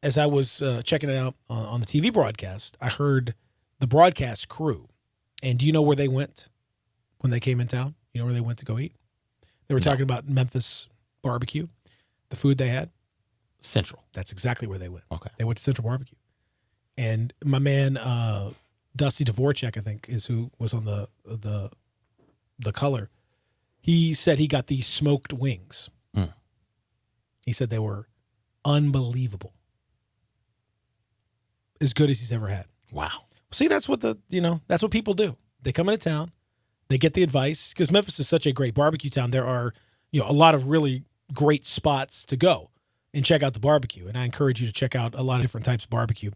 As I was checking it out on the TV broadcast, I heard the broadcast crew. And do you know where they went when they came in town? You know where they went to go eat? They were talking about Memphis barbecue, the food they had. Central. That's exactly where they went. Okay. They went to Central Barbecue. And my man, Dusty Dvorak, I think, is who was on the color. He said he got these smoked wings. Mm. He said they were unbelievable. As good as he's ever had. Wow. See, that's what that's what people do. They come into town, they get the advice, because Memphis is such a great barbecue town. There are, a lot of really great spots to go and check out the barbecue. And I encourage you to check out a lot of different types of barbecue.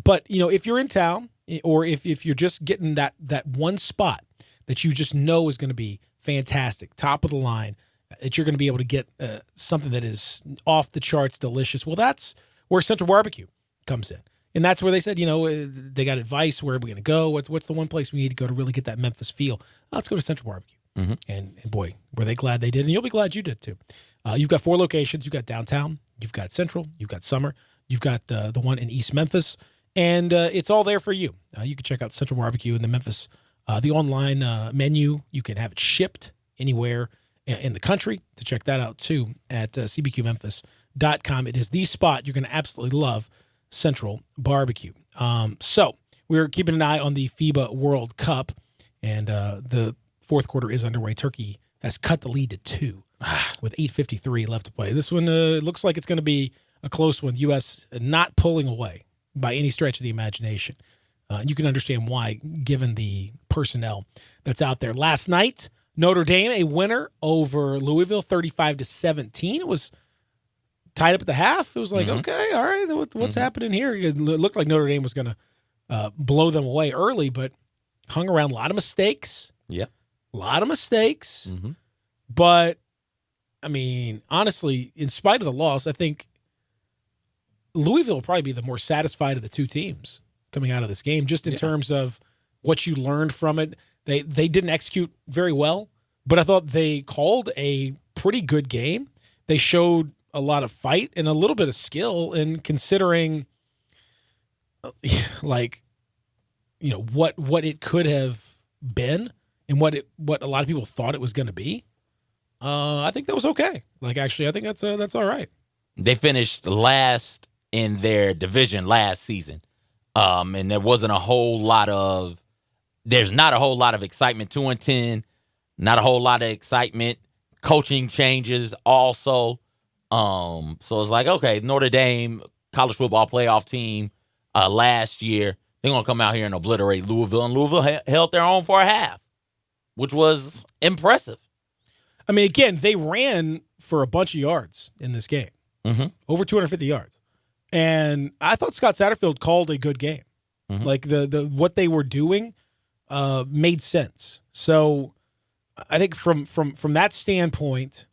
But if you're in town, or if you're just getting that one spot that you just know is going to be fantastic, top of the line, that you're going to be able to get something that is off the charts delicious, well, that's where Central Barbecue comes in. And that's where they said, they got advice. Where are we going to go? What's the one place we need to go to really get that Memphis feel? Let's go to Central Barbecue. Mm-hmm. And boy, were they glad they did. And you'll be glad you did too. You've got 4 locations. You've got downtown. You've got Central. You've got Summer. You've got the one in East Memphis. And it's all there for you. You can check out Central Barbecue in the Memphis, the online menu. You can have it shipped anywhere in the country. To check that out too at cbqmemphis.com. It is the spot you're going to absolutely love. Central Barbecue. So we're keeping an eye on the FIBA World Cup, and the fourth quarter is underway. Turkey has cut the lead to 2 with 8:53 left to play. This one looks like it's going to be a close one. U.S. not pulling away by any stretch of the imagination. You can understand why, given the personnel that's out there. Last night, Notre Dame, a winner over Louisville, 35-17. It was tied up at the half. It was like, okay, all right, what's happening here? It looked like Notre Dame was going to blow them away early, but hung around. A lot of mistakes. Yeah. A lot of mistakes. But, I mean, honestly, in spite of the loss, I think Louisville will probably be the more satisfied of the two teams coming out of this game, just in terms of what you learned from it. They didn't execute very well, but I thought they called a pretty good game. They showed a lot of fight and a little bit of skill in considering, like, you know, what it could have been and what a lot of people thought it was going to be. I think that was okay. Like, actually, I think that's all right. They finished last in their division last season, and there wasn't a whole lot of. There's not a whole lot of excitement. 2-10, not a whole lot of excitement. Coaching changes also. So it's like, okay, Notre Dame, college football playoff team last year, they're going to come out here and obliterate Louisville. And Louisville held their own for a half, which was impressive. I mean, again, they ran for a bunch of yards in this game, over 250 yards. And I thought Scott Satterfield called a good game. Like, the what they were doing made sense. So I think from that standpoint,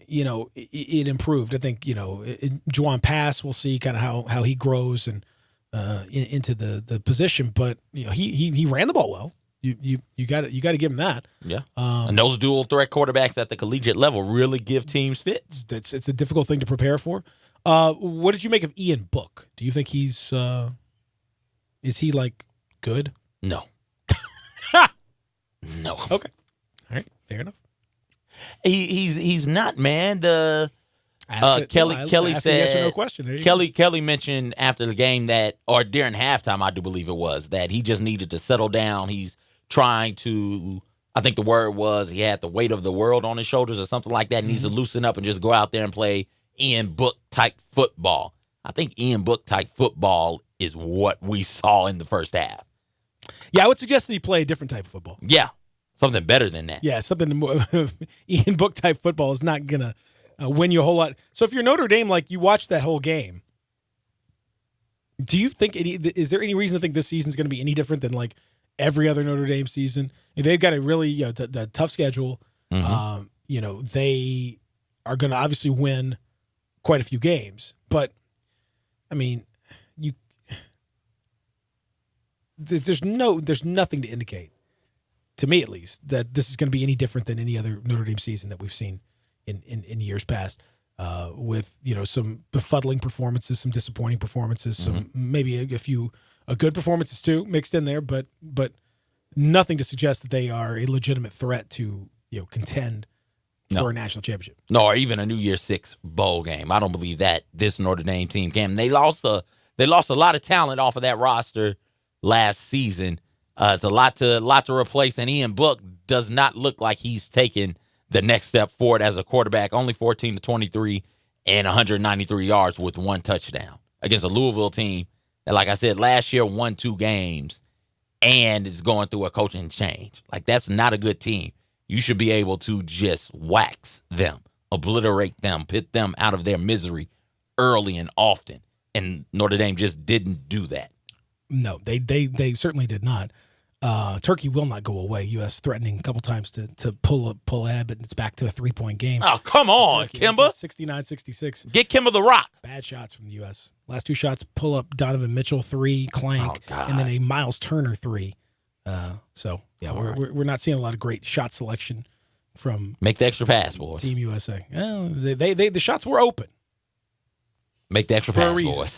you know, it improved. I think, you know, Juwan Pass, we'll see kind of how he grows and into the position. But, you know, he ran the ball well. You got to give him that. Yeah. And those dual threat quarterbacks at the collegiate level really give teams fits. It's a difficult thing to prepare for. What did you make of Ian Book? Do you think is he like good? No. No. Okay. All right. Fair enough. He's not, man. Kelly said yes or no question. Kelly mentioned after the game that, or during halftime, I do believe it was, that he just needed to settle down. He's trying to, I think the word was he had the weight of the world on his shoulders or something like that. Needs to loosen up and just go out there and play Ian Book type football. I think Ian Book type football is what we saw in the first half. Yeah, I would suggest that he play a different type of football. Yeah, something better than that. Yeah, something more. Ian Book type football is not gonna win you a whole lot. So if you're Notre Dame, like, you watched that whole game, do you think is there any reason to think this season's going to be any different than like every other Notre Dame season? They've got a really tough schedule. You know, they are going to obviously win quite a few games, but I mean, there's nothing to indicate, to me at least, that this is going to be any different than any other Notre Dame season that we've seen in years past, with, you know, some befuddling performances, some disappointing performances, some maybe a few good performances too mixed in there, but nothing to suggest that they are a legitimate threat to, you know, contend for a national championship. No, or even a New Year's Six bowl game. I don't believe that this Notre Dame team can. They lost a lot of talent off of that roster last season. It's a lot to replace, and Ian Book does not look like he's taken the next step forward as a quarterback. Only 14-23 and 193 yards with one touchdown against a Louisville team that, like I said, last year won 2 games and is going through a coaching change. Like, that's not a good team. You should be able to just wax them, obliterate them, put them out of their misery early and often. And Notre Dame just didn't do that. No, they certainly did not. Turkey will not go away. U.S. threatening a couple times to pull Ab, and it's back to a 3-point game. Oh, come on, Kimba. 69-66. Get Kimba the rock. Bad shots from the U.S. Last 2 shots, pull up Donovan Mitchell 3, clank, and then a Miles Turner 3. So, yeah, we're not seeing a lot of great shot selection from Make the extra pass, boys. Team USA. Well, the shots were open. Make the extra pass, boys.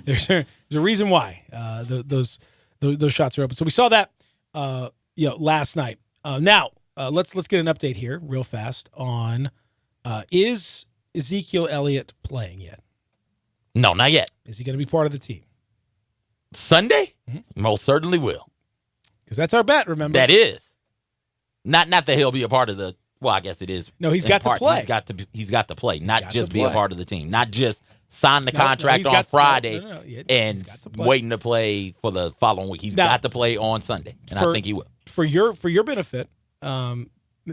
There's a reason why those shots are open. So we saw that last night. Now let's get an update here real fast on is Ezekiel Elliott playing yet? No, not yet. Is he going to be part of the team Sunday? Most certainly will. Because that's our bet. Remember, that is not that he'll be a part of the. Well, I guess it is. No, he's got to play. He's got to play, not just be a part of the team, not just signed the contract on Friday and He's got to play. waiting to play for the following week. He's got to play on Sunday, and I think he will. For your benefit,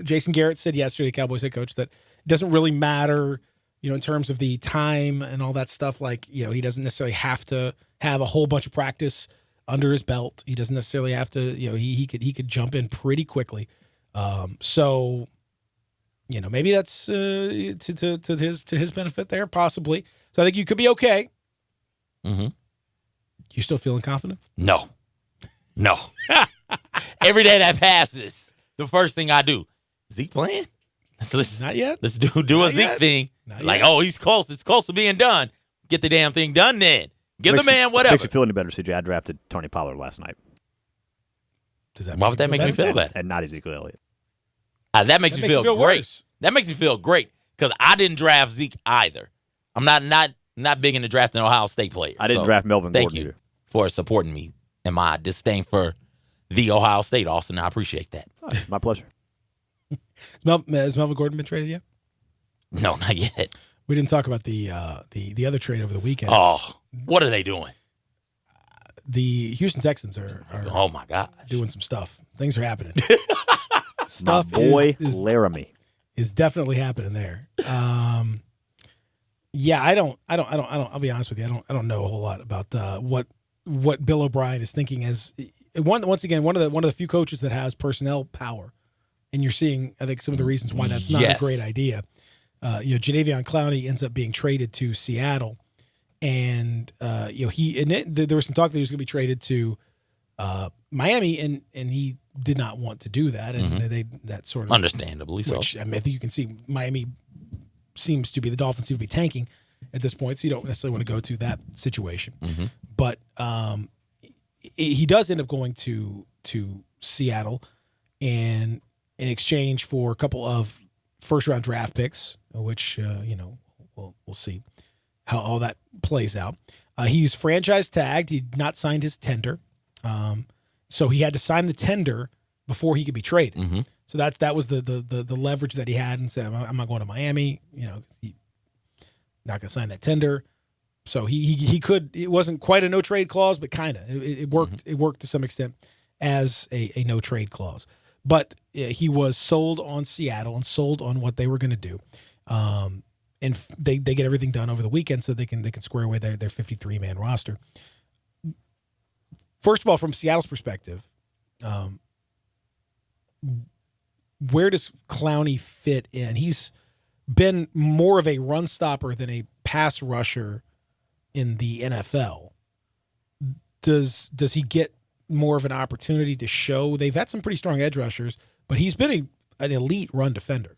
Jason Garrett said yesterday, Cowboys head coach, that it doesn't really matter, in terms of the time and all that stuff. Like, he doesn't necessarily have to have a whole bunch of practice under his belt. He doesn't necessarily have to, he could jump in pretty quickly. So, maybe that's to his benefit there, possibly. So I think you could be okay. Mm-hmm. You still feeling confident? No. Every day that passes, the first thing I do, Zeke playing? Not yet. Let's do a Zeke thing. Like, he's close. It's close to being done. Get the damn thing done then. Give the man whatever. Makes you feel any better, CJ? I drafted Tony Pollard last night. Why would that make me feel better? And not Ezekiel Elliott. That makes me feel great. Worse. That makes me feel great because I didn't draft Zeke either. I'm not big into drafting Ohio State players. I didn't draft Melvin Gordon Thank you either. for supporting me and my disdain for the Ohio State, Austin. I appreciate that. Oh, my pleasure. Has Melvin Gordon been traded yet? No, not yet. We didn't talk about the other trade over the weekend. Oh, what are they doing? The Houston Texans are oh my God, doing some stuff. Things are happening. My boy Laramie is definitely happening there. Yeah, I don't. I'll be honest with you. I don't know a whole lot about what Bill O'Brien is thinking. As once again, one of the few coaches that has personnel power, and you're seeing, I think, some of the reasons why that's not a great idea. Jadeveon Clowney ends up being traded to Seattle, and there was some talk that he was going to be traded to Miami, and he did not want to do that, and that sort of understandably so. Which I think you can see Miami the Dolphins seem to be tanking at this point, so you don't necessarily want to go to that situation. Mm-hmm. But he does end up going to Seattle, and in exchange for a couple of first-round draft picks, which we'll see how all that plays out. He's franchise tagged. He did not signed his tender, so he had to sign the tender before he could be traded. Mm-hmm. So that was the leverage that he had, and said, "I'm not going to Miami. He's not going to sign that tender." So he could. It wasn't quite a no trade clause, but kind of it worked. Mm-hmm. It worked to some extent as a no trade clause. But he was sold on Seattle and sold on what they were going to do, and they get everything done over the weekend, so they can square away their 53-man roster. First of all, from Seattle's perspective, where does Clowney fit in? He's been more of a run stopper than a pass rusher in the NFL. Does he get more of an opportunity to show? They've had some pretty strong edge rushers, but he's been an elite run defender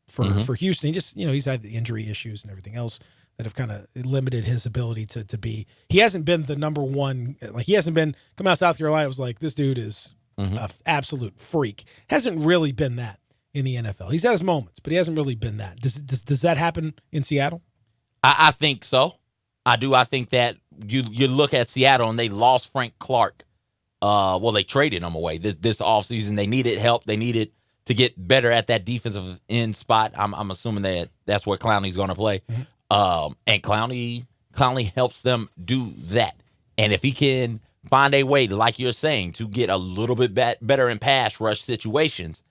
for Houston. He just, he's had the injury issues and everything else that have kind of limited his ability to be. He hasn't been the number one. Like, he hasn't been coming out of South Carolina. It was like, this dude is an absolute freak. Hasn't really been that in the NFL. He's had his moments, but he hasn't really been that. Does that happen in Seattle? I think so. I do. I think that you look at Seattle and they lost Frank Clark. They traded him away this offseason. They needed help. They needed to get better at that defensive end spot. I'm assuming that's where Clowney's going to play. Mm-hmm. And Clowney helps them do that. And if he can find a way, like you're saying, to get a little bit better in pass rush situations,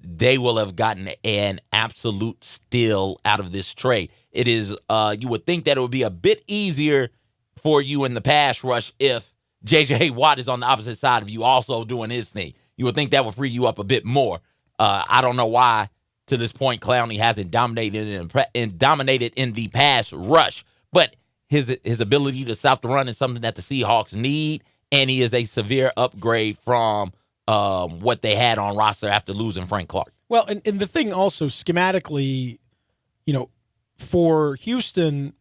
they will have gotten an absolute steal out of this trade. It is, you would think that it would be a bit easier for you in the pass rush if J.J. Watt is on the opposite side of you also doing his thing. You would think that would free you up a bit more. I don't know why, to this point, Clowney hasn't dominated in the pass rush, but his ability to stop the run is something that the Seahawks need, and he is a severe upgrade from what they had on roster after losing Frank Clark. Well, and the thing also, schematically, for Houston,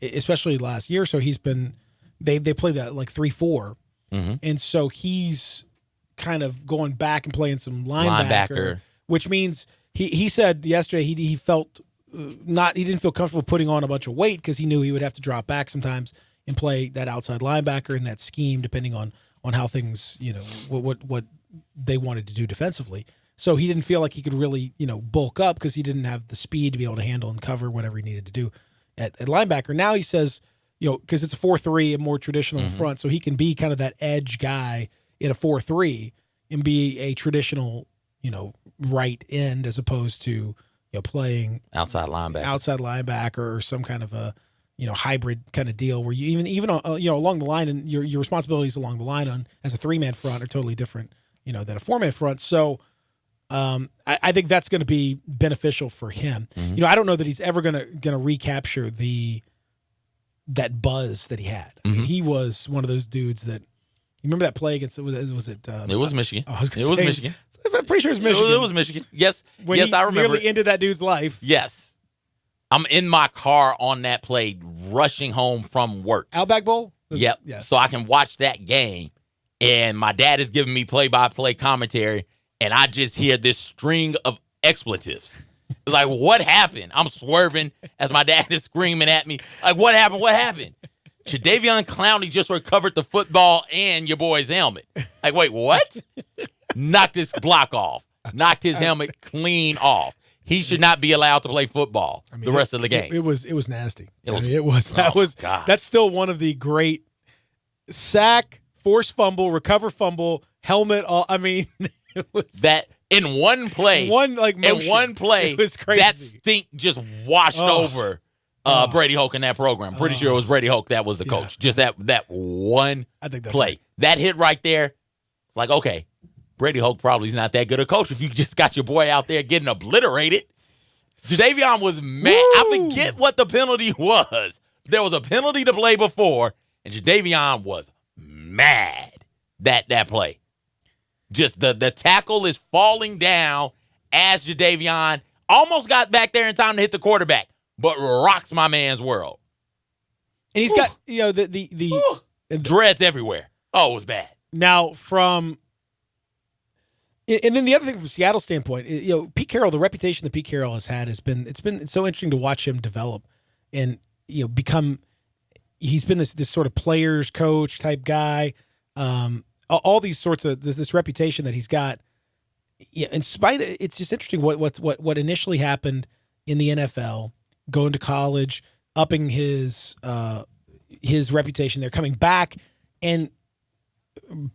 especially last year, so he's been they play that like 3-4, and so he's kind of going back and playing some linebacker. Which means he said yesterday he felt he didn't feel comfortable putting on a bunch of weight because he knew he would have to drop back sometimes and play that outside linebacker in that scheme depending on how things, what they wanted to do defensively. So he didn't feel like he could really, bulk up because he didn't have the speed to be able to handle and cover whatever he needed to do at linebacker. Now he says, because it's a 4-3, a more traditional in front, so he can be kind of that edge guy in a 4-3 and be a traditional, right end as opposed to, playing outside linebacker or some kind of a, hybrid kind of deal where you even along the line, and your responsibilities along the line as a 3-man front are totally different, than a 4-man front. So I think that's going to be beneficial for him. I don't know that he's ever going to recapture that buzz that he had. I mean, he was one of those dudes that. You remember that play against? Was it? It was Michigan. It was Michigan. I'm pretty sure it was Michigan. It was Michigan. Yes. When yes, he I remember. Nearly ended that dude's life. Yes. I'm in my car on that play, rushing home from work. Outback Bowl. Yep. Yeah. So I can watch that game, and my dad is giving me play-by-play commentary, and I just hear this string of expletives. It's like, what happened? I'm swerving as my dad is screaming at me. Like, what happened? What happened? Jadeveon Clowney just recovered the football and your boy's helmet. Like, wait, what? Knocked his block off. Knocked his helmet clean off. He should not be allowed to play football the rest of the game. It was nasty. It was. That's still one of the great sack, force fumble, recover fumble, helmet. It was that in one play. Motion. It was crazy. That stink just washed over. Brady Hoke in that program. Pretty sure it was Brady Hoke that was the coach. Just that one play. Right. That hit right there. It's like, okay, Brady Hoke probably is not that good a coach if you just got your boy out there getting obliterated. Jadeveon was mad. Woo! I forget what the penalty was. There was a penalty to play before, and Jadeveon was mad that play. Just the tackle is falling down as Jadeveon almost got back there in time to hit the quarterback. But rocks my man's world. And he's got, the dreads everywhere. Oh, it was bad. Now and then the other thing from Seattle's standpoint, Pete Carroll, the reputation that Pete Carroll has had it's been so interesting to watch him develop and, he's been this sort of players coach type guy. All these sorts of, this reputation that he's got. Yeah, in spite of, it's just interesting what initially happened in the NFL, going to college, upping his reputation there, coming back and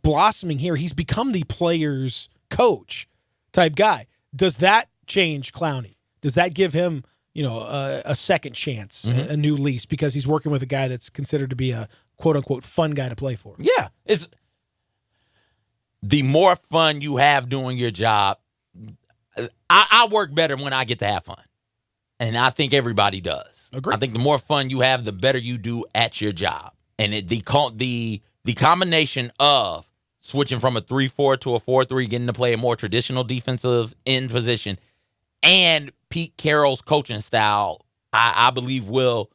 blossoming here. He's become the players' coach type guy. Does that change Clowney? Does that give him, a second chance, a new lease, because he's working with a guy that's considered to be a quote unquote fun guy to play for? Yeah, it's the more fun you have doing your job. I work better when I get to have fun. And I think everybody does. Agreed. I think the more fun you have, the better you do at your job. And the combination of switching from a 3-4 to a 4-3, getting to play a more traditional defensive end position, and Pete Carroll's coaching style, I believe will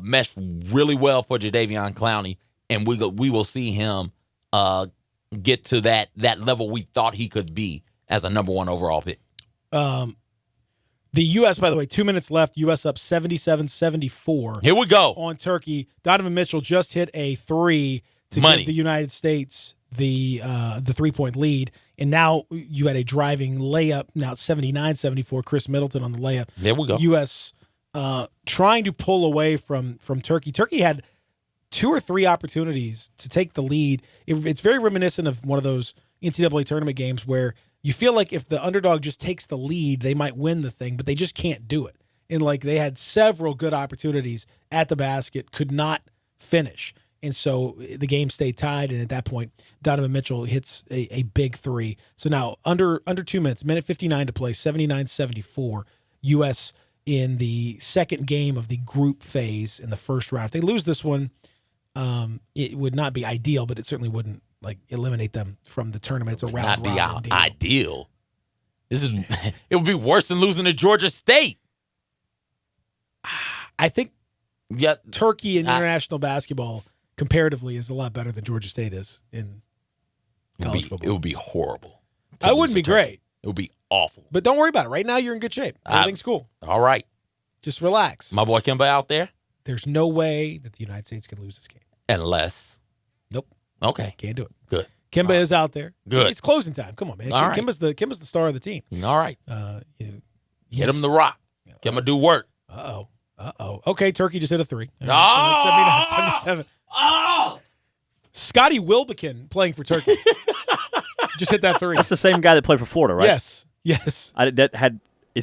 mesh really well for Jadeveon Clowney, and we will see him get to that level we thought he could be as a number 1 overall pick. The U.S., by the way, 2 minutes left. U.S. up 77-74. Here we go. On Turkey. Donovan Mitchell just hit a 3 to give the United States the 3-point lead. And now you had a driving layup. Now it's 79-74. Chris Middleton on the layup. There we go. U.S. Trying to pull away from Turkey. Turkey had 2 or 3 opportunities to take the lead. It's very reminiscent of one of those NCAA tournament games where you feel like if the underdog just takes the lead, they might win the thing, but they just can't do it. And they had several good opportunities at the basket, could not finish. And so the game stayed tied, and at that point, Donovan Mitchell hits a big 3. So now under 2 minutes, minute 59 to play, 79-74, U.S. in the second game of the group phase in the first round. If they lose this one, it would not be ideal, but it certainly wouldn't eliminate them from the tournament. It's a round robin deal. Ideal. It would be worse than losing to Georgia State. I think Turkey in international basketball comparatively is a lot better than Georgia State is in college football. It would be horrible. It wouldn't be great. It would be awful. But don't worry about it. Right now, you're in good shape. Everything's cool. All right. Just relax. My boy Kemba out there? There's no way that the United States can lose this game. Unless. Nope. Okay. Can't do it. Good. Kemba is out there. Good. It's closing time. Come on, man. All right. Kemba's the star of the team. All right. Hit him the rock. Kemba do work. Uh-oh. Uh-oh. Okay, Turkey just hit a 3. Oh! 79-77. Scotty Wilbekin playing for Turkey. Just hit that 3. That's the same guy that played for Florida, right? Yes. Is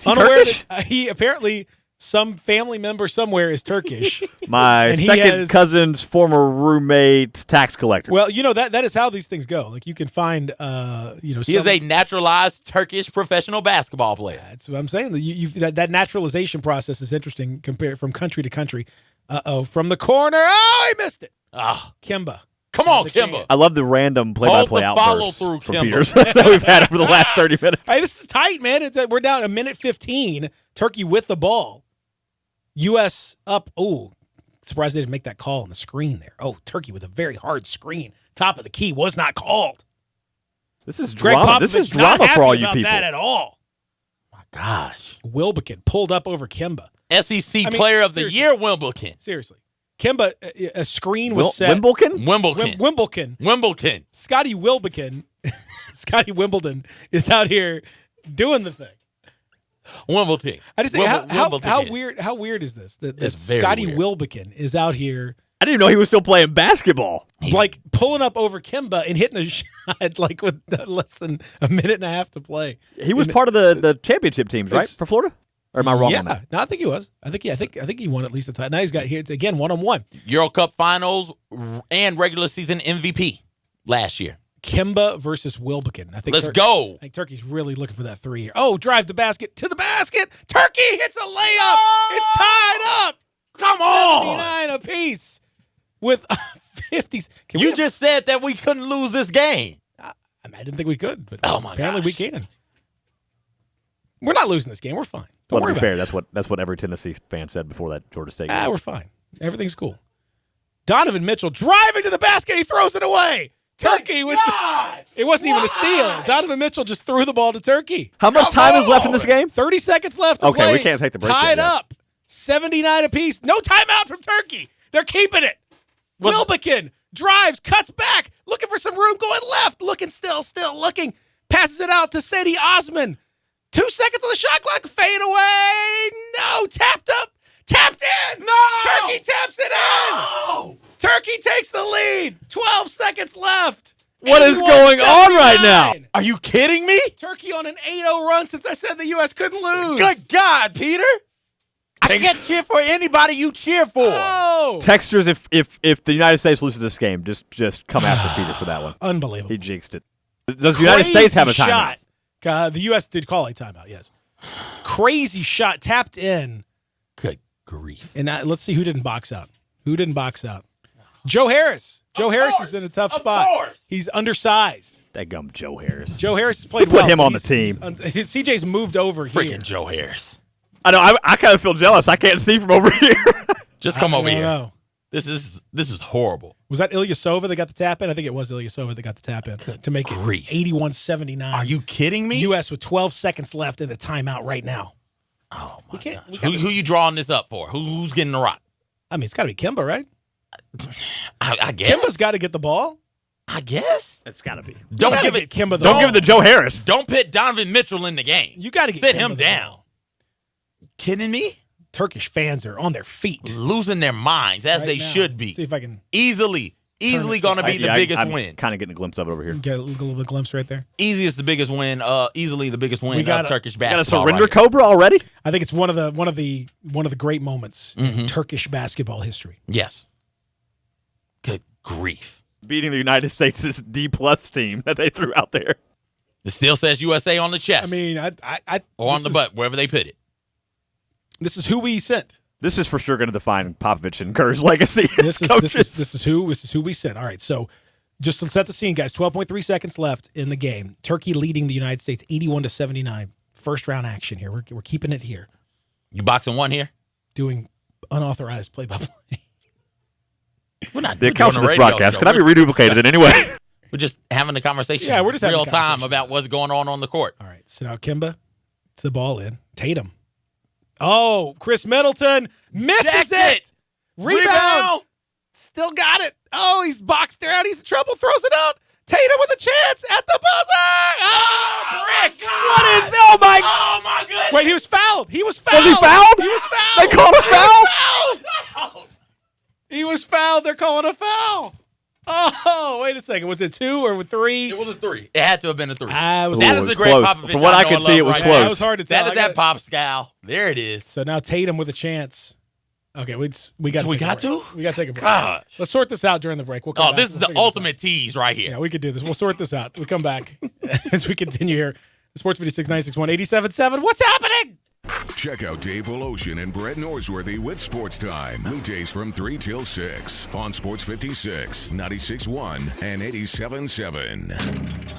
he unaware Turkish? that he apparently some family member somewhere is Turkish. My and second cousin's former roommate's tax collector. Well, that is how these things go. Like you can find, he is a naturalized Turkish professional basketball player. That's what I'm saying. That naturalization process is interesting compared from country to country. From the corner. Oh, he missed it. Kimba. Come on, Kimba. I love the random play-by-play outbursts follow-through, from Kimba. Peters that we've had over the last 30 minutes. Hey, this is tight, man. We're down a minute 15. Turkey with the ball. U.S. up. Oh, surprised they didn't make that call on the screen there. Oh, Turkey with a very hard screen. Top of the key was not called. This is Greg drama. Popovich This is not drama for all happy you about people. that at all. My gosh. Wilbekin pulled up over Kimba. SEC Player of the Year, Wimbledon. Seriously. Kimba, a screen was set. Wimbledon? Wimbledon. Scotty Wilbekin, Scotty Wimbledon is out here doing the thing. Wimbledon. I just say, how weird is this? That Scotty Wilbekin is out here. I didn't even know he was still playing basketball. Like pulling up over Kimba and hitting a shot like with less than a minute and a half to play. He was part of the championship teams, right, for Florida? Or am I wrong on that? No, I think he was. I think he won at least a time. Now he's got here. It's again 1-on-1. Euro Cup Finals and regular season MVP last year. Kimba versus Wilbekin. I think Let's go. I think Turkey's really looking for that 3 here. Oh, drive the basket to the basket. Turkey hits a layup. It's tied up. Come on. 79 apiece with 50s. You just said that we couldn't lose this game. I didn't think we could, but my apparently we can. We're not losing this game. We're fine. Well, to be fair, that's what every Tennessee fan said before that Georgia State game. We're fine. Everything's cool. Donovan Mitchell driving to the basket. He throws it away. Turkey with it wasn't even a steal. Donovan Mitchell just threw the ball to Turkey. How much time is left in this game? 30 seconds left to play. Okay, we can't take the break. Tied up. 79 apiece. No timeout from Turkey. They're keeping it. Wilbekin drives, cuts back, looking for some room, going left, looking still looking. Passes it out to Sadie Osman. 2 seconds on the shot clock. Fade away. No. Tapped up. Tapped in. No. Turkey taps it in. Turkey takes the lead. 12 seconds left. What is going on right now? Are you kidding me? Turkey on an 8-0 run since I said the U.S. couldn't lose. Good God, Peter. I can't cheer for anybody you cheer for. Oh. Texters, if the United States loses this game, just come after Peter for that one. Unbelievable. He jinxed it. Does the United States have a timeout? Shot. The U.S. did call a timeout, yes. Crazy shot, tapped in. Good grief. And let's see who didn't box out. Joe Harris. Joe Harris is in a tough spot. Course. He's undersized. That gum Joe Harris. Joe Harris has played Put well. him on the team. CJ's moved over here. Freaking Joe Harris. I know. I kind of feel jealous. I can't see from over here. Just come over here. Know. This is horrible. Was that Ilyasova that got the tap in? I think it was Ilyasova that got the tap in to make it 81-79. Are you kidding me? U.S. with 12 seconds left in a timeout right now. Oh, my gosh. Who you drawing this up for? Who's getting the rock? I mean, it's got to be Kimba, right? I guess. Kimba's got to get the ball. I guess. It's got to be. Don't give it Kimba the Don't ball. give it to Joe Harris. Don't put Donovan Mitchell in the game. You got to get sit Kimba him the down. ball. Kidding me? Turkish fans are on their feet. Losing their minds, as they should be. See if I can easily going to be the biggest win. Kind of getting a glimpse of it over here. Get a little bit of glimpse right there. Easiest, the biggest win. Easily the biggest win of Turkish basketball. Got a surrender Cobra already? I think it's one of the great moments in Turkish basketball history. Yes. Good grief. Beating the United States' D+ team that they threw out there. It still says USA on the chest. I mean, or on the butt, wherever they put it. This is who we sent. This is for sure going to define Popovich and Kerr's legacy. This is who we sent. All right, so just to set the scene, guys. 12.3 seconds left in the game. Turkey leading the United States 81-79. First round action here. We're keeping it here. You boxing one here? Doing unauthorized play-by-play. We're not the accounts of this broadcast. Can I be reduplicated in any way? We're just having a conversation. Yeah, we're just having real a conversation time about what's going on the court. All right, so now Kimba, it's the ball in. Tatum. Oh, Chris Middleton misses it. Rebound. Still got it. Oh, he's boxed her out. He's in trouble. Throws it out. Tatum with a chance at the buzzer. Oh, Rick. Oh my goodness. Wait, he was fouled. Was he fouled? He was fouled. They called a foul? He was fouled. They're calling a foul. Oh, wait a second. Was it 2 or 3? It was a 3. It had to have been a 3. That was the Greg close. Popovich. From what I could see, it was right close. now. That was hard to tell. That is that pop scowl. There it is. So now Tatum with a chance. Okay, we got We got to? We got to take a break. Gosh. Let's sort this out during the break. We'll come back. This is We'll the figure this ultimate tease right here. Yeah, we could do this. We'll sort this out. We come back as we continue here. Sports 56 961 87.7. What's happening? Check out Dave Voloshin and Brett Norsworthy with Sports Time. Weekdays from 3 till 6 on Sports 56, 96.1, and 87.7.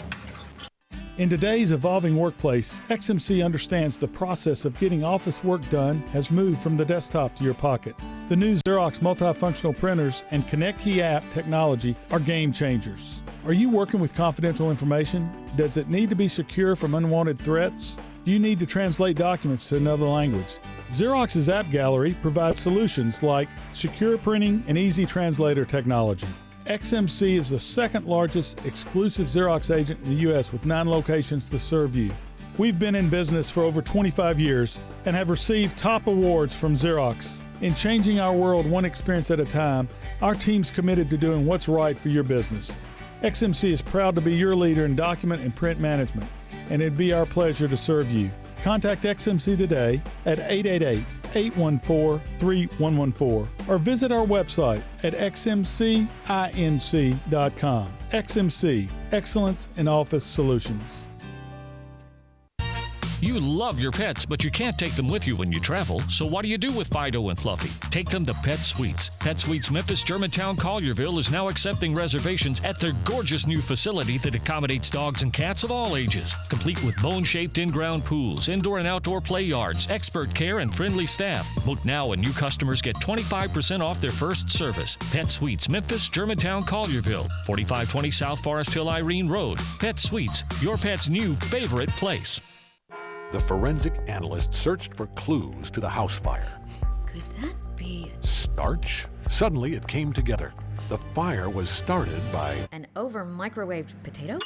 In today's evolving workplace, XMC understands the process of getting office work done has moved from the desktop to your pocket. The new Xerox multifunctional printers and Connect Key app technology are game changers. Are you working with confidential information? Does it need to be secure from unwanted threats? Do you need to translate documents to another language? Xerox's App Gallery provides solutions like secure printing and easy translator technology. XMC is the second largest exclusive Xerox agent in the U.S. with 9 locations to serve you. We've been in business for over 25 years and have received top awards from Xerox. In changing our world one experience at a time, our team's committed to doing what's right for your business. XMC is proud to be your leader in document and print management, and it'd be our pleasure to serve you. Contact XMC today at 888-814-3114 or visit our website at xmcinc.com. XMC, excellence in office solutions. You love your pets, but you can't take them with you when you travel. So what do you do with Fido and Fluffy? Take them to Pet Suites. Pet Suites Memphis, Germantown, Collierville is now accepting reservations at their gorgeous new facility that accommodates dogs and cats of all ages. Complete with bone-shaped in-ground pools, indoor and outdoor play yards, expert care, and friendly staff. Book now and new customers get 25% off their first service. Pet Suites Memphis, Germantown, Collierville, 4520 South Forest Hill Irene Road. Pet Suites, your pet's new favorite place. The forensic analyst searched for clues to the house fire. Could that be Starch? Suddenly it came together. The fire was started by an over-microwaved potato?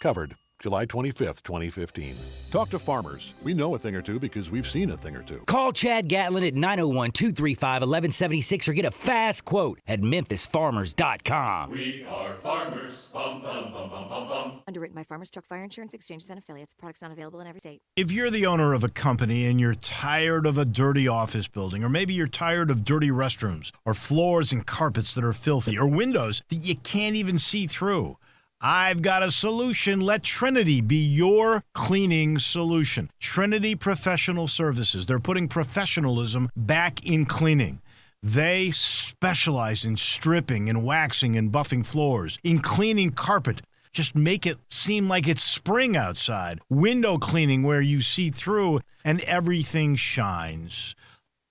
Covered, July 25th, 2015. Talk to farmers. We know a thing or two because we've seen a thing or two. Call Chad Gatlin at 901-235-1176 or get a fast quote at memphisfarmers.com. We are farmers. Bum, bum, bum, bum, bum, bum. Underwritten by Farmers Truck Fire Insurance Exchanges and Affiliates. Products not available in every state. If you're the owner of a company and you're tired of a dirty office building, or maybe you're tired of dirty restrooms, or floors and carpets that are filthy, or windows that you can't even see through, I've got a solution. Let Trinity be your cleaning solution. Trinity Professional Services. They're putting professionalism back in cleaning. They specialize in stripping and waxing and buffing floors, in cleaning carpet. Just make it seem like it's spring outside. Window cleaning where you see through and everything shines.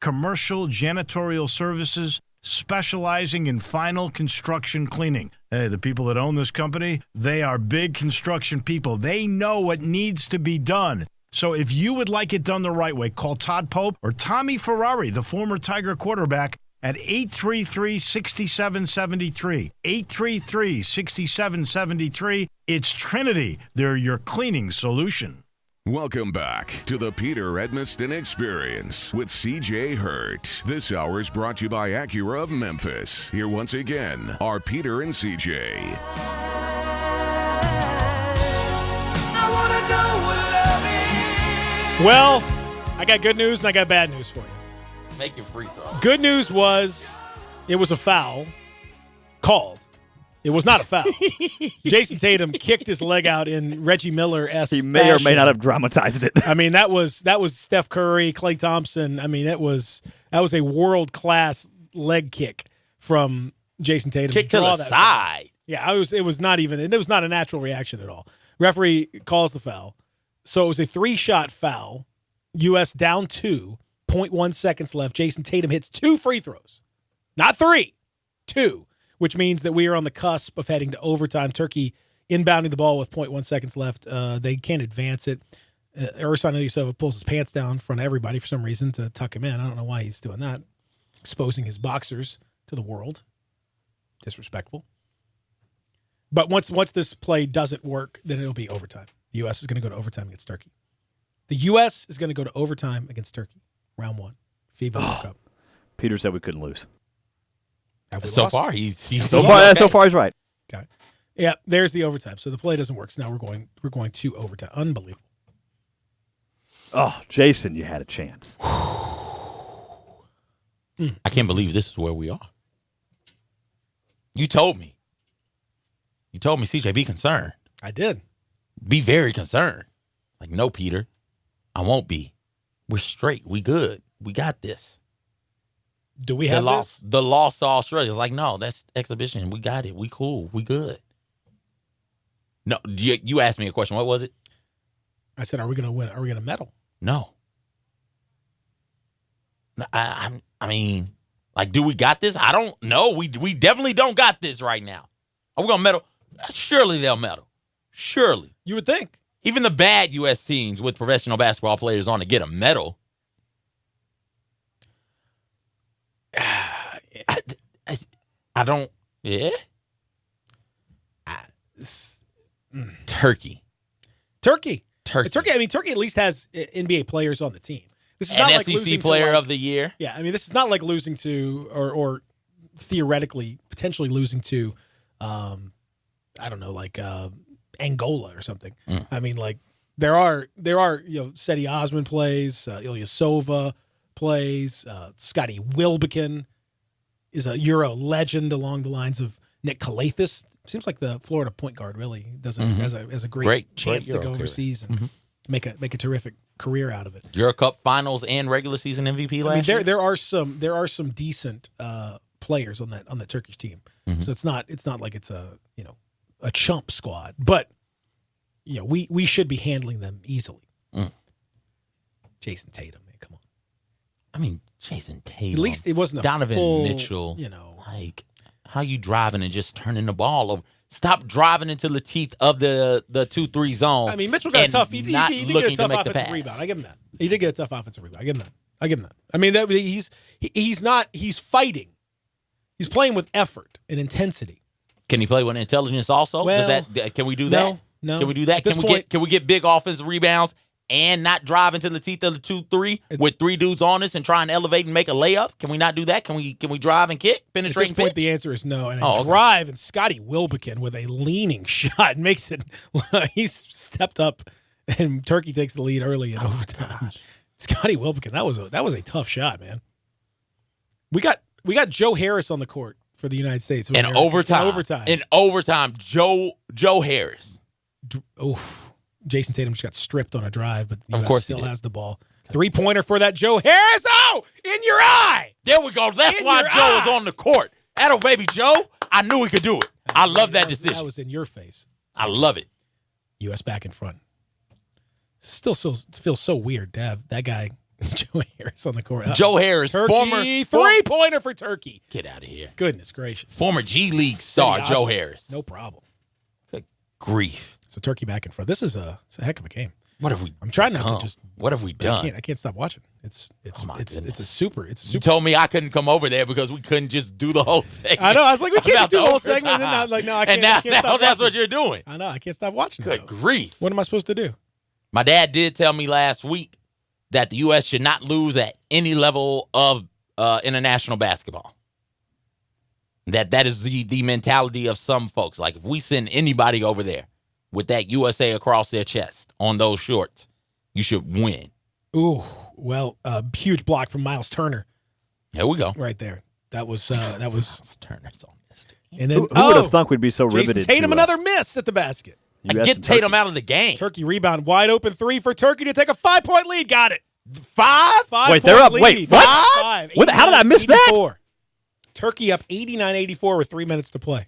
Commercial janitorial services specializing in final construction cleaning. Hey, the people that own this company, they are big construction people. They know what needs to be done. So if you would like it done the right way, call Todd Pope or Tommy Ferrari, the former Tiger quarterback, at 833-6773. 833-6773. It's Trinity. They're your cleaning solution. Welcome back to the Peter Edmiston Experience with CJ Hurt. This hour is brought to you by Acura of Memphis. Here once again are Peter and CJ. I wanna know what love is. Well, I got good news and I got bad news for you. Make your free throw. Good news was it was a foul called. It was not a foul. Jason Tatum kicked his leg out in Reggie Miller-esque He may or may not have dramatized it. I mean, that was Steph Curry, Klay Thompson. I mean, that was a world-class leg kick from Jason Tatum. Kick to the side. Yeah, it was not a natural reaction at all. Referee calls the foul. So it was a 3-shot foul. U.S. down 2, 0.1 seconds left. Jason Tatum hits 2 free throws. Not 3, 2. Which means that we are on the cusp of heading to overtime. Turkey inbounding the ball with 0.1 seconds left. They can't advance it. Ersan Ilyasova pulls his pants down in front of everybody for some reason to tuck him in. I don't know why he's doing that. Exposing his boxers to the world. Disrespectful. But once this play doesn't work, then it'll be overtime. The U.S. is going to go to overtime against Turkey. The U.S. is going to go to overtime against Turkey. Round 1. FIBA World Cup. Peter said we couldn't lose. So lost? far, he's so far he's right. Okay. Yeah, there's the overtime. So the play doesn't work. So now we're going to overtime. Unbelievable. Oh, Jason, you had a chance. I can't believe this is where we are. You told me. CJ, be concerned. I did. Be very concerned. Like, no, Peter, I won't be. We're straight. We good. We got this. Do we have this? The loss to Australia is like, no, that's exhibition. We got it. We cool. We good. No, you asked me a question. What was it? I said, are we going to win? Are we going to medal? No. I mean, like, do we got this? I don't know. We definitely don't got this right now. Are we going to medal? Surely they'll medal. Surely. You would think. Even the bad U.S. teams with professional basketball players on to get a medal. I don't. Yeah. Turkey. I mean, Turkey at least has NBA players on the team. This is an not like SEC losing player to of the year. Yeah, I mean, this is not like losing to or theoretically potentially losing to, I don't know, like Angola or something. I mean, like there are Seti Osman plays, Ilyasova plays, Scotty Wilbekin is a Euro legend along the lines of Nick Kalathis. Seems like the Florida point guard really has a great chance to go overseas and make a terrific career out of it. Euro Cup Finals and regular season MVP last year. There are some decent players on the Turkish team. So it's not like it's a chump squad, but we should be handling them easily. Jason Tatum, man, come on. I mean, Jason Tatum. At least it wasn't a Donovan full, Mitchell. Like, how you driving and just turning the ball over? Stop driving into the teeth of the 2-3 zone. I mean, Mitchell got a tough. He did get a tough offensive pass. rebound. I give him that. He did get a tough offensive rebound. I give him that. I mean, he's fighting. He's playing with effort and intensity. Can he play with intelligence also? Well, can we do that? No. Can we do that? Can we get big offensive rebounds and not drive into the teeth of the 2-3 with three dudes on us and try and elevate and make a layup? Can we not do that? Can we drive and kick, penetrate? At this point, the answer is no. And drive, and Scotty Wilbekin with a leaning shot makes it. He's stepped up, and Turkey takes the lead early in overtime. Scotty Wilbekin, that was a tough shot, man. We got Joe Harris on the court for the United States in overtime. Joe Harris. Jason Tatum just got stripped on a drive, but the U.S. still has the ball. 3-pointer for that Joe Harris. Oh, in your eye. There we go. That's why Joe is on the court. That'll baby Joe. I knew he could do it. I love that decision. That was in your face. I love it. U.S. back in front. Still feels so weird to have that guy, Joe Harris, on the court. Joe Harris, Turkey, former 3-pointer for Turkey. Get out of here. Goodness gracious. Former G League star Joe Harris. No problem. Good grief. So Turkey back in front. This is a heck of a game. What have we? I'm trying not to just. What have we done? I can't stop watching. It's a super. You told me I couldn't come over there because we couldn't just do the whole thing. I know. I was like, we can't just do the whole segment. And then I can't. And now stop that's watching. what you're doing. I know. I can't stop watching. Good grief. What am I supposed to do? My dad did tell me last week that the U.S. should not lose at any level of international basketball. That is the mentality of some folks. Like, if we send anybody over there with that USA across their chest on those shorts, you should win. Ooh, well, huge block from Miles Turner. Here we go. Right there. That was Turner's on this. And then who would have thunk we'd be so Jason riveted? Tatum, another miss at the basket. Get Tatum out of the game. Turkey rebound, wide open 3 for Turkey to take a 5-point lead. Got it. 5? Wait, they're up. Lead. Wait, what? 5. How did I miss 84. That? Turkey up 89-84 with 3 minutes to play.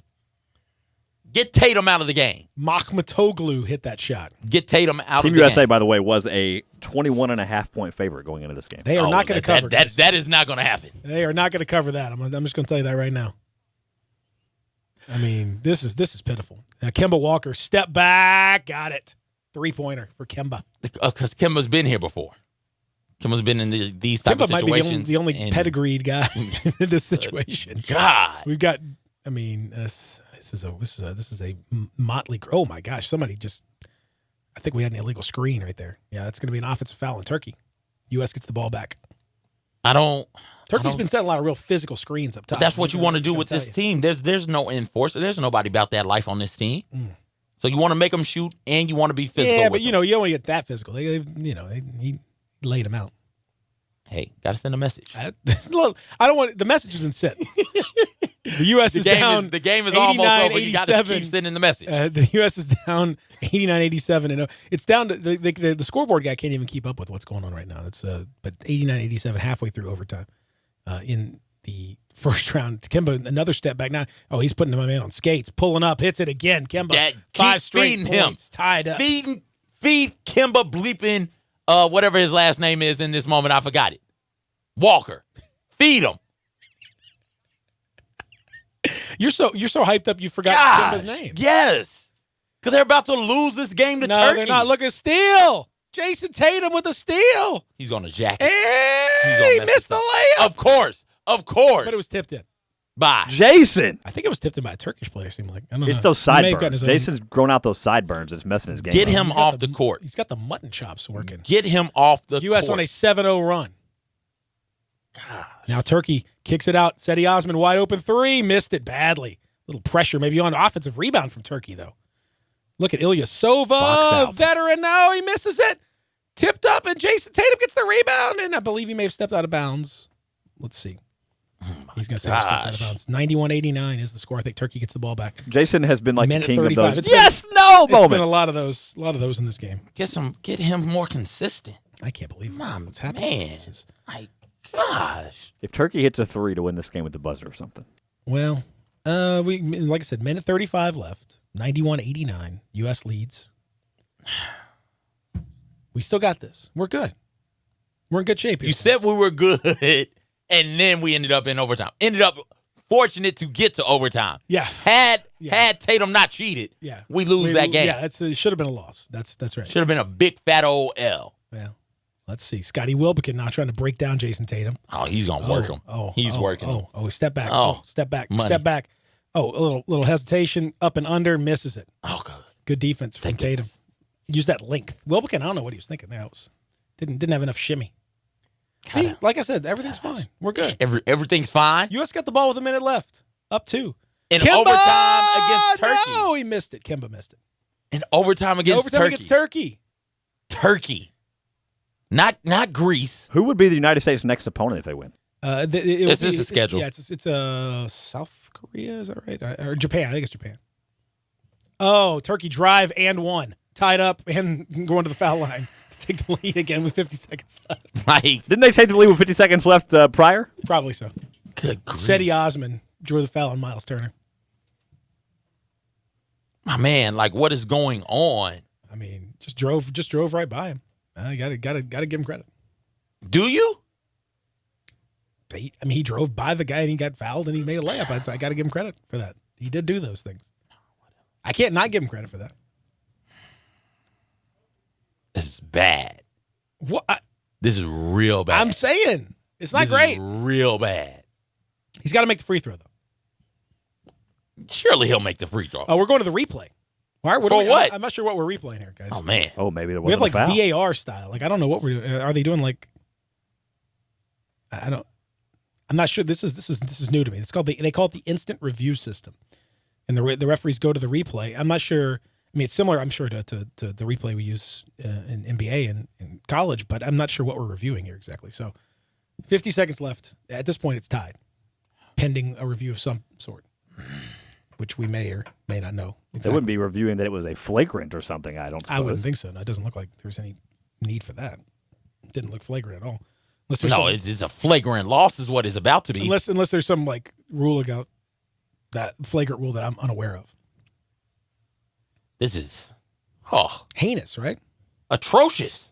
Get Tatum out of the game. Makhmatoglu hit that shot. Get Tatum out of the game. Team USA, by the way, was a 21.5-point favorite going into this game. They are not going to cover that. That is not going to happen. They are not going to cover that. I'm just going to tell you that right now. I mean, this is pitiful. Kemba Walker, step back, got it. 3-pointer for Kemba. Because Kemba's been here before. Kemba's been in these type of situations. Kemba might be the only pedigreed guy in this situation. God, we've got. I mean, this is a motley. Oh my gosh! Somebody just. I think we had an illegal screen right there. Yeah, that's going to be an offensive foul in Turkey. U.S. gets the ball back. I don't. Turkey's been setting a lot of real physical screens up top. But that's what you want to do with this team. There's no enforcer. There's nobody about that life on this team. So you want to make them shoot, and you want to be physical. Yeah, with but you don't want to get that physical. He laid him out. Hey, got to send a message. I don't want the message has been sent. The U.S. is down. The game is almost over. You got to keep sending the message. The U.S. is down 89-87, and it's down to the scoreboard guy can't even keep up with what's going on right now. It's but 89-87 halfway through overtime in the first round. Kemba another step back now. Oh, he's putting my man on skates, pulling up, hits it again. Kemba 5 straight points, tied up. Feed Kemba bleeping whatever his last name is in this moment. I forgot it. Walker. Feed him. You're so hyped up you forgot Kemba's name. Yes. Because they're about to lose this game to Turkey. No, they're not. Look at steal. Jason Tatum with a steal. He's going to jack it. Hey, he missed the layup. Of course. But it was tipped in. By Jason. I think it was tipped in by a Turkish player, it seemed like. I don't know. It's those sideburns. Jason's grown out those sideburns. It's messing his game Get up. him off the court. He's got the mutton chops working. Get him off the U.S. court. on a 7-0 run. Now Turkey kicks it out. Seti Osman wide open 3. Missed it badly. Little pressure maybe on offensive rebound from Turkey, though. Look at Ilyasova. Veteran. No, he misses it. Tipped up, and Jason Tatum gets the rebound. And I believe he may have stepped out of bounds. Let's see. He's going to say he stepped out of bounds. 91-89 is the score. I think Turkey gets the ball back. Jason has been like the king of those. It's been a lot of those in this game. Get him more consistent. I can't believe what's happening. Man, my gosh. If Turkey hits a 3 to win this game with the buzzer or something. Well, we like I said, minute 35 left. 91-89. U.S. leads. We still got this. We're good. We're in good shape here. You said we were good, and then we ended up in overtime. Ended up fortunate to get to overtime. Yeah. Had Tatum not cheated, we lose that game. Yeah, it should have been a loss. That's right. Should have been a big fat old L. Yeah. Let's see. Scotty Wilbekin now trying to break down Jason Tatum. Oh, he's going to work him. He's working him. Step back. Step back. Money. Step back. Oh, a little hesitation. Up and under. Misses it. Oh, good. Good defense from Tatum. Use that length. Wilbekin, I don't know what he was thinking. That was didn't have enough shimmy. See, like I said, everything's fine. We're good. Everything's fine. U.S. got the ball with a minute left. Up 2. In overtime against Turkey. No, he missed it. Kemba missed it. In overtime against Turkey. Turkey. Not Greece. Who would be the United States' next opponent if they win? This is a schedule. It's South Korea. Is that right? Or Japan. I think it's Japan. Oh, Turkey drive and 1. Tied up and going to the foul line to take the lead again with 50 seconds left. Didn't they take the lead with 50 seconds left prior? Probably so. Good grief. Seti Osman drew the foul on Miles Turner. My man, what is going on? I mean, just drove right by him. I gotta give him credit. Do you? He drove by the guy and he got fouled and he made a layup. I got to give him credit for that. He did do those things. I can't not give him credit for that. This is bad. What? This is real bad. I'm saying it's not great. Real bad. He's got to make the free throw though. Surely he'll make the free throw. Oh, we're going to the replay. All right, what? I'm not sure what we're replaying here, guys. Oh man. Oh, maybe there we wasn't have a foul. VAR style. I don't know what we're doing. Are they doing I'm not sure. This is new to me. It's called they call it the instant review system, and the referees go to the replay. I'm not sure. I mean, it's similar, I'm sure, to the replay we use in NBA and in college, but I'm not sure what we're reviewing here exactly. So, 50 seconds left. At this point, it's tied, pending a review of some sort, which we may or may not know. Exactly. They wouldn't be reviewing that it was a flagrant or something, I don't suppose. I wouldn't think so. No, it doesn't look like there's any need for that. It didn't look flagrant at all. It's a flagrant loss is what it's about to be. Unless there's some rule about that flagrant rule that I'm unaware of. This is heinous, right? Atrocious.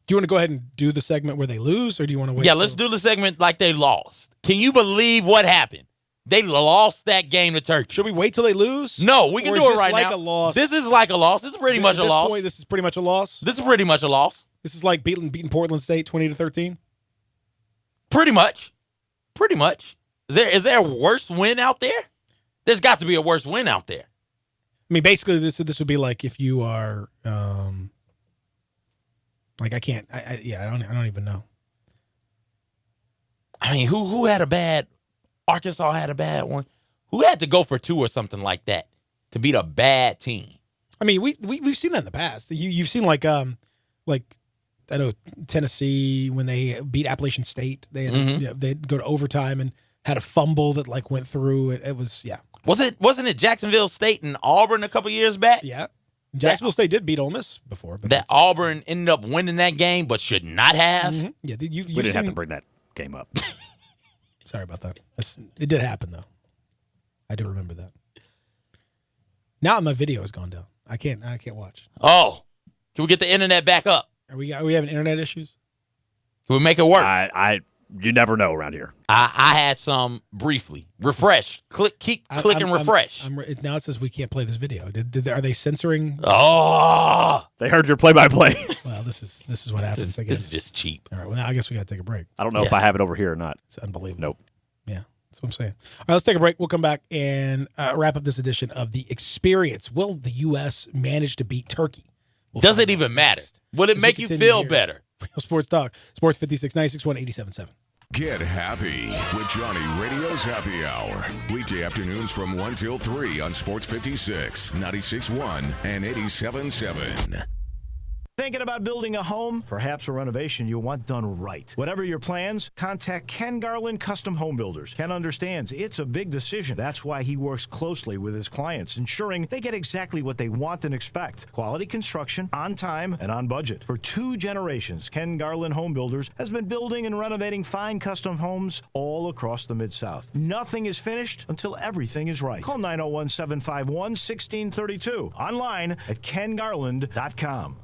Do you want to go ahead and do the segment where they lose, or do you want to wait? Yeah, let's do the segment like they lost. Can you believe what happened? They lost that game to Turkey. Should we wait till they lose? No, we can do it right now. This is like a loss. This is like a loss. This is pretty much a loss. At this point, this is pretty much a loss. This is pretty much a loss. This is like beating Portland State 20-13. Pretty much. Is there a worse win out there? There's got to be a worse win out there. I mean, basically, this would be like if you are, I don't even know. I mean, who had a bad? Arkansas had a bad one. Who had to go for 2 or something like that to beat a bad team? I mean, we've seen that in the past. You've seen like I know Tennessee when they beat Appalachian State, they'd go to overtime and had a fumble that like went through. It was Wasn't it Jacksonville State and Auburn a couple years back? Yeah. Jacksonville State did beat Ole Miss before, but that Auburn ended up winning that game, but should not have. Mm-hmm. Yeah, we didn't have to bring that game up. Sorry about that. It did happen though. I do remember that. Now my video has gone down. I can't watch. Oh, can we get the internet back up? Are we having internet issues? Can we make it work? You never know around here. I had some briefly. Refresh. Keep clicking refresh. Now it says we can't play this video. Are they censoring? Oh, they heard your play-by-play. Well, this is what happens. I guess this is just cheap. All right. Well, now I guess we got to take a break. I don't know if I have it over here or not. It's unbelievable. Nope. Yeah, that's what I'm saying. All right, let's take a break. We'll come back and wrap up this edition of The Experience. Will the U.S. manage to beat Turkey? Does it even matter? Will it make you feel better? Real Sports Talk. Sports 56, 96, 187.7. Get happy with Johnny Radio's Happy Hour. Weekday afternoons from 1 till 3 on Sports 56, 96.1, and 87.7. Thinking about building a home? Perhaps a renovation you want done right. Whatever your plans, contact Ken Garland Custom Home Builders. Ken understands it's a big decision. That's why he works closely with his clients, ensuring they get exactly what they want and expect. Quality construction, on time, and on budget. For 2 generations, Ken Garland Home Builders has been building and renovating fine custom homes all across the Mid-South. Nothing is finished until everything is right. Call 901-751-1632. Online at kengarland.com.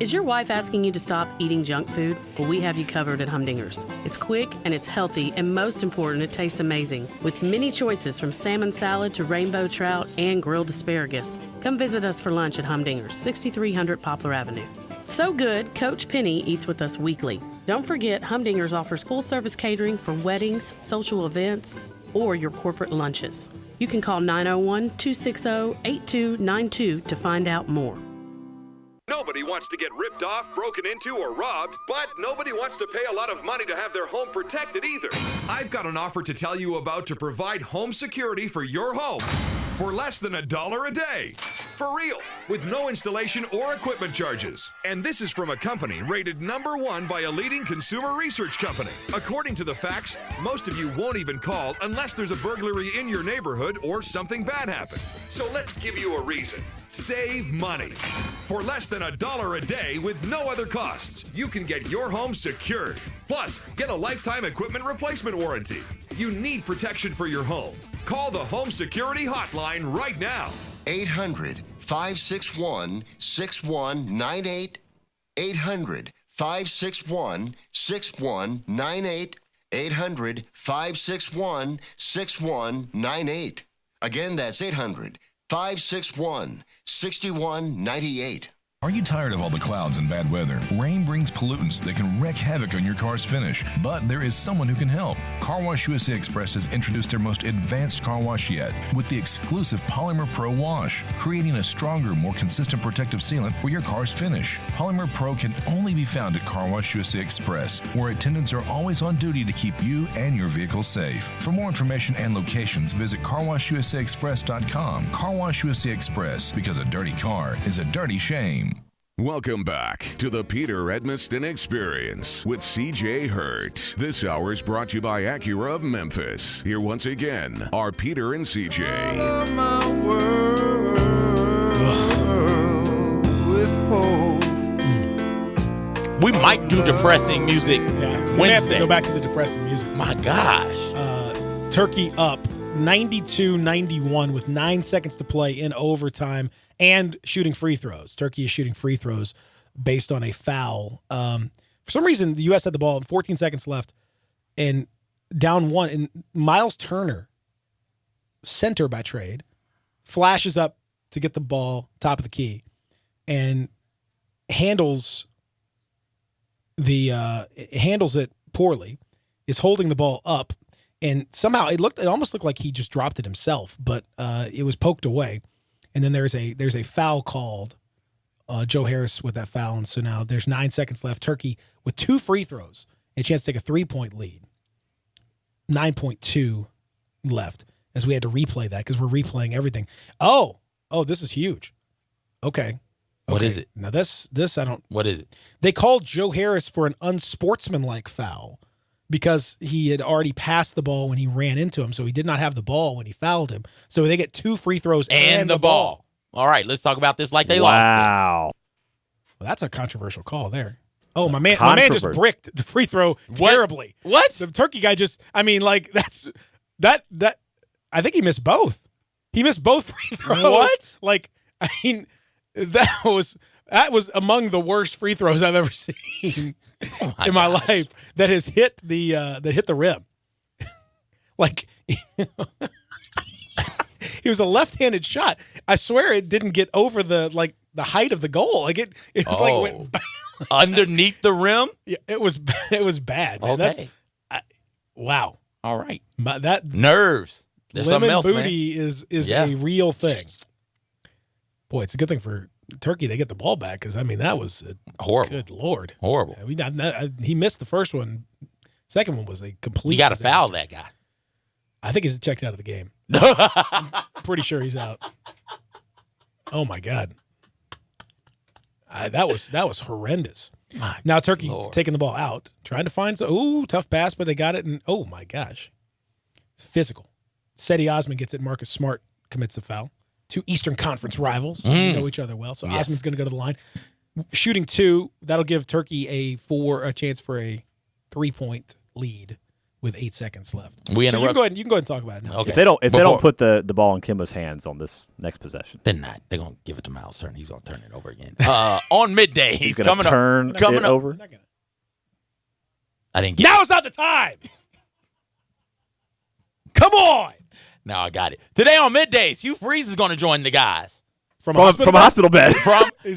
Is your wife asking you to stop eating junk food? Well, we have you covered at Humdinger's. It's quick and it's healthy, and most important, it tastes amazing. With many choices from salmon salad to rainbow trout and grilled asparagus. Come visit us for lunch at Humdinger's, 6300 Poplar Avenue. So good, Coach Penny eats with us weekly. Don't forget, Humdinger's offers full-service catering for weddings, social events, or your corporate lunches. You can call 901-260-8292 to find out more. Nobody wants to get ripped off, broken into, or robbed, but nobody wants to pay a lot of money to have their home protected either. I've got an offer to tell you about to provide home security for your home for less than $1 a day. For real, with no installation or equipment charges. And this is from a company rated #1 by a leading consumer research company. According to the facts, most of you won't even call unless there's a burglary in your neighborhood or something bad happened. So let's give you a reason. Save money. For less than $1 a day with no other costs, you can get your home secured. Plus, get a lifetime equipment replacement warranty. You need protection for your home. Call the Home Security Hotline right now. 800-561-6198. 800-561-6198. 800-561-6198. Again, that's 800-561-6198. Are you tired of all the clouds and bad weather? Rain brings pollutants that can wreak havoc on your car's finish, but there is someone who can help. Car Wash USA Express has introduced their most advanced car wash yet with the exclusive Polymer Pro Wash, creating a stronger, more consistent protective sealant for your car's finish. Polymer Pro can only be found at Car Wash USA Express, where attendants are always on duty to keep you and your vehicle safe. For more information and locations, visit carwashusaexpress.com. Car Wash USA Express, because a dirty car is a dirty shame. Welcome back to the Peter Edmiston Experience with CJ Hurt. This hour is brought to you by Acura of Memphis. Here once again are Peter and CJ. We might do depressing music We have to go back to the depressing music. My gosh. Turkey up 92-91 with 9 seconds to play in overtime and shooting free throws. Turkey is shooting free throws based on a foul. For some reason, the U.S. had the ball, 14 seconds left, and down 1. And Miles Turner, center by trade, flashes up to get the ball top of the key and handles it poorly, is holding the ball up, and somehow it almost looked like he just dropped it himself, but it was poked away. And then there's a foul called, Joe Harris with that foul, and so now there's 9 seconds left. Turkey with 2 free throws, and a chance to take a 3-point lead. 9.2 left as we had to replay that because we're replaying everything. Oh, this is huge. Okay. What is it? Now this I don't. What is it? They called Joe Harris for an unsportsmanlike foul because he had already passed the ball when he ran into him, so he did not have the ball when he fouled him. So they get 2 free throws and the ball. All right, let's talk about this like they lost. Wow. Well, that's a controversial call there. Oh, my man just bricked the free throw terribly. What? The Turkey guy just, I mean, like, that I think he missed both. He missed both free throws. What? Like, I mean, that was among the worst free throws I've ever seen in my life that has hit the rim. Like, it was a left-handed shot. I swear it didn't get over the height of the goal. Like it was like went underneath the rim. Yeah, it was bad. Man. Okay. Wow. All right. That nerves. There's lemon something else, booty man. is a real thing. Boy, it's a good thing for Turkey they get the ball back because I mean that was horrible. Good Lord, horrible. He missed the first one. Second one was a complete. You got to disaster. foul that guy. I think he's checked out of the game. I'm pretty sure he's out. Oh my God. That was horrendous. Now Turkey taking the ball out, trying to find tough pass, but they got it, and oh my gosh, it's physical. Seti Osman gets it. Marcus Smart commits the foul. 2 Eastern Conference rivals who know each other well, so Yes. Osman's going to go to the line, shooting 2. That'll give Turkey a chance for a 3-point lead with 8 seconds left. We so you can go ahead and talk about it now. Okay. If they don't put the ball in Kimba's hands on this next possession, they're not. They're gonna give it to Miles Turner. He's gonna turn it over again. On midday, he's gonna coming turn coming it up. over. I didn't get. Now is not the time. Come on. Now I got it. Today on middays, Hugh Freeze is gonna join the guys from a hospital bed.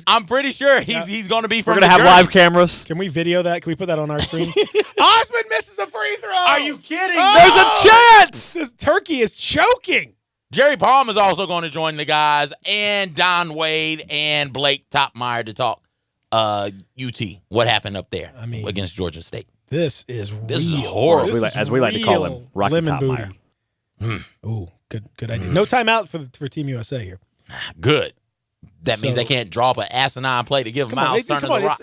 I'm pretty sure he's gonna be from. We're gonna have live cameras. Can we video that? Can we put that on our screen? Osman misses a free throw. Are you kidding? There's a chance. This Turkey is choking. Jerry Palm is also going to join the guys, and Don Wade and Blake Topmeyer to talk UT. What happened up there against Georgia State? This is horrible. As we like to call him, Rocky lemon Topmeyer. booty. Ooh, good idea. No timeout for Team USA here. Good. That means they can't draw up an asinine play to give Miles Turner the rock.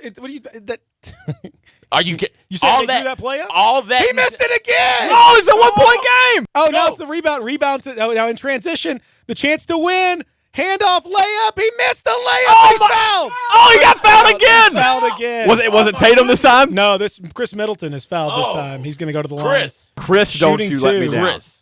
Are you kidding? You said they drew that play up? All that. He missed it again. No, it's a 1-point game. Oh, now it's the rebound. Now in transition, the chance to win. Handoff layup. He missed the layup. He's fouled. Oh, he got fouled again. Fouled again. Was it Tatum this time? No, Chris Middleton is fouled this time. He's going to go to the line. Chris, don't you let me down. Chris.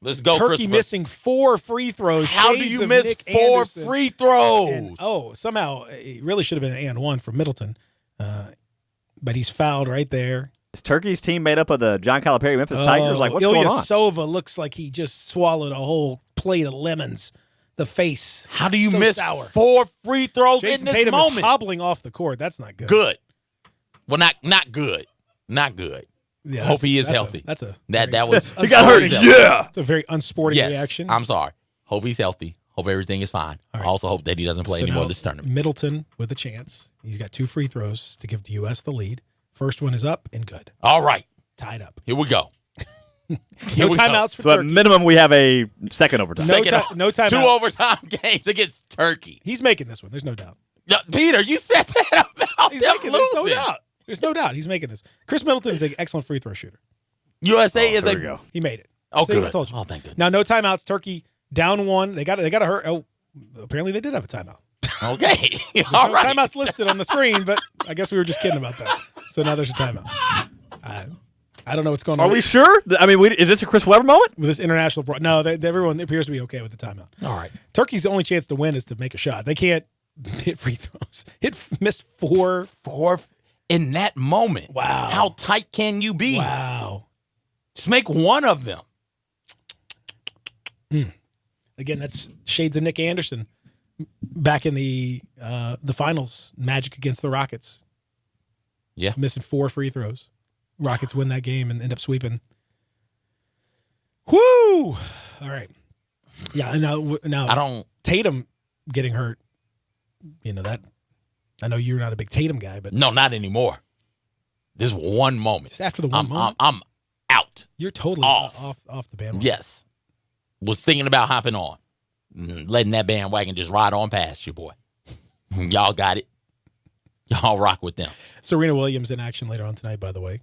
Let's go, Turkey missing 4 free throws. How do you miss Nick 4 Anderson. free throws? And, somehow it really should have been an and one for Middleton, but he's fouled right there. Is Turkey's team made up of the John Calipari Memphis Tigers? Like, what's going on? Ilyasova looks like he just swallowed a whole plate of lemons. The face. How do you so miss sour. 4 free throws Jason in this Tatum moment? is hobbling off the court. That's not good. Good. Well, not good. Not good. Yeah, hope he is that's healthy. That was he got hurt. Yeah, it's a very unsporting yes, reaction. I'm sorry. Hope he's healthy. Hope everything is fine. Right. I also hope that he doesn't play anymore this tournament. Middleton with a chance. He's got 2 free throws to give the U.S. the lead. First one is up and good. All right, tied up. Here we go. No timeouts for so Turkey. At minimum, we have a second overtime. No timeouts. 2 overtime games against Turkey. He's making this one. There's no doubt. Peter, you said that about He's them making losing. There's no doubt. There's no doubt. He's making this. Chris Middleton is an excellent free throw shooter. USA is there we go. He made it. Oh, See, good. I told you. Oh, thank goodness. Now, no timeouts. Turkey down 1. They got to hurt. Oh, apparently they did have a timeout. Okay. There's All no right. timeouts listed on the screen, but I guess we were just kidding about that. So now there's a timeout. I don't know what's going on. Are we sure? I mean, is this a Chris Webber moment? With this international no, everyone appears to be okay with the timeout. All right. Turkey's only chance to win is to make a shot. They can't hit free throws. Missed 4 in that moment. Wow. How tight can you be? Wow. Just make one of them. Again, that's shades of Nick Anderson back in the finals. Magic against the Rockets. Yeah. Missing 4 free throws. Rockets win that game and end up sweeping. Woo! All right. Yeah, and now I don't Tatum getting hurt. You know that. I know you're not a big Tatum guy, but No, not anymore. There's one moment. Just after the one moment. I'm out. out. You're totally off the bandwagon. Yes. Was thinking about hopping on. Letting that bandwagon just ride on past you, boy. Y'all got it. Y'all rock with them. Serena Williams in action later on tonight, by the way.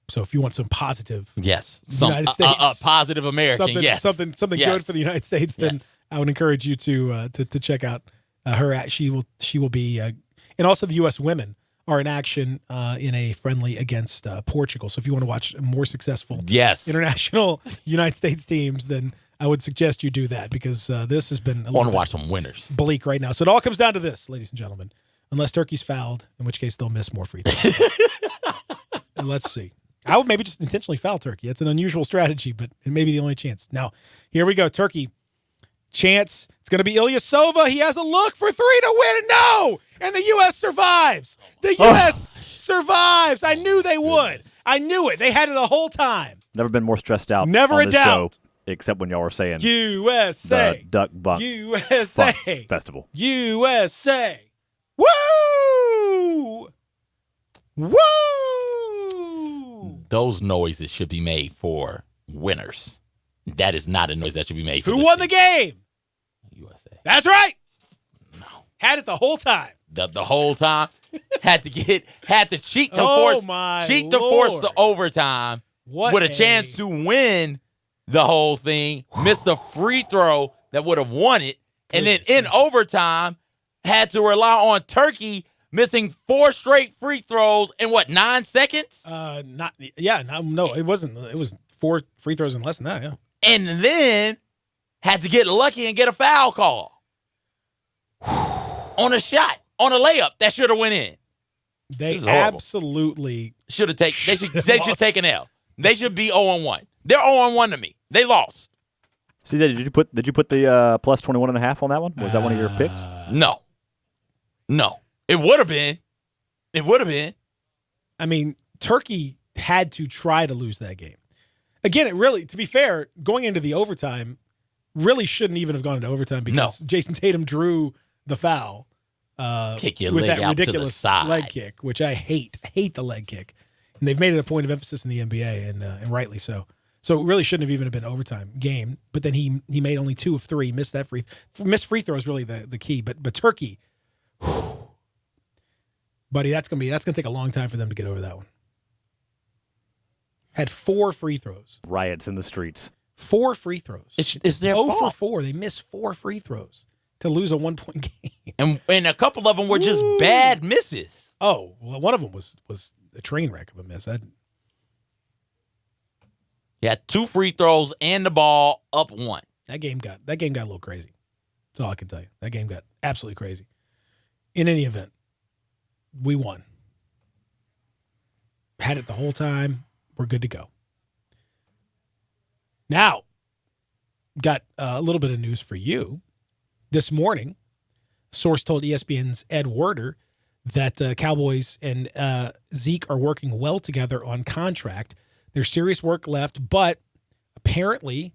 So if you want some positive, United States, a positive American, something good for the United States, then I would encourage you to check out her. She will be, and also the U.S. women are in action in a friendly against Portugal. So if you want to watch more successful international United States teams, then I would suggest you do that because this has been I want to watch some winners. Bleak right now. So it all comes down to this, ladies and gentlemen. Unless Turkey's fouled, in which case they'll miss more free throws. And let's see. I would maybe just intentionally foul Turkey. It's an unusual strategy, but it may be the only chance. Now, here we go. Turkey. Chance. It's going to be Ilyasova. He has a look for three to win. No! And the U.S. survives. The U.S. survives. I knew they would. I knew it. They had it the whole time. Never been more stressed out. Never on a this doubt. Show, except when y'all were saying USA. The Duck Buck USA. Buck Festival. USA. Woo! Woo! Those noises should be made for winners. That is not a noise that should be made for Who won the game? USA. That's right. No. Had it the whole time. The whole time. had to cheat to force the overtime with a chance to win the whole thing. Missed a free throw that would have won it. And then in overtime, had to rely on Turkey missing 4 straight free throws in 9 seconds? No, it wasn't. It was 4 free throws in less than that, yeah. And then had to get lucky and get a foul call on a shot, on a layup that should have went in. They absolutely should have taken. They should take an L. They should be 0-1. They're 0-1 to me. They lost. See, did you put the plus 21.5 on that one? Was that one of your picks? No. It would have been. I mean, Turkey had to try to lose that game. Again, it really, to be fair, going into the overtime, really shouldn't even have gone into overtime because Jason Tatum drew the foul Kick your with leg that out ridiculous to the side. leg kick, which I hate. I hate the leg kick. And they've made it a point of emphasis in the NBA, and rightly so. So it really shouldn't have even been an overtime game. But then he made only 2 of 3, missed free throw is really the key. But Turkey, buddy, that's gonna take a long time for them to get over that one. Had 4 free throws. Riots in the streets. 4 free throws. It's their fault. 0 for 4. They missed 4 free throws to lose a 1-point game. And a couple of them were just bad misses. Oh, well, one of them was a train wreck of a miss. He had 2 free throws and the ball up 1. That game got a little crazy. That's all I can tell you. That game got absolutely crazy. In any event, we won. Had it the whole time. We're good to go. Now, got a little bit of news for you. This morning, a source told ESPN's Ed Werder that Cowboys and Zeke are working well together on contract. There's serious work left, but apparently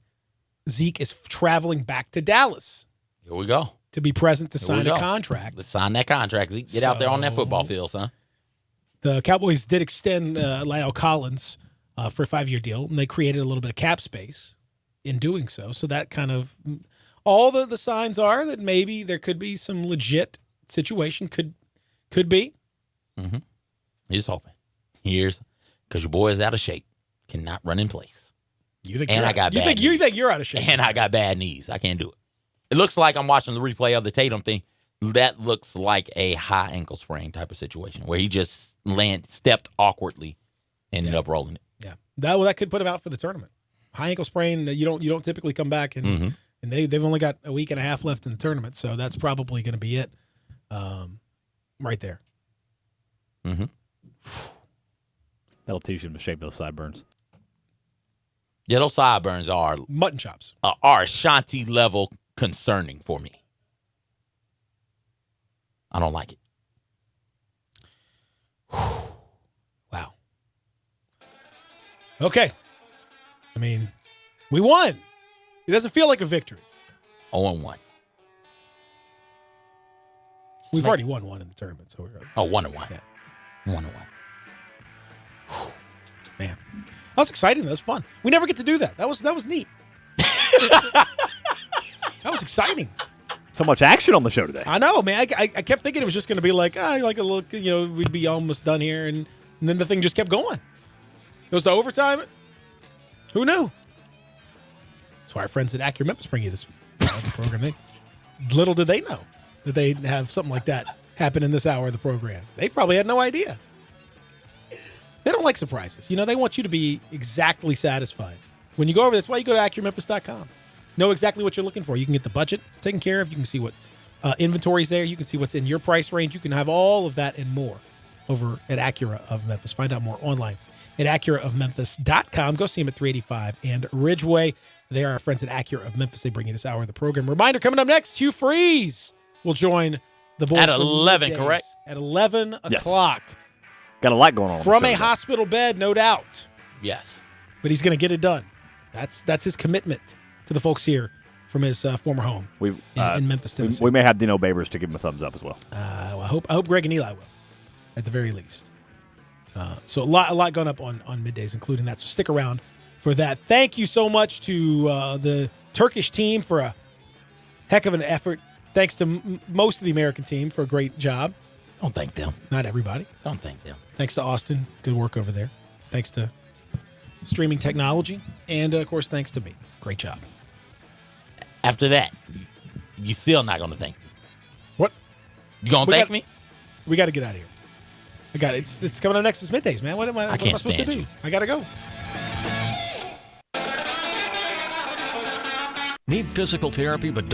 Zeke is traveling back to Dallas. Here we go. To be present to sign a contract. Let's sign that contract, Zeke. Get out there on that football field, son. The Cowboys did extend La'el Collins for a 5-year deal, and they created a little bit of cap space in doing so. So that kind of all the signs are that maybe there could be some legit situation. Could be. Mm-hmm. He's hoping. Because your boy is out of shape. Cannot run in place. You think you're out of shape. And I got bad knees. I can't do it. It looks like I'm watching the replay of the Tatum thing. That looks like a high ankle sprain type of situation where he just stepped awkwardly, ended up rolling it. Yeah, that could put him out for the tournament. High ankle sprain, you don't typically come back, and they've only got a week and a half left in the tournament, so that's probably going to be it, right there. Mm-hmm. That'll teach him to shape those sideburns. Yeah, those sideburns are mutton chops. Are Ashanti level concerning for me. I don't like it. Wow. Okay. I mean, we won. It doesn't feel like a victory. 0-1. We've already won one in the tournament, so we're 1-1. Yeah. 1-1. Man. was exciting. That was fun. We never get to do that. That was neat. That was exciting. So much action on the show today. I know, man. I kept thinking it was just going to be like a little, we'd be almost done here, and then the thing just kept going. Goes to overtime. Who knew? That's why our friends at Acura Memphis bring you this program. Little did they know that they'd have something like that happen in this hour of the program. They probably had no idea. They don't like surprises. They want you to be exactly satisfied. When you go over, that's why you go to AcuraMemphis.com. Know exactly what you're looking for. You can get the budget taken care of. You can see what inventory's there. You can see what's in your price range. You can have all of that and more over at Acura of Memphis. Find out more online at AcuraOfMemphis.com. Go see them at 385 and Ridgeway. They are our friends at Acura of Memphis. They bring you this hour of the program. Reminder, coming up next, Hugh Freeze will join the boys at 11, correct? At 11 o'clock. Got a lot going on. From a hospital bed, no doubt. Yes. But he's going to get it done. That's his commitment to the folks here from his former home in Memphis, Tennessee. We may have Dino Babers to give him a thumbs up as well. I hope Greg and Eli will, at the very least. So a lot going up on middays, including that. So stick around for that. Thank you so much to the Turkish team for a heck of an effort. Thanks to most of the American team for a great job. Don't thank them. Not everybody. Don't thank them. Thanks to Austin. Good work over there. Thanks to streaming technology. And, of course, thanks to me. Great job. After that, you still not going to thank me. What? You going to thank me? We got to get out of here. I got it. It's coming up next. It's middays, man. What am I supposed to do? I got to go. Need physical therapy but don't